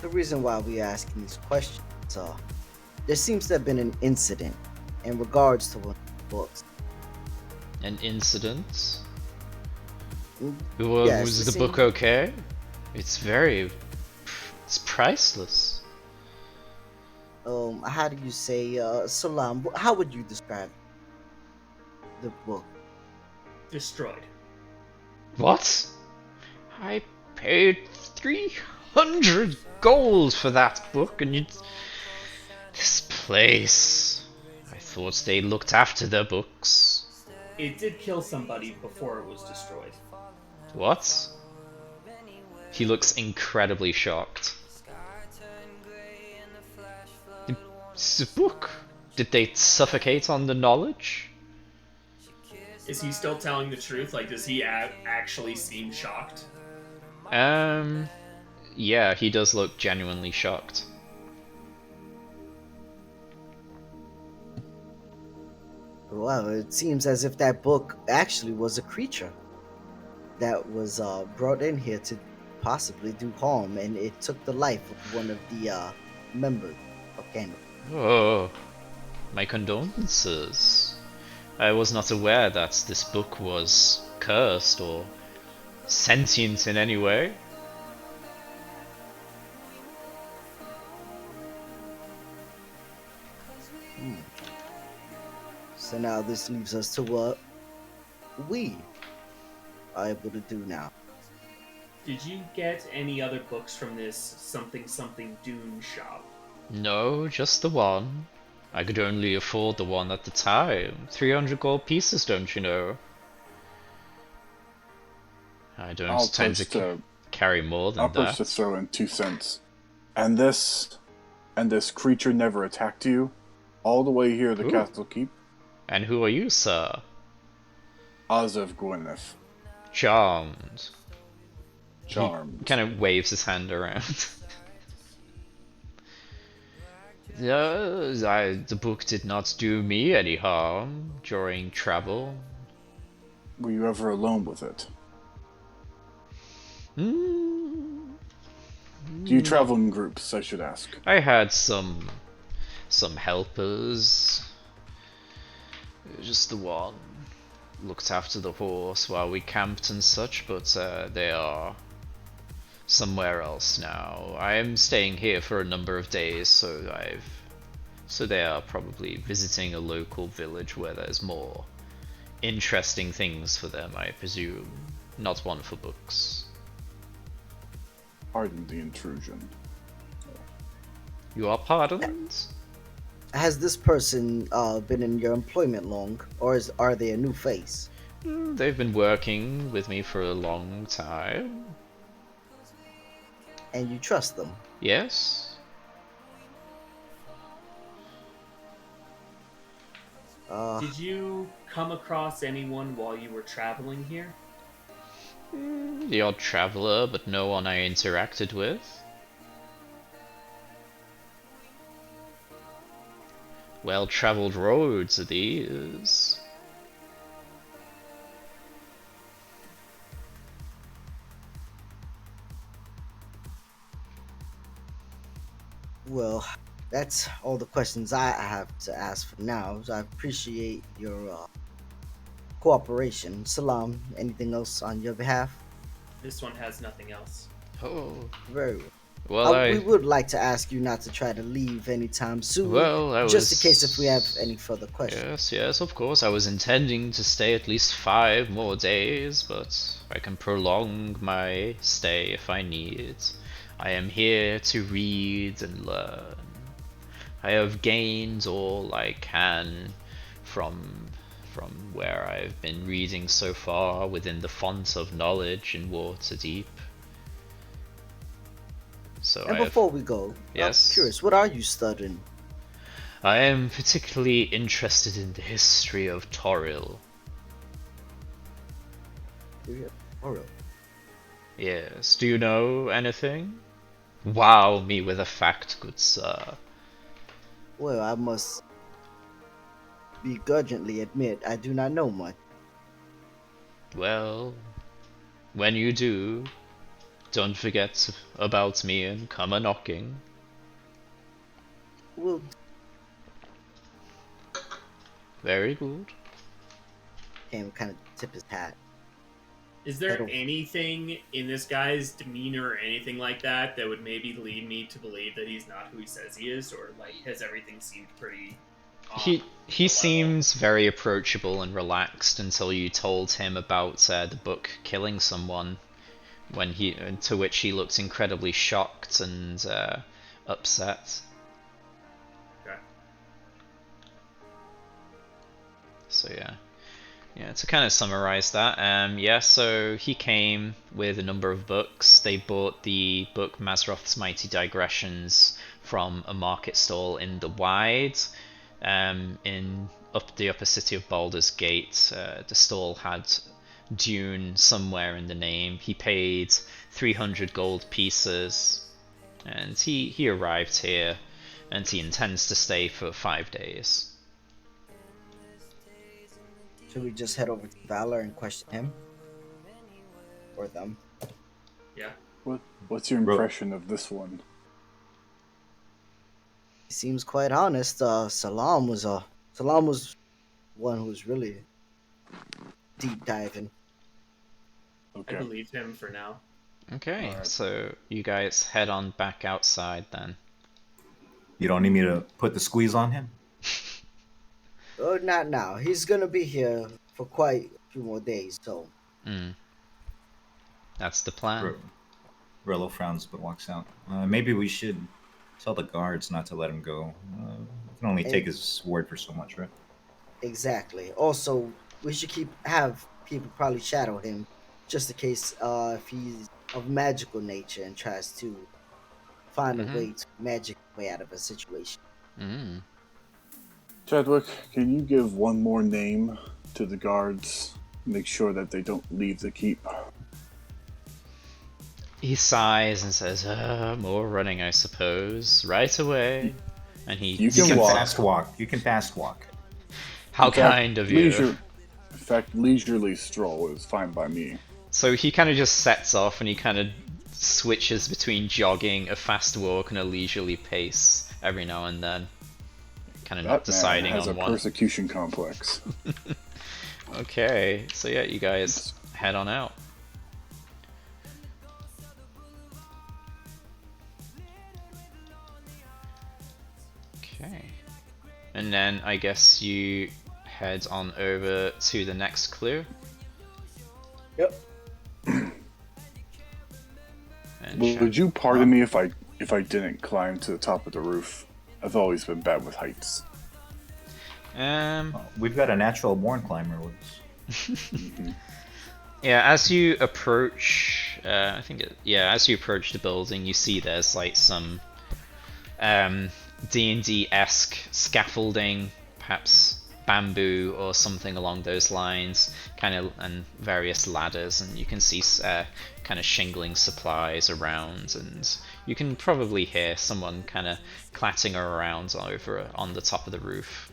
the reason why we're asking these questions there seems to have been an incident in regards to one of the books. An incident? Yes, Was the book okay? It's priceless. How do you say, Salam? How would you describe the book? Destroyed. What? I paid 300 gold for that book, and you... This place... I thought they looked after their books. It did kill somebody before it was destroyed. What? He looks incredibly shocked. It's a book. Did they suffocate on the knowledge? Is he still telling the truth? Like, does he actually seem shocked? Yeah, he does look genuinely shocked. Well, it seems as if that book actually was a creature that was brought in here to possibly do harm, and it took the life of one of the members of Candle. Oh, my condolences. I was not aware that this book was cursed or sentient in any way. Hmm. So now this leaves us to what we are able to do now. Did you get any other books from this something something Dune shop? No, just the one. I could only afford the one at the time. 300 gold pieces, don't you know? I I'll don't tend to push to carry more I'll than push to that. throw in 2 cents. And this creature never attacked you all the way here to Ooh. Candlekeep. And who are you, sir? Oz Gwyneth. Charmed. Charmed. He kind of waves his hand around. The book did not do me any harm during travel. Were you ever alone with it? Hmm. Do you travel in groups, I should ask? I had some helpers. Just the one looked after the horse while we camped and such, but they are somewhere else now. I am staying here for a number of days, so they are probably visiting a local village where there's more interesting things for them, I presume. Not one for books. Pardon the intrusion. You are pardoned? Has this person been in your employment long, or are they a new face? They've been working with me for a long time. And you trust them? Yes? Did you come across anyone while you were traveling here? The odd traveler, but no one I interacted with. Well-traveled roads are these. Well, that's all the questions I have to ask for now. So I appreciate your cooperation. Salam, anything else on your behalf? This one has nothing else. Oh, Very well. well, We would like to ask you not to try to leave anytime soon, I just was... in case if we have any further questions. Yes, of course. I was intending to stay at least 5 more days, but I can prolong my stay if I need. I am here to read and learn. I have gained all I can from where I've been reading so far within the font of knowledge in Waterdeep. So And before we go, Yes? I'm curious, what are you studying? I am particularly interested in the history of Toril. Oral. Yes, do you know anything? Wow me with a fact, good sir. Well, I must begrudgingly admit I do not know much. Well, when you do, don't forget about me and come a knocking. Well, Very good. Cam kind of tip his hat. Is there That'll- anything in this guy's demeanor or anything like that that would maybe lead me to believe that he's not who he says he is, or like has everything seemed pretty? He the level? seems very approachable and relaxed until you told him about the book killing someone, to which he looked incredibly shocked and upset. Okay. So yeah, to kind of summarize that, so he came with a number of books. They bought the book Mazroth's Mighty Digressions from a market stall in the Wide, in the upper city of Baldur's Gate. The stall had Dune somewhere in the name. He paid 300 gold pieces, and he arrived here, and he intends to stay for 5 days. Should we just head over to Valor and question him? Or them? Yeah. What's your Bro. impression of this one? He seems quite honest. Salam was one who was really deep diving. I Okay. believe him for now. Okay, Alright. so you guys head on back outside then. You don't need me to put the squeeze on him? Oh, not now. He's gonna be here for quite a few more days, so Hmm. That's the plan. Rello frowns but walks out. Maybe we should tell the guards not to let him go. We can only And- take his word for so much, right? exactly. Also, we should have people probably shadow him, just in case if he's of magical nature and tries to find a way to magic way out of a situation. Mm. Chadwick, can you give one more name to the guards? Make sure that they don't leave the keep. He sighs and says, more running, I suppose. Right away. And he You You can walk. fast walk. You can fast walk. How In fact, kind of you. In fact, leisurely stroll is fine by me. So he kind of just sets off and he kind of switches between jogging, a fast walk, and a leisurely pace every now and then. Kind of not That man deciding has on a one. persecution complex. Okay, so yeah, you guys head on out. Okay. And then I guess you head on over to the next clue. Yep. And Would you pardon me if I didn't climb to the top of the roof? I've always been bad with heights. We've got a natural born climber with us. Yeah, as you approach, as you approach the building, you see there's like some D&D-esque scaffolding, perhaps bamboo or something along those lines, and various ladders, and you can see kind of shingling supplies around, and you can probably hear someone kind of clattering around over on the top of the roof.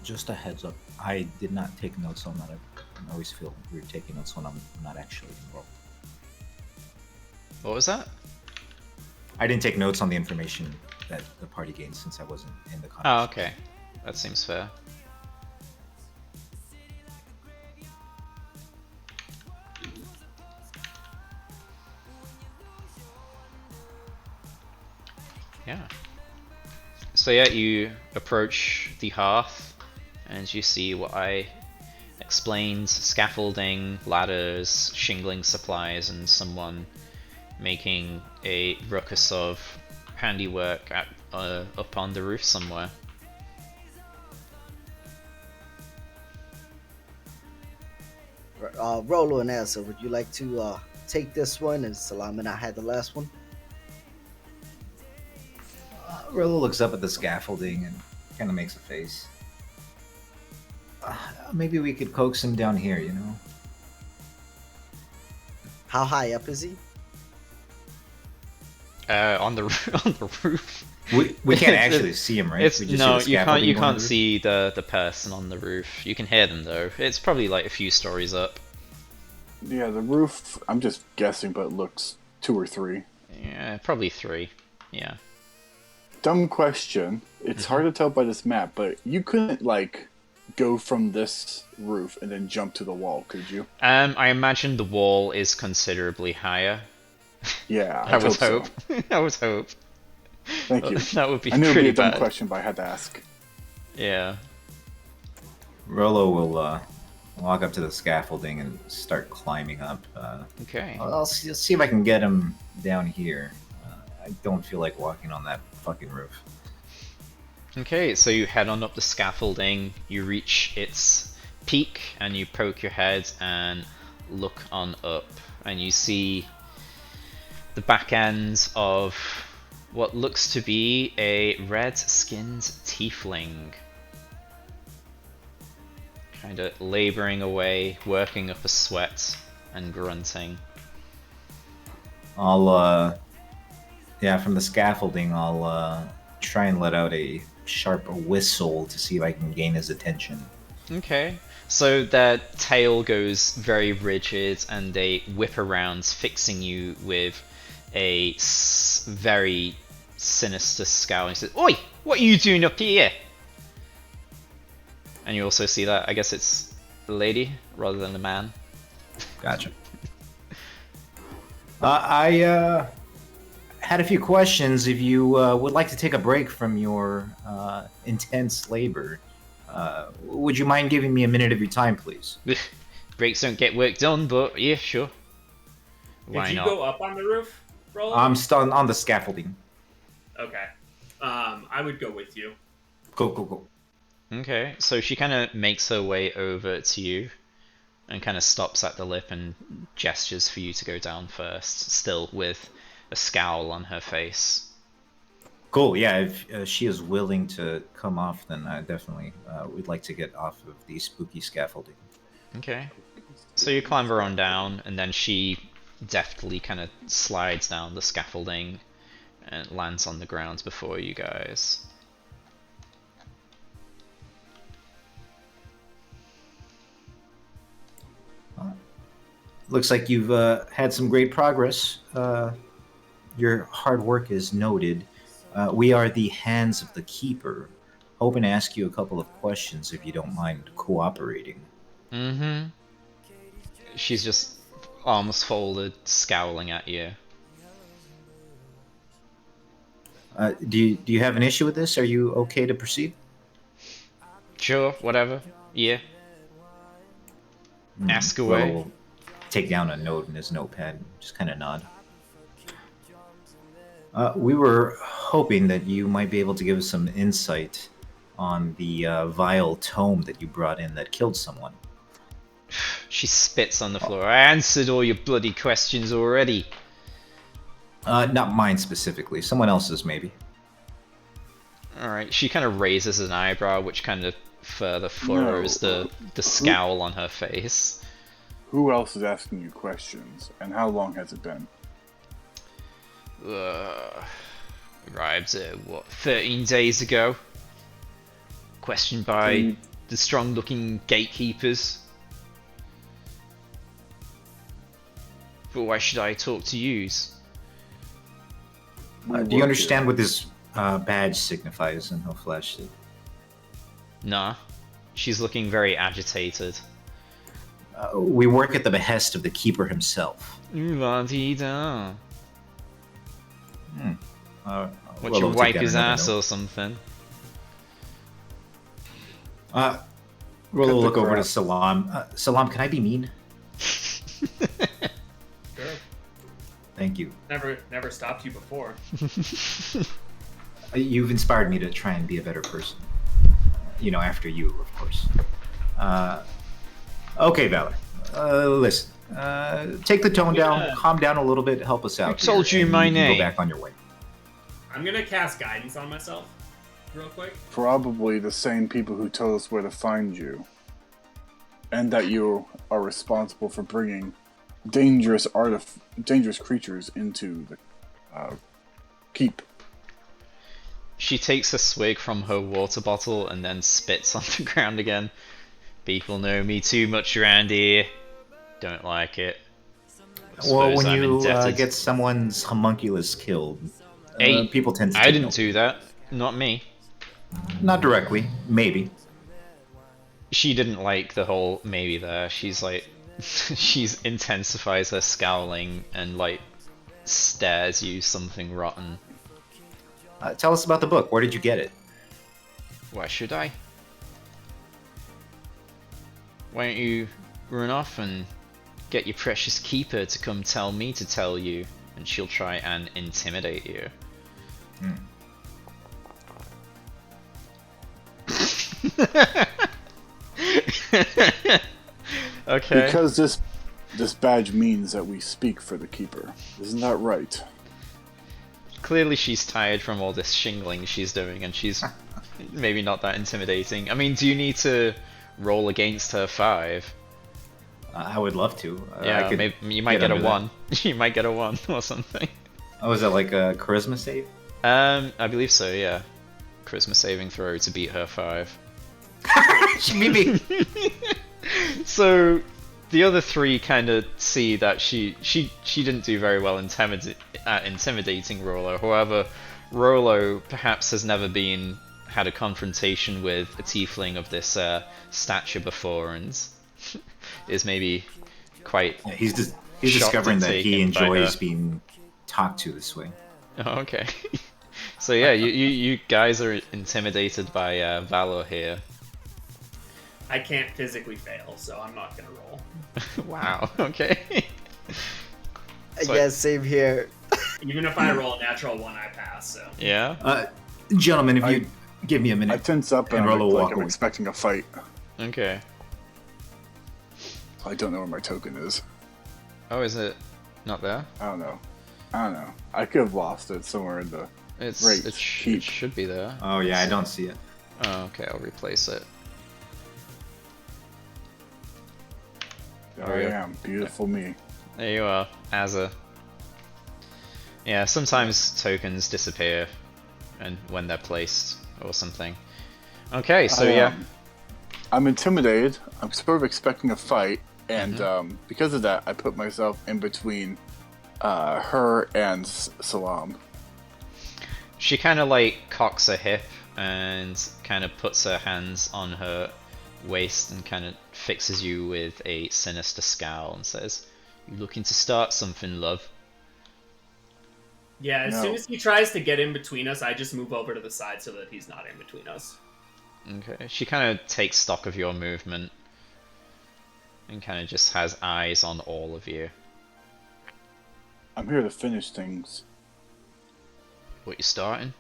Just a heads up. I did not take notes on that. I always feel weird taking notes when I'm not actually involved. What was that? I didn't take notes on the information that the party gained since I wasn't in the Oh, conversation. okay. That seems fair. Yeah. So yeah, you approach the hearth, and you see what I explained: scaffolding, ladders, shingling supplies, and someone making a ruckus of handiwork up on the roof somewhere. Rolo and Elsa, would you like to take this one? And Salam and I had the last one. Rilla looks up at the scaffolding and kind of makes a face. Maybe we could coax him down here, you know? How high up is he? On the on the roof. We can't actually see him, right? It's We just no, see the you can't. scaffolding You going on can't the roof? see the person on the roof. You can hear them though. It's probably like a few stories up. Yeah, the roof, I'm just guessing, but it looks 2 or 3. Yeah, probably 3. Yeah. Dumb question. It's hard to tell by this map, but you couldn't, like, go from this roof and then jump to the wall, could you? I imagine the wall is considerably higher. Yeah, I would so. hope. I would hope. Thank you. That would be I knew it would pretty be a dumb bad. question, but I had to ask. Yeah. Rollo will walk up to the scaffolding and start climbing up. Okay. I'll see if I can get him down here. I don't feel like walking on that fucking roof. Okay, so you head on up the scaffolding, you reach its peak, and you poke your head and look on up, and you see the back end of what looks to be a red-skinned tiefling. Kind of laboring away, working up a sweat and grunting. I'll from the scaffolding, I'll try and let out a sharp whistle to see if I can gain his attention. Okay. So their tail goes very rigid and they whip around, fixing you with a very sinister scowl. And he says, "Oi! What are you doing up here?" And you also see that, I guess it's a lady rather than a man. Gotcha. I had a few questions. If you would like to take a break from your intense labor, would you mind giving me a minute of your time, please? Breaks don't get work done, but yeah, sure. Why Did you not? go up on the roof, Roland? I'm still on the scaffolding. Okay. I would go with you. Go. Okay, so she kind of makes her way over to you and kind of stops at the lip and gestures for you to go down first, still with a scowl on her face. Cool. Yeah, if she is willing to come off, then I definitely would like to get off of the spooky scaffolding. Okay. So you clamber on down, and then she deftly kind of slides down the scaffolding and lands on the ground before you guys. Looks like you've had some great progress. Your hard work is noted. We are the Hands of the Keeper. Hoping to ask you a couple of questions if you don't mind cooperating. Mm-hmm. She's just arms folded, scowling at you. Do you have an issue with this? Are you okay to proceed? Sure, whatever. Yeah. Ask Well, away. we'll take down a note in his notepad. Just kind of nod. We were hoping that you might be able to give us some insight on the vile tome that you brought in that killed someone. She spits on the floor. I answered all your bloody questions already. Not mine specifically. Someone else's, maybe. Alright, she kind of raises an eyebrow, which kind of further furrows the scowl on her face. Who else is asking you questions, and how long has it been? Arrived, what, 13 days ago? Questioned by the strong-looking gatekeepers. But why should I talk to yous? Do you understand what this badge signifies? And he'll flash it. Nah. She's looking very agitated. We work at the behest of the Keeper himself. La-dee-da. What, What, you wipe his ass or something? We'll look over to Salam. Salam, can I be mean? Sure. Thank you. Never stopped you before. You've inspired me to try and be a better person. After you, of course. Okay, Valor. Listen. Take the tone down, calm down a little bit, help us out. I told here, you and my can name. Go back on your way. I'm gonna cast guidance on myself, real quick. Probably the same people who told us where to find you. And that you are responsible for bringing dangerous creatures into the keep. She takes a swig from her water bottle and then spits on the ground again. People know me too much around here. Don't like it. Well, when I'm you indebted. get someone's homunculus killed, Hey, people tend to I take didn't note. do that. Not me. Not directly, maybe. She didn't like the whole maybe there. She's like, she's intensifies her scowling and like stares you something rotten. Tell us about the book. Where did you get it? Why should I? Why don't you run off and get your precious keeper to come tell me to tell you, and she'll try and intimidate you. Okay. Because this badge means that we speak for the keeper. Isn't that right? Clearly she's tired from all this shingling she's doing, and she's maybe not that intimidating. I mean, do you need to roll against her 5? I would love to. I Yeah, could maybe you might get a under that. 1. You might get a 1 or something. Oh, is that like a charisma save? I believe so, yeah. Charisma saving throw to beat her 5. She beat me. So the other 3 kind of see that she didn't do very well at intimidating Rollo. However, Rollo perhaps has never had a confrontation with a tiefling of this stature before, and is maybe quite Yeah, he's shocked discovering and that he taken by enjoys her. being talked to this way. Oh, okay. So yeah, you guys are intimidated by Valor here. I can't physically fail, so I'm not gonna roll. Wow. Okay. So- Yeah, same here. Even if I roll a natural 1, I pass. So Yeah. Gentlemen, if you give me a I minute. tense up and And I Rollo look like walk I'm away. expecting a fight. Okay. I don't know where my token is. Oh, is it not there? I don't know. I could have lost it somewhere in the. It's Right, it keep. should be there. Oh yeah, I don't see it. Oh, okay, I'll replace it. There I am. Beautiful me. There you are, Azza. Yeah, sometimes tokens disappear, and when they're placed or something. Okay, so yeah. I'm intimidated. I'm sort of expecting a fight, and because of that, I put myself in between her and Salam. She kind of like cocks her hip and kind of puts her hands on her waist and kind of fixes you with a sinister scowl and says, "You looking to start something, love?" yeah, as No. soon as he tries to get in between us, I just move over to the side so that he's not in between us. Okay. She kind of takes stock of your movement and kind of just has eyes on all of you. I'm here to finish things. What, you starting?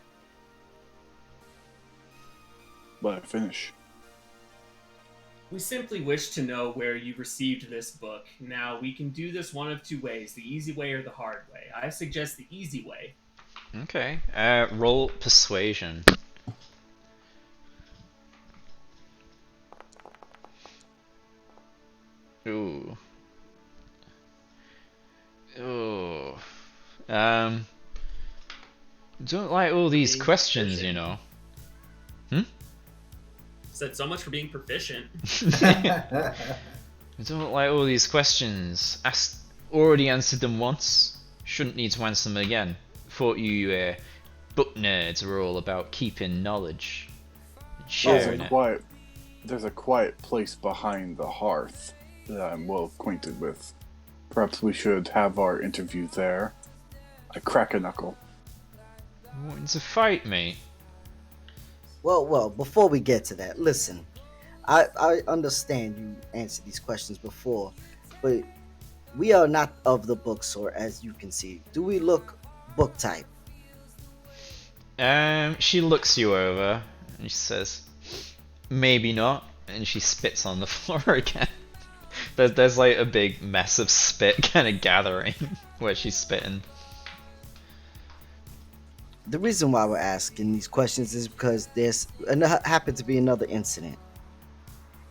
But I finish. We simply wish to know where you received this book. Now, we can do this one of 2 ways, the easy way or the hard way. I suggest the easy way. Okay. Roll persuasion. Ooh. Ooh. Don't like all these Being questions, proficient. you know. Said so much for being proficient. I don't like all these questions. Already answered them once. Shouldn't need to answer them again. Thought you book nerds were all about keeping knowledge and sharing it. There's a quiet place behind the hearth that I'm well acquainted with. Perhaps we should have our interview there. I crack a knuckle. Wanting to fight me? Well, before we get to that, listen. I understand you answered these questions before, but we are not of the book sort, as you can see. Do we look book type? She looks you over and she says, "Maybe not," and she spits on the floor again. There's like a big mess of spit kind of gathering where she's spitting. The reason why we're asking these questions is because there's happened to be another incident,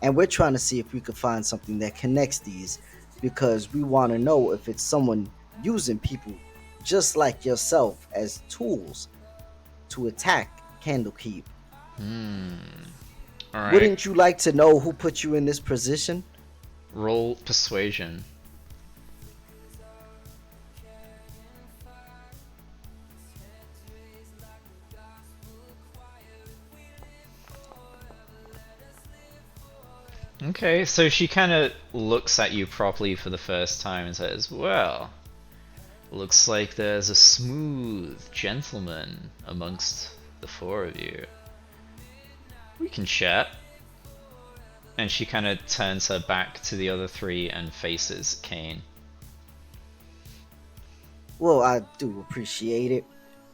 and we're trying to see if we could find something that connects these, because we want to know if it's someone using people just like yourself as tools to attack Candlekeep. Alright. Wouldn't you like to know who put you in this position? Roll persuasion. Okay, so she kind of looks at you properly for the first time and says, "Well, looks like there's a smooth gentleman amongst the 4 of you. We can chat." And she kind of turns her back to the other 3 and faces Kane. Well, I do appreciate it.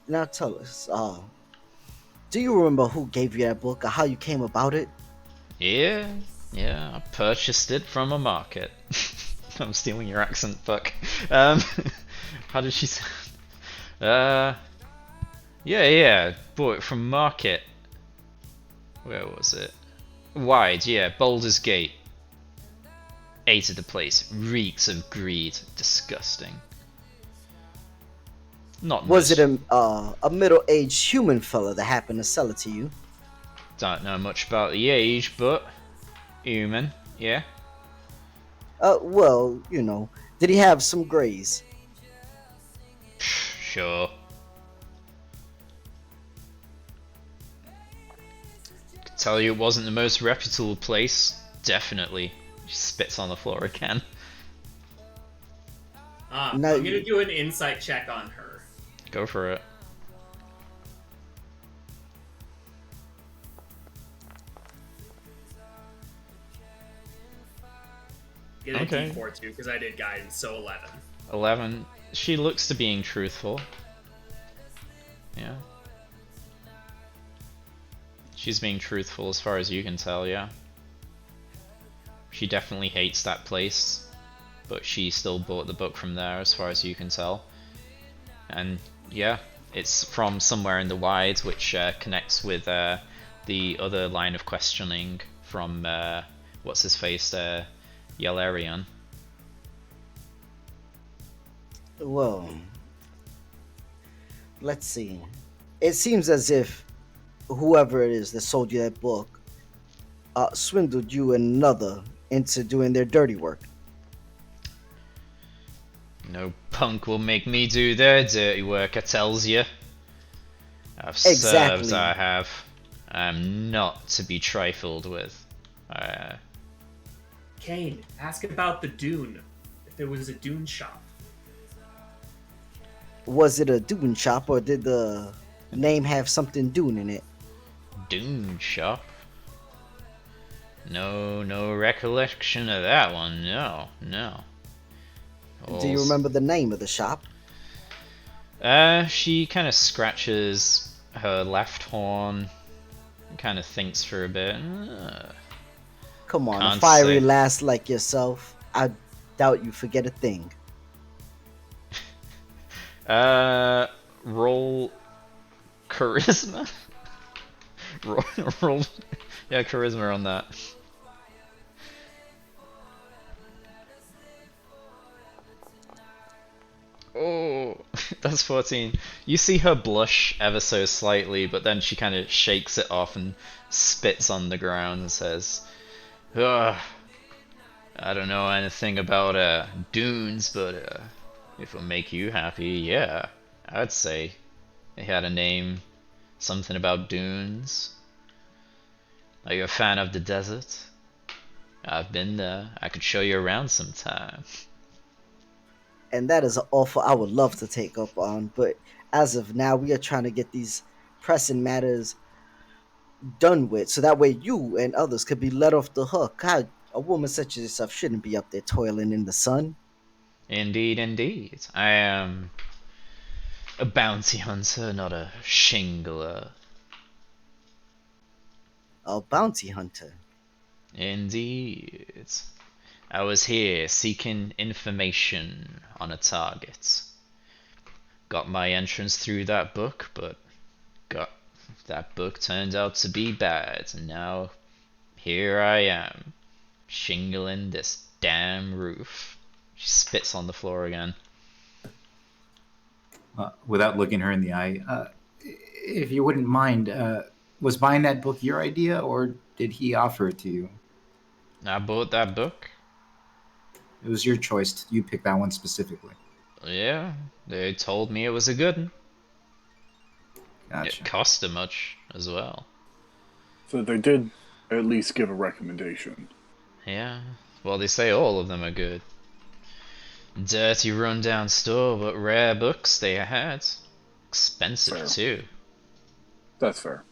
Now tell us, do you remember who gave you that book or how you came about it? Yeah, I purchased it from a market. I'm stealing your accent, fuck. How did she sound? Yeah, bought it from market. Where was it? Wide, yeah, Baldur's Gate. Hated the place, reeks of greed, disgusting. Not Was it most. a middle-aged human fella that happened to sell it to you? Don't know much about the age, but human. Yeah. Well, you know, did he have some grays? Sure. Could tell you it wasn't the most reputable place. Definitely. She spits on the floor again. No, I'm gonna do an insight check on her. Go for it. Get a Okay. D4 too, because I did guidance, so 11. 11. She looks to being truthful. Yeah. She's being truthful as far as you can tell, yeah. She definitely hates that place, but she still bought the book from there as far as you can tell. And yeah, it's from somewhere in the Wides, which connects with the other line of questioning from, what's his face, Yelarion. well, let's see. It seems as if whoever it is that sold you that book swindled you and another into doing their dirty work. No punk will make me do their dirty work, I tells you. I've served, Exactly. I have. I'm not to be trifled with. Kane, ask about the Dune. If there was a Dune shop. Was it a Dune shop or did the name have something Dune in it? Dune shop? No recollection of that one, no. Do you remember the name of the shop? She kind of scratches her left horn, kind of thinks for a bit. Come on, a Can't fiery say. lass like yourself. I doubt you forget a thing. Roll charisma? roll, yeah, charisma on that. Oh, that's 14. You see her blush ever so slightly, but then she kind of shakes it off and spits on the ground and says, Ugh, I don't know anything about dunes, but if it'll make you happy, yeah, I'd say it had a name, something about dunes. Are you a fan of the desert? I've been there. I could show you around sometime. And that is an offer I would love to take up on, but as of now, we are trying to get these pressing matters done with, so that way you and others could be let off the hook. God, a woman such as yourself shouldn't be up there toiling in the sun. Indeed, indeed. I am a bounty hunter, not a shingler. A bounty hunter. Indeed. I was here seeking information on a target. Got my entrance through that book, but got that book turned out to be bad, and now here I am, shingling this damn roof. She spits on the floor again. Without looking her in the eye, if you wouldn't mind, was buying that book your idea, or did he offer it to you? I bought that book. It was your choice. You picked that one specifically. Yeah, they told me it was a good one. Gotcha. It cost a much as well. So they did at least give a recommendation. Yeah, well, they say all of them are good. Dirty, run-down store, but rare books they had. Expensive Fair. too. That's fair.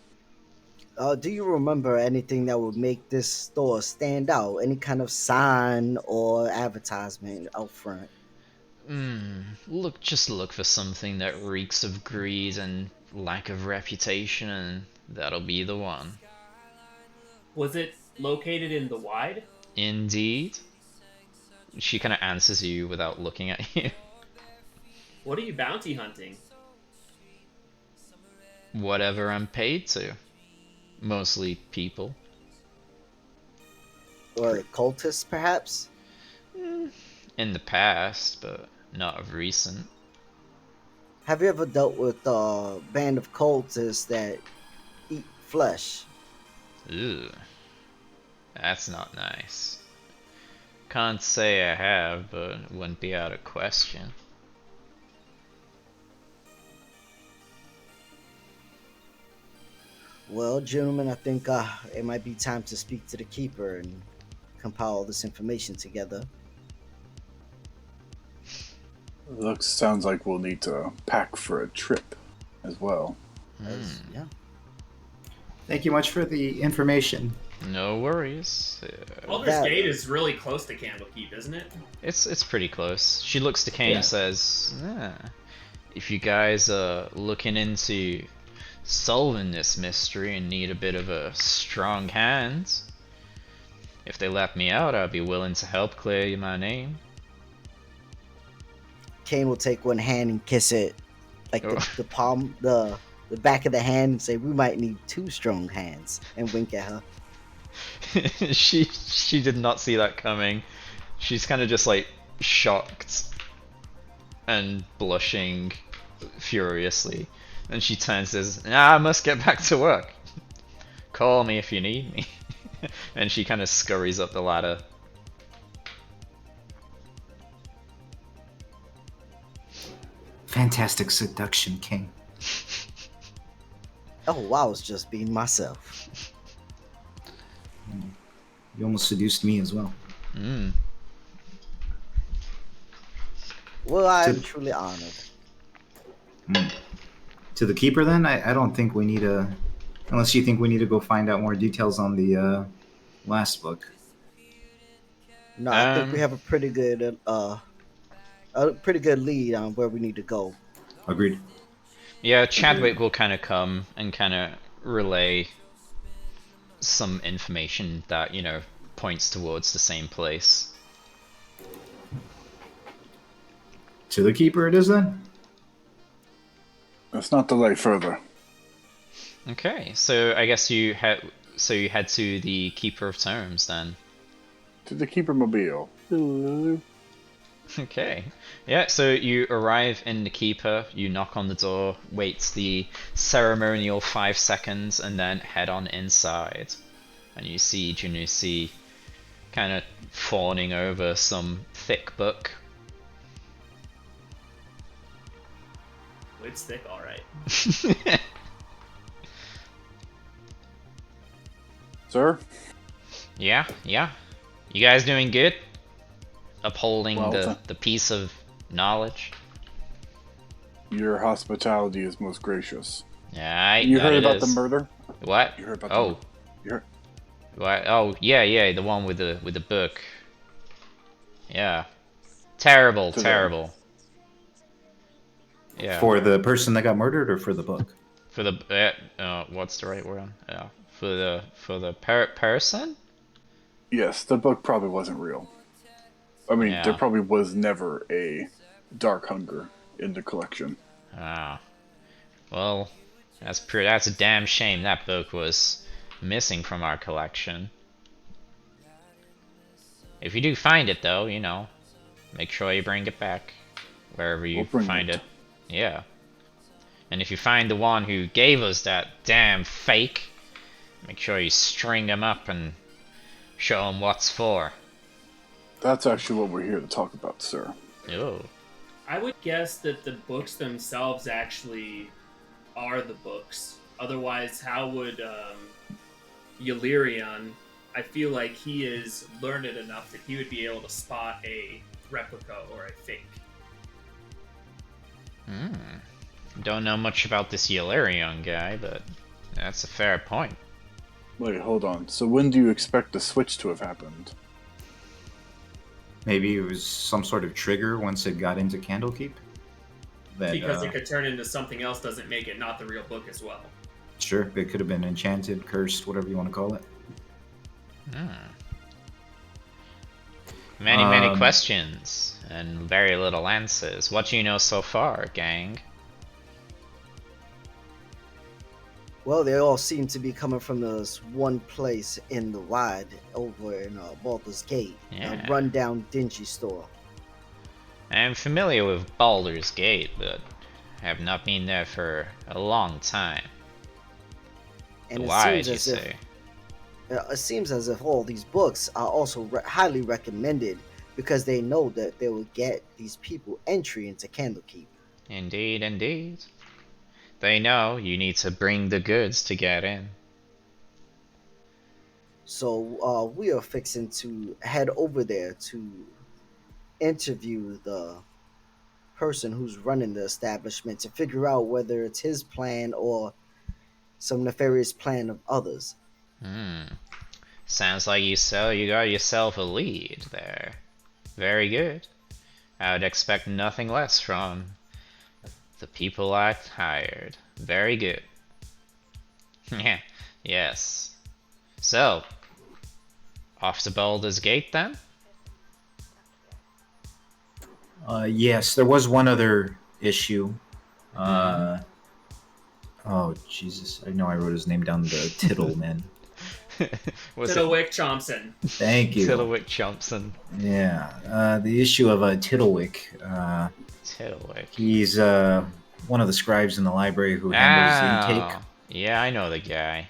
Do you remember anything that would make this store stand out? Any kind of sign or advertisement out front? Just look for something that reeks of greed and lack of reputation, and that'll be the one. Was it located in the Wide? Indeed. She kind of answers you without looking at you. What are you bounty hunting? Whatever I'm paid to. Mostly people. Or cultists, perhaps? In the past, but not of recent. Have you ever dealt with a band of cultists that eat flesh? Ooh, that's not nice. Can't say I have, but it wouldn't be out of question. Well, gentlemen, I think it might be time to speak to the keeper and compile all this information together. Sounds like we'll need to pack for a trip as well. Yeah. Thank you much for the information. No worries. Baldur's That- Gate is really close to Candlekeep, isn't it? It's pretty close. She looks to Kane Yeah. and says, if you guys are looking into solving this mystery and need a bit of a strong hand, if they let me out, I'd be willing to help clear my name." Kane will take one hand and kiss it, like Oh. the palm, the back of the hand, and say, "We might need two strong hands," and wink at her. She did not see that coming. She's kind of just like shocked and blushing furiously. And she turns and says, "Nah, I must get back to work. Call me if you need me." And she kind of scurries up the ladder. Fantastic seduction, King. Oh wow, I was just being myself. You almost seduced me as well. Mm. Well, I'm To- truly honored. To the keeper, then? I don't think we need to. Unless you think we need to go find out more details on the last book. No, I think we Um, have a pretty good lead on where we need to go. Agreed. Yeah, Chadwick will kind of come and kind of relay some information that, points towards the same place. To the keeper, it is then? Let's not delay further. Okay, so I guess you head to the Keeper of Terms then. To the Keeper Mobile. Okay. Yeah, so you arrive in the Keeper, you knock on the door, wait the ceremonial 5 seconds, and then head on inside. And you see Janusi kind of fawning over some thick book. It's thick, alright. Sir? Yeah. You guys doing good? Upholding Well, the piece of knowledge? Your hospitality is most gracious. Yeah, You that heard it about is. the murder? What? You heard about Oh. You heard... What? Oh, yeah, the one with the book. Yeah. Terrible. Yeah. For the person that got murdered or for the book? For the what's the right word? Yeah. For the person? Yes, the book probably wasn't real. I mean, Yeah. there probably was never a Dark Hunger in the collection. Ah. Well, that's a damn shame that book was missing from our collection. If you do find it though, make sure you bring it back wherever you We'll bring find it. it. Yeah. And if you find the one who gave us that damn fake, make sure you string him up and show him what's for. That's actually what we're here to talk about, sir. Oh. I would guess that the books themselves actually are the books. Otherwise, how would Illyrion? I feel like he is learned enough that he would be able to spot a replica or a fake. Don't know much about this Yalarion guy, but that's a fair point. Wait, hold on. So when do you expect the switch to have happened? Maybe it was some sort of trigger once it got into Candlekeep? That, Because it could turn into something else doesn't make it not the real book as well. Sure, it could have been enchanted, cursed, whatever you want to call it. Many questions and very little answers. What do you know so far, gang? Well, they all seem to be coming from this one place in the wide over in Baldur's Gate, Yeah. a rundown, dingy store. I'm familiar with Baldur's Gate, but I have not been there for a long time. And Why, do you say? it seems as if all these books are also highly recommended because they know that they will get these people entry into Candlekeep. Indeed, indeed. They know you need to bring the goods to get in. So we are fixing to head over there to interview the person who's running the establishment to figure out whether it's his plan or some nefarious plan of others. Hmm. Sounds like you got yourself a lead there. Very good. I would expect nothing less from the people I hired. Very good. Yeah. Yes. So, off to Baldur's Gate then? Yes, there was one other issue. Oh, Jesus. I know I wrote his name down, the Tittle, man. Was it Tiddlewick Thompson. Thank you. Tiddlewick Chompson? Yeah, the issue of Tiddlewick. Tiddlewick. He's one of the scribes in the library who handles intake. Oh, yeah, I know the guy.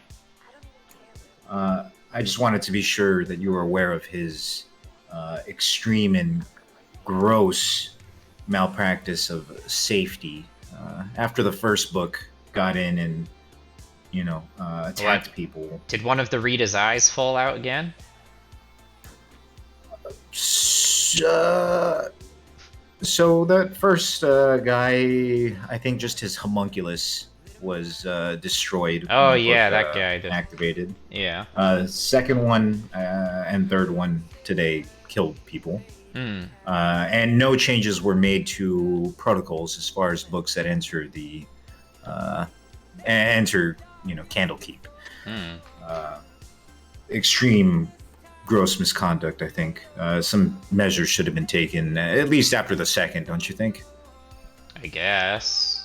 I just wanted to be sure that you were aware of his extreme and gross malpractice of safety. After the first book got in and, attacked What? people. Did one of the reader's eyes fall out again? So that first guy, I think just his homunculus was destroyed. Oh, when the yeah, book, that guy did. activated. Yeah. Second one and third one today killed people. Hmm. And no changes were made to protocols as far as books that enter Candlekeep. Extreme gross misconduct, I think. Some measures should have been taken, at least after the second, don't you think? I guess.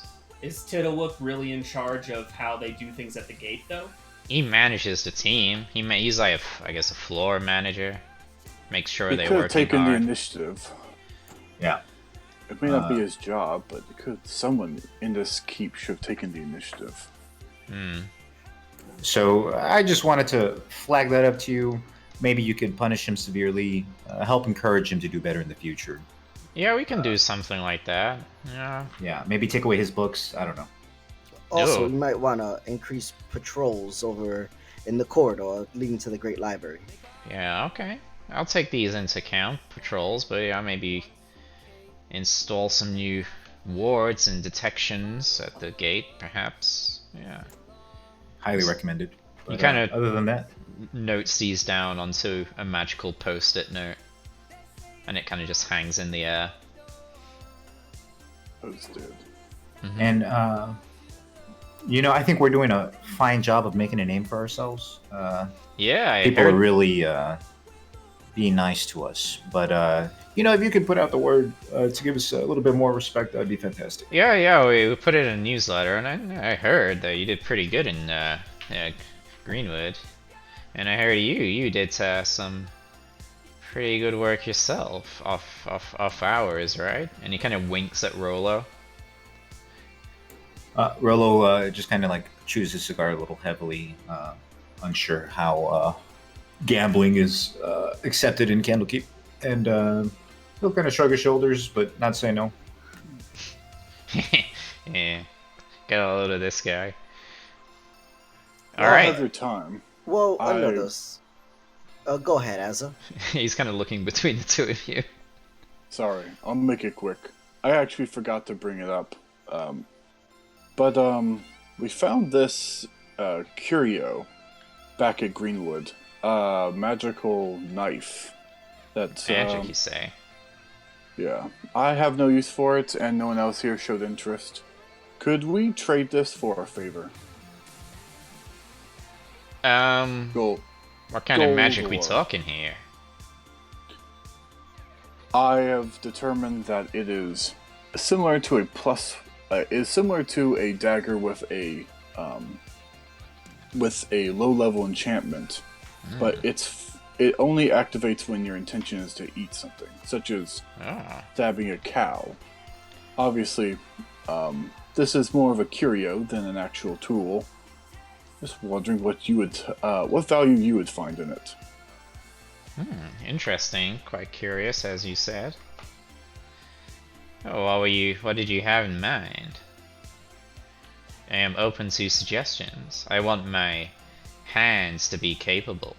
Is Tiddlewick really in charge of how they do things at the gate, though? He manages the team. He's like, I guess, a floor manager. Makes sure He they could have work taken the hard. initiative. Yeah. It may not be his job, but someone in this keep should have taken the initiative. So I just wanted to flag that up to you. Maybe you could punish him severely, help encourage him to do better in the future. Yeah, we can do something like that. Yeah. Yeah, maybe take away his books. I don't know. Also, No. you might want to increase patrols over in the corridor leading to the Great Library. Yeah, okay. I'll take these into account, patrols, but yeah, maybe install some new wards and detections at the gate, perhaps. Yeah. Highly recommended. But, You kinda- other than that, Notes these down onto a magical post-it note, and it kind of just hangs in the air. Posted. and I think we're doing a fine job of making a name for ourselves. Yeah, I People heard. are really being nice to us. But if you could put out the word to give us a little bit more respect, that'd be fantastic. Yeah, we put it in a newsletter, and I heard that you did pretty good in Greenwood, and I heard you did some pretty good work yourself off hours, right? And he kind of winks at Rolo. Rolo just kind of like chews his cigar a little heavily, unsure how gambling is accepted in Candlekeep, and he'll kind of shrug his shoulders, but not say no. Yeah, get a load of this guy. All Well, right, Another time. Well, I- another. Go ahead, Azza. he's kind of looking between the two of you. Sorry, I'll make it quick. I actually forgot to bring it up. But we found this curio back at Greenwood. Magical knife. That's Magic, you say? yeah. I have no use for it, and no one else here showed interest. Could we trade this for a favor? Gold. What kind of Gold magic we or- talking here? I have determined that it is similar to a dagger with a low-level enchantment, but it only activates when your intention is to eat something, such as Ah, stabbing a cow. Obviously, this is more of a curio than an actual tool. Just wondering what value you would find in it. Interesting. Quite curious, as you said. Oh, what did you have in mind? I am open to suggestions. I want my hands to be capable.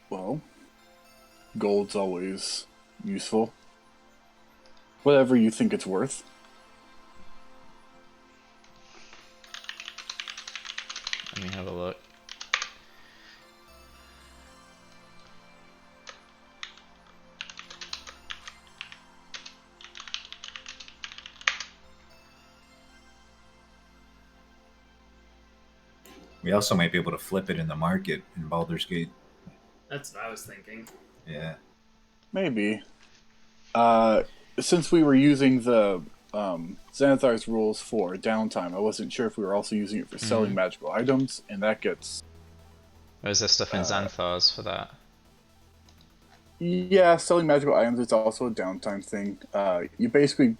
Well, gold's always useful. Whatever you think it's worth. Let me have a look. We also might be able to flip it in the market in Baldur's Gate. That's what I was thinking. Yeah. Maybe. Since we were using the Xanathar's rules for downtime, I wasn't sure if we were also using it for selling magical items, and that gets... Is there stuff in Xanthars for that? Yeah, selling magical items, it's also a downtime thing. You basically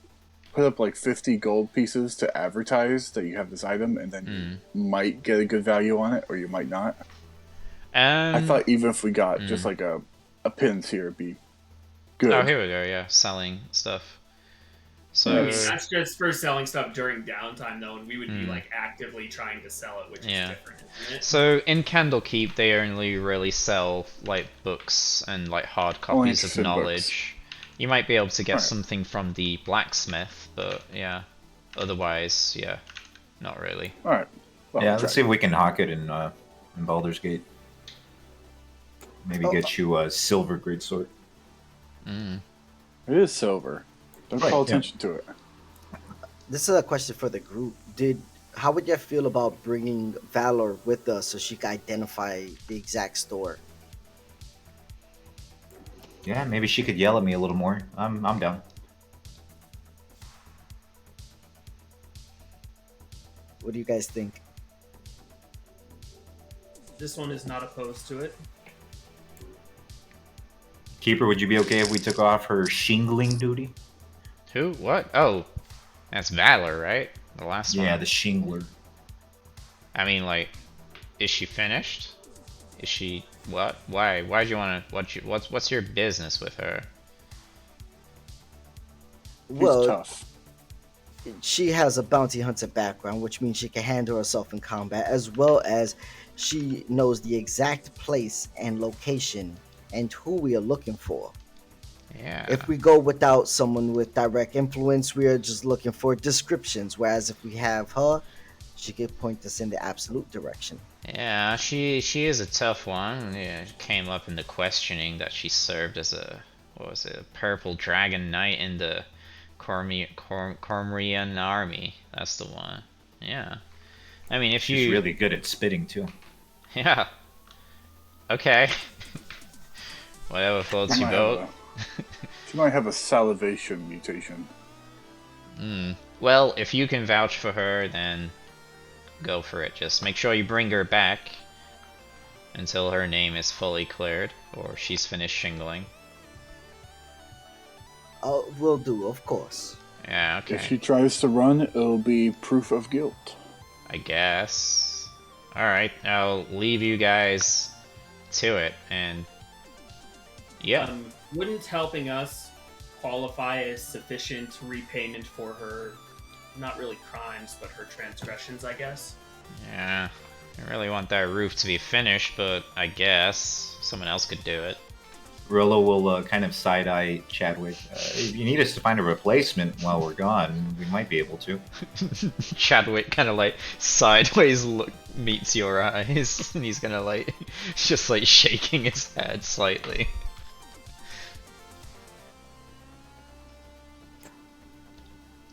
put up like 50 gold pieces to advertise that you have this item, and then you might get a good value on it, or you might not. I thought even if we got just like a pins here, it'd be good. Oh, here we go, yeah, selling stuff. So I mean, that's just for selling stuff during downtime, though, and we would be like actively trying to sell it, which is different, isn't it? So in Candlekeep, they only really sell like books and like hard copies of knowledge. Books. You might be able to get something from the blacksmith, but yeah, otherwise, yeah, not really. All right. Well, yeah, let's see if we can hawk it in Baldur's Gate. Maybe get you a silver greatsword. It is silver. Don't call attention to it. This is a question for the group. How would you feel about bringing Valor with us so she can identify the exact store? Yeah, maybe she could yell at me a little more. I'm down. What do you guys think? This one is not opposed to it. Keeper, would you be okay if we took off her shingling duty? Who? What? Oh, that's Valor, right? The last one. Yeah, the shingler. I mean, like, is she finished? Is she what? Why? Why'd you want to? What's your business with her? Well, tough. She has a bounty hunter background, which means she can handle herself in combat, as well as she knows the exact place and location and who we are looking for. Yeah. If we go without someone with direct influence, we are just looking for descriptions. Whereas if we have her, she can point us in the absolute direction. Yeah, she is a tough one. Yeah, it came up in the questioning that she served as a purple dragon knight in the Cormorian army. That's the one. Yeah. I mean, if she's really good at spitting too. Yeah. Okay. Whatever floats your boat. She might have a salivation mutation. Well, if you can vouch for her, then go for it. Just make sure you bring her back until her name is fully cleared, or she's finished shingling. Will do, of course. Yeah, okay. If she tries to run, it'll be proof of guilt. I guess. Alright, I'll leave you guys to it, and yeah. Wouldn't helping us qualify as sufficient repayment for her, not really crimes, but her transgressions, I guess? Yeah, I really want that roof to be finished, but I guess someone else could do it. Rillo will kind of side-eye Chadwick. If you need us to find a replacement while we're gone, we might be able to. Chadwick kind of like sideways meets your eyes, and he's gonna like just like shaking his head slightly.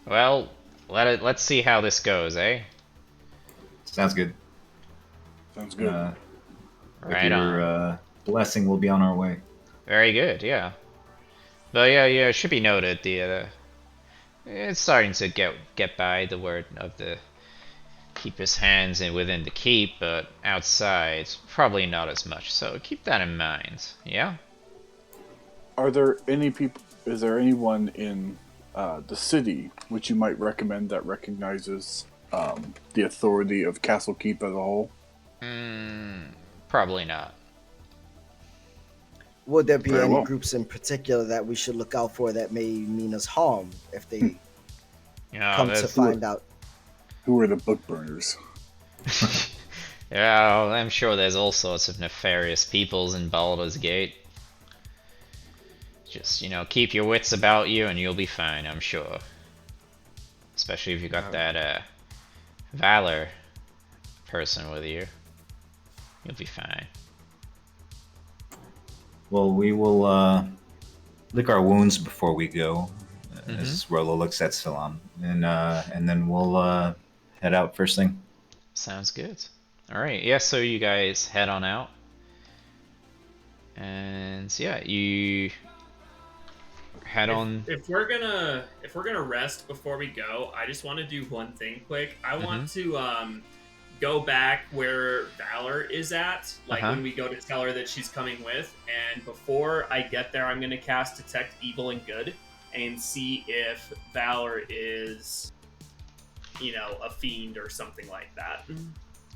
Well, let's see how this goes, eh? Sounds good. Sounds good. Right on. Blessing will be on our way. Very good, yeah. But yeah, it should be noted it's starting to get by the word of the keeper's hands and within the keep, but outside probably not as much. So keep that in mind. Yeah. Are there any people? Is there anyone in the city which you might recommend that recognizes the authority of Castlekeep as a whole? Probably not. Would there be Very any well. groups in particular that we should look out for that may mean us harm if they Yeah, come to find out? Who are the book burners? yeah, I'm sure there's all sorts of nefarious peoples in Baldur's Gate. Just, keep your wits about you and you'll be fine, I'm sure. Especially if you got that, Valor person with you. You'll be fine. Well, we will lick our wounds before we go, as Rolo looks at Salam, and then we'll head out first thing. Sounds good. Alright, yeah, so you guys head on out. And yeah, you head on. If we're gonna rest before we go, I just want to do one thing quick. I want to go back where Valor is at, like when we go to tell her that she's coming with, and before I get there, I'm gonna cast Detect Evil and Good and see if Valor is, a fiend or something like that.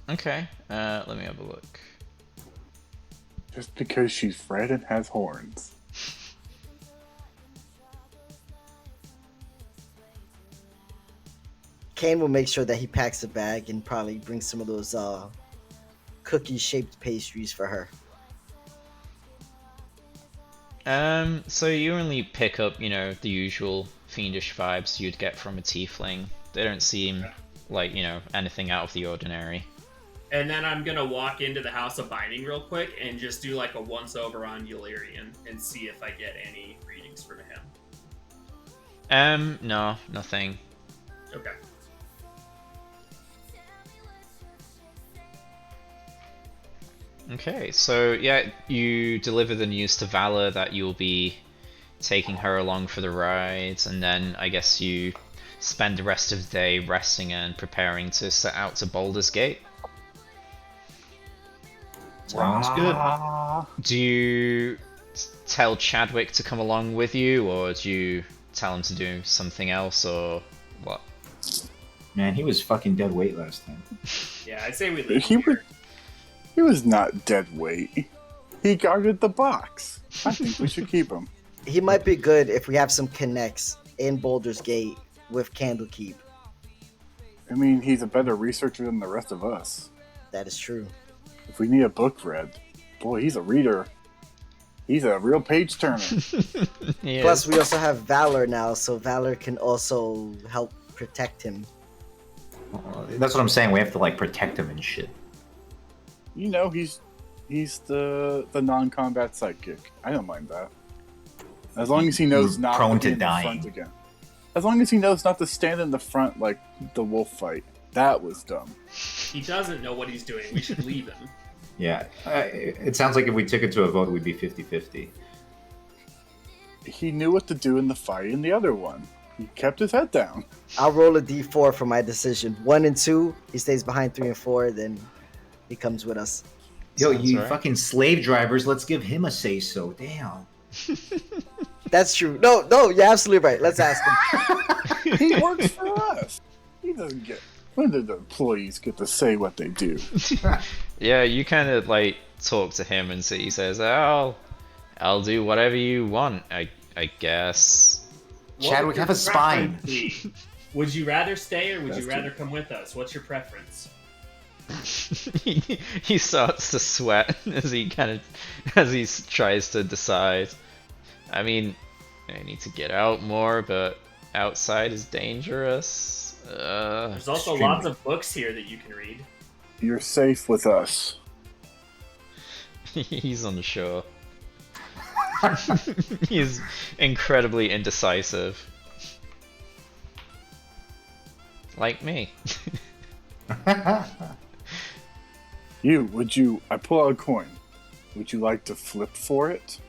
Okay, let me have a look. Just because she's red and has horns. Kane will make sure that he packs a bag and probably brings some of those cookie-shaped pastries for her. So you only pick up, the usual fiendish vibes you'd get from a tiefling. They don't seem like, anything out of the ordinary. And then I'm gonna walk into the House of Binding real quick and just do like a once-over on Illyrian and see if I get any readings from him. No, nothing. Okay. Okay, so yeah, you deliver the news to Valor that you'll be taking her along for the ride, and then I guess you spend the rest of the day resting and preparing to set out to Baldur's Gate. Sounds good. Do you tell Chadwick to come along with you, or do you tell him to do something else, or what? Man, he was fucking dead weight last time. Yeah, I'd say we leave He here. He was not dead weight. He guarded the box. I think we should keep him. He might be good if we have some connects in Baldur's Gate with Candlekeep. I mean, he's a better researcher than the rest of us. That is true. If we need a book read, boy, he's a reader. He's a real page turner. Yes. Plus, we also have Valor now, so Valor can also help protect him. That's what I'm saying. We have to like protect him and shit. You know, he's the non-combat sidekick. I don't mind that. As long as he knows not prone to to be in the dying. front again. As long as he knows not to stand in the front like the wolf fight. That was dumb. He doesn't know what he's doing. We should leave him. Yeah, it sounds like if we took it to a vote, we'd be 50-50. He knew what to do in the fight in the other one. He kept his head down. I'll roll a d4 for my decision. 1 and 2, he stays behind 3 and 4, then he comes with us. Yo, Sounds you right. fucking slave drivers, let's give him a say-so. Damn. That's true. No, you're absolutely right. Let's ask him. He works for us. He doesn't get... When did the employees get to say what they do? Yeah, you kind of like talk to him, and so he says, "Oh, I'll do whatever you want, I guess." What Chadwick, would your have a spine. preference be? Would you rather stay or would you rather come with us? What's your preference? He starts to sweat as he tries to decide. I mean, I need to get out more, but outside is dangerous. There's also Extremely. lots of books here that you can read. You're safe with us. He's unsure. He's incredibly indecisive. Like me. I pull out a coin. Would you like to flip for it?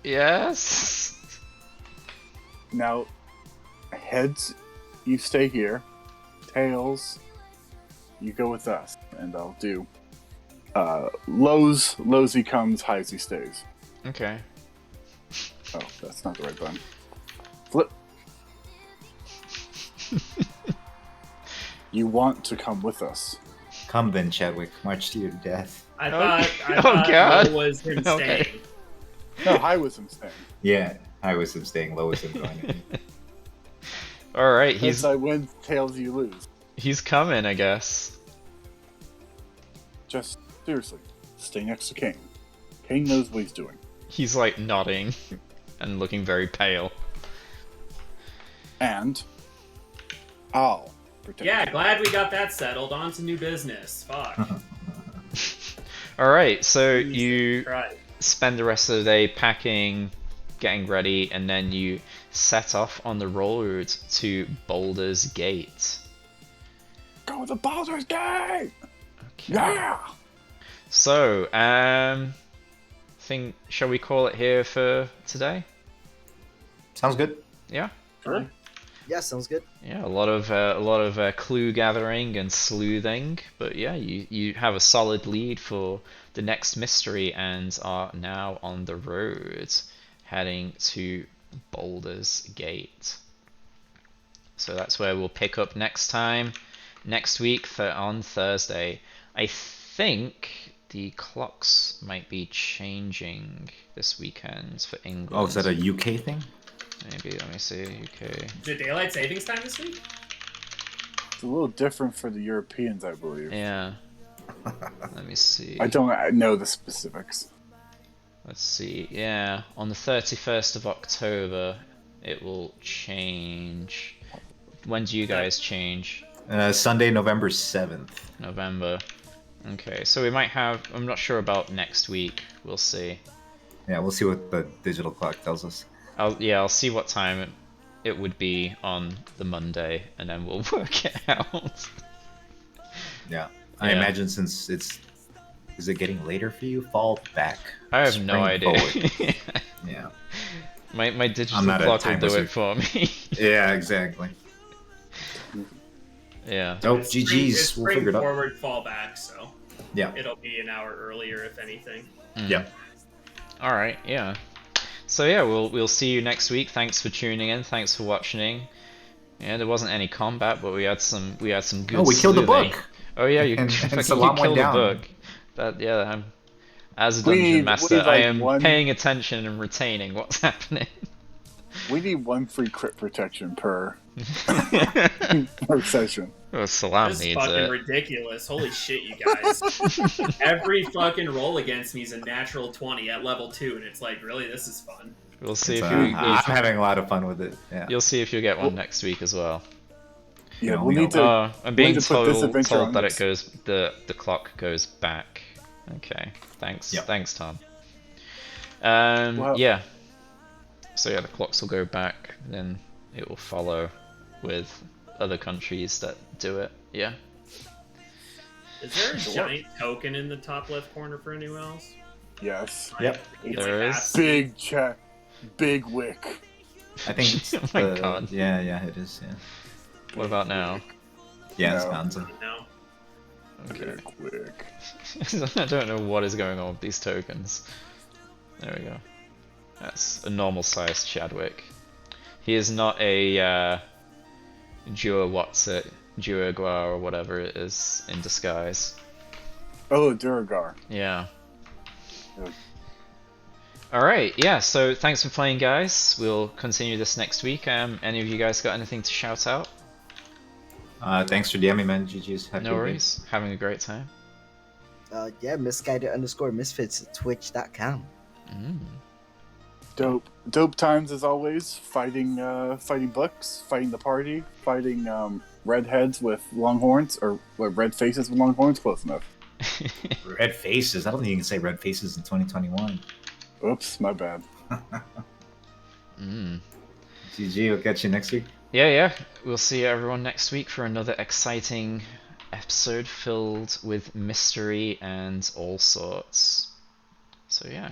Yes. Now, heads, you stay here. Tails, you go with us. And I'll do lows he comes, highs he stays. Okay. Oh, that's not the right button. Flip. You want to come with us? Come then, Chadwick. March to your death. I Okay. thought God. Lo was him Okay. staying. No, I was insane. Yeah, I was him staying. Low was him going. All right, Heads he's I win, tails you lose. coming, I guess. Just seriously, stay next to Kane. Kane knows what he's doing. He's like nodding and looking very pale. And I'll protect Yeah, you. glad we got that settled. On to new business. Fuck. All right, so Jesus you Christ. spend the rest of the day packing, getting ready, and then you set off on the road to Baldur's Gate. Go to Baldur's Gate! Okay. Yeah! So, shall we call it here for today? Sounds good. Yeah. Sure. Yeah, sounds good. Yeah, a lot of clue gathering and sleuthing, but yeah, you have a solid lead for the next mystery and are now on the road heading to Baldur's Gate. So that's where we'll pick up next week on Thursday. I think the clocks might be changing this weekend for England. Oh, is that a UK thing? Maybe, let me see, UK. Is it daylight savings time this week? It's a little different for the Europeans, I believe. Yeah. Let me see. I don't know the specifics. Let's see. Yeah, on the 31st of October, it will change. When do you guys change? Sunday, November 7th. November. Okay, so we might have. I'm not sure about next week. We'll see. Yeah, we'll see what the digital clock tells us. I'll see what time it would be on the Monday, and then we'll work it out. Yeah. I Yeah. imagine since it's... Is it getting later for you? Fall back. I have no spring idea. forward. Yeah. my digital I'm not a clock will time do wizard. it for me. Yeah, exactly. Yeah. Oh, It's GG's. spring We'll figure it out. forward, fall back, so Yeah. it'll be an hour earlier if anything. Yeah. All right. Yeah. So yeah, we'll see you next week. Thanks for tuning in. Thanks for watching. Yeah, there wasn't any combat, but we had some good. Oh, we killed the sleuthing. book. Oh yeah, you And fucking Salam you went killed the down. book. That yeah, as a We dungeon need- master, we need, I like, am one- paying attention and retaining what's happening. We need one free crit protection per session. Oh, Salam This is needs fucking it. ridiculous. Holy shit, you guys. Every fucking roll against me is a natural 20 at level 2, and it's like, really, this is fun. We'll see It's, if I'm having a lot of fun with it. Yeah. you'll see if you get one next week as well. Yeah, No, we'll we need to. I'm being need to put this told adventure on that this. it goes the clock goes back. Okay, thanks. Yep. Thanks, Tom. Well- Yeah. So yeah, the clocks will go back, then it will follow with other countries that do it. Yeah. Is there a giant token in the top left corner for anyone else? Yes. Yep. It's There is. half- Big check. Big wick. I think it's Oh my the, God. Yeah, it is. Yeah. What about now? Yeah, it's No. Gonzo. No. Okay. Big wick. I don't know what is going on with these tokens. There we go. That's a normal sized Chadwick. He is not a Duergar or whatever it is in disguise. Oh, Duragar. Yeah. Yeah. Alright, yeah, so thanks for playing, guys. We'll continue this next week. Any of you guys got anything to shout out? Thanks for DMing, man. GG's. Have a No good day. worries. Having a great time. Yeah, misguided_misfits at twitch.com. Dope times as always. Fighting books, fighting the party, fighting redheads with long horns, or red faces with long horns. Close enough. Red faces. I don't think you can say red faces in 2021. Oops, my bad. GG. We'll catch you next week. Yeah. We'll see everyone next week for another exciting episode filled with mystery and all sorts. So yeah,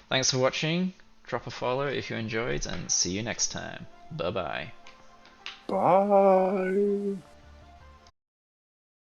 thanks for watching. Drop a follow if you enjoyed, and see you next time. Bye-bye. Bye.